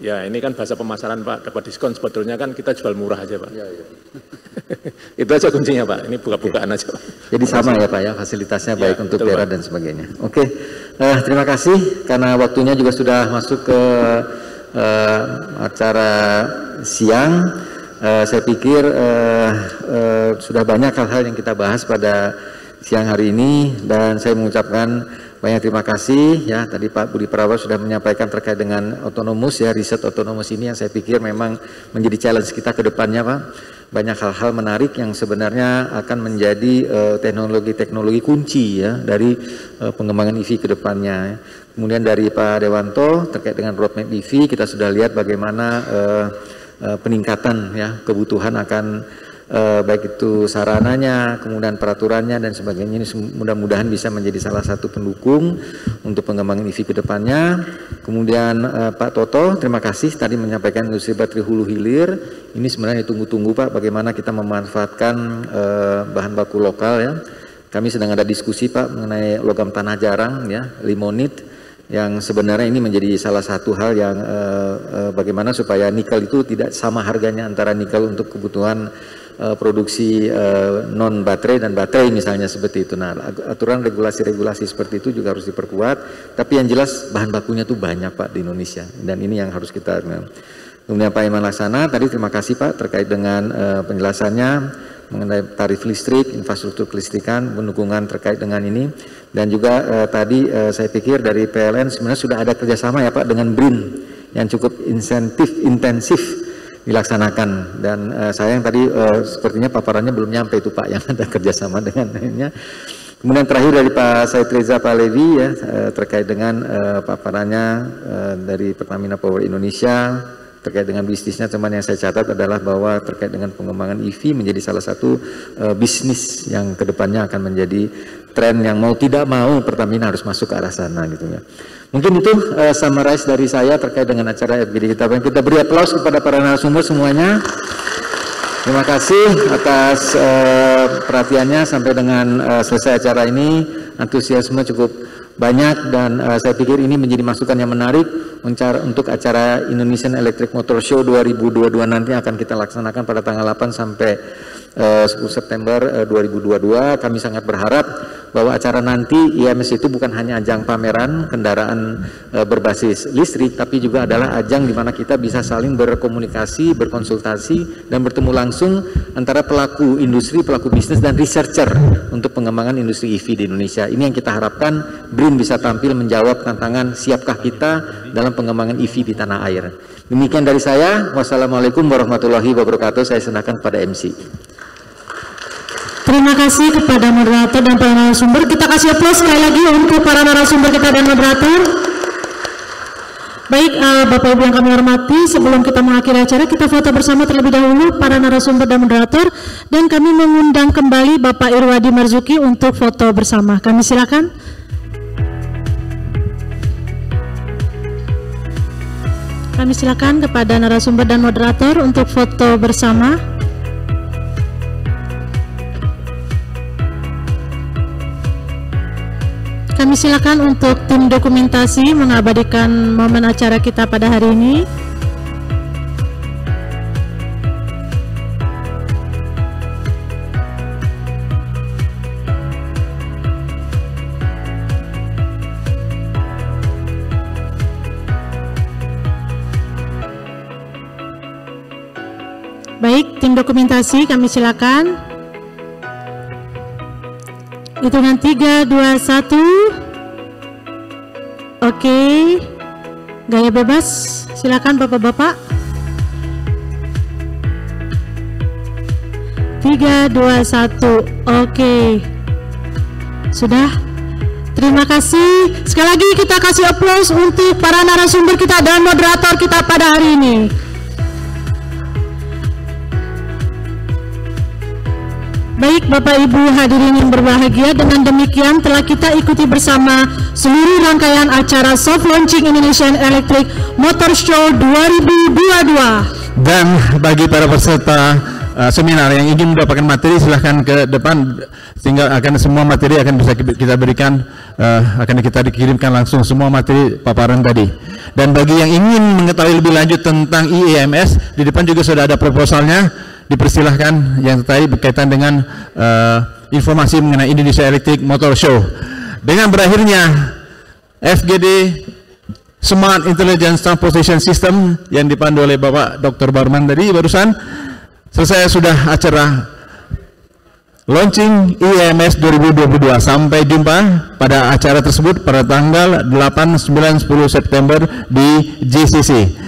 Ya ini kan bahasa pemasaran Pak, dapat diskon sebetulnya kan kita jual murah aja Pak. Itu aja kuncinya Pak, ini buka-bukaan aja Pak. Jadi sama ya Pak ya, fasilitasnya baik untuk daerah dan sebagainya. Oke, terima kasih karena waktunya juga sudah masuk ke acara siang. Saya pikir sudah banyak hal-hal yang kita bahas pada siang hari ini dan saya mengucapkan banyak terima kasih ya. Tadi Pak Budi Prawara sudah menyampaikan terkait dengan otonomus ya, riset otonomus ini yang saya pikir memang menjadi challenge kita ke depannya Pak. Banyak hal-hal menarik yang sebenarnya akan menjadi teknologi-teknologi kunci ya dari pengembangan EV ke depannya. Kemudian dari Pak Dewanto terkait dengan roadmap EV kita sudah lihat bagaimana peningkatan ya kebutuhan akan baik itu sarananya, kemudian peraturannya dan sebagainya. Ini mudah-mudahan bisa menjadi salah satu pendukung untuk pengembangan EV ke depannya. Kemudian Pak Toto, terima kasih tadi menyampaikan industri baterai hulu hilir. Ini sebenarnya ditunggu-tunggu Pak, bagaimana kita memanfaatkan bahan baku lokal ya. Kami sedang ada diskusi Pak mengenai logam tanah jarang ya, limonit, yang sebenarnya ini menjadi salah satu hal yang bagaimana supaya nikel itu tidak sama harganya antara nikel untuk kebutuhan produksi non baterai dan baterai misalnya seperti itu. Nah, aturan regulasi-regulasi seperti itu juga harus diperkuat, tapi yang jelas bahan bakunya tuh banyak Pak di Indonesia dan ini yang harus kita. Kemudian Pak Iman Laksana tadi terima kasih Pak terkait dengan penjelasannya mengenai tarif listrik, infrastruktur kelistrikan, pendukungan terkait dengan ini. Dan juga tadi saya pikir dari PLN sebenarnya sudah ada kerjasama ya Pak dengan BRIN yang cukup intensif dilaksanakan. Dan sayang tadi sepertinya paparannya belum nyampe itu Pak yang ada kerjasama dengan lainnya. Kemudian terakhir dari Pak Said Reza Palevi ya, terkait dengan paparannya dari Pertamina Power Indonesia terkait dengan bisnisnya. Cuman yang saya catat adalah bahwa terkait dengan pengembangan EV menjadi salah satu bisnis yang kedepannya akan menjadi tren yang mau tidak mau Pertamina harus masuk ke arah sana gitu ya. Mungkin itu summarize dari saya terkait dengan acara FGD kita. Kita beri aplaus kepada para narasumber semuanya. Terima kasih atas perhatiannya sampai dengan selesai acara ini. Antusiasme cukup banyak dan saya pikir ini menjadi masukan yang menarik untuk acara Indonesian Electric Motor Show 2022 nanti akan kita laksanakan pada tanggal 8 sampai 10 September 2022. Kami sangat berharap bahwa acara nanti IMS itu bukan hanya ajang pameran kendaraan berbasis listrik, tapi juga adalah ajang di mana kita bisa saling berkomunikasi, berkonsultasi, dan bertemu langsung antara pelaku industri, pelaku bisnis, dan researcher untuk pengembangan industri EV di Indonesia. Ini yang kita harapkan BRIN bisa tampil menjawab tantangan siapkah kita dalam pengembangan EV di tanah air. Demikian dari saya. Wassalamualaikum warahmatullahi wabarakatuh. Saya serahkan kepada MC. Terima kasih kepada moderator dan para narasumber. Kita kasih aplaus sekali lagi untuk para narasumber kita dan moderator. Baik, Bapak Ibu yang kami hormati, sebelum kita mengakhiri acara, kita foto bersama terlebih dahulu para narasumber dan moderator, dan kami mengundang kembali Bapak Irwadi Marzuki untuk foto bersama. Kami silakan. Kami silakan kepada narasumber dan moderator untuk foto bersama. Kami silakan untuk tim dokumentasi mengabadikan momen acara kita pada hari ini. Baik, tim dokumentasi kami silakan. Hitungan 3, 2, 1. Oke. Gaya bebas. Silakan Bapak-bapak. 3, 2, 1. Oke. Sudah. Terima kasih. Sekali lagi kita kasih aplaus untuk para narasumber kita dan moderator kita pada hari ini. Baik Bapak Ibu hadirin yang berbahagia, dengan demikian telah kita ikuti bersama seluruh rangkaian acara Soft Launching Indonesian Electric Motor Show 2022. Dan bagi para peserta seminar yang ingin mendapatkan materi, silahkan ke depan. Tinggal akan semua materi akan bisa kita berikan, akan kita dikirimkan langsung semua materi paparan tadi. Dan bagi yang ingin mengetahui lebih lanjut tentang IEMS, di depan juga sudah ada proposalnya. Dipersilahkan yang tadi berkaitan dengan informasi mengenai Indonesia Electric Motor Show. Dengan berakhirnya FGD Smart Intelligence Transportation System yang dipandu oleh Bapak Dr. Barman tadi barusan, selesai sudah acara launching IEMS 2022. Sampai jumpa pada acara tersebut pada tanggal 8, 9, 10 September di GCC.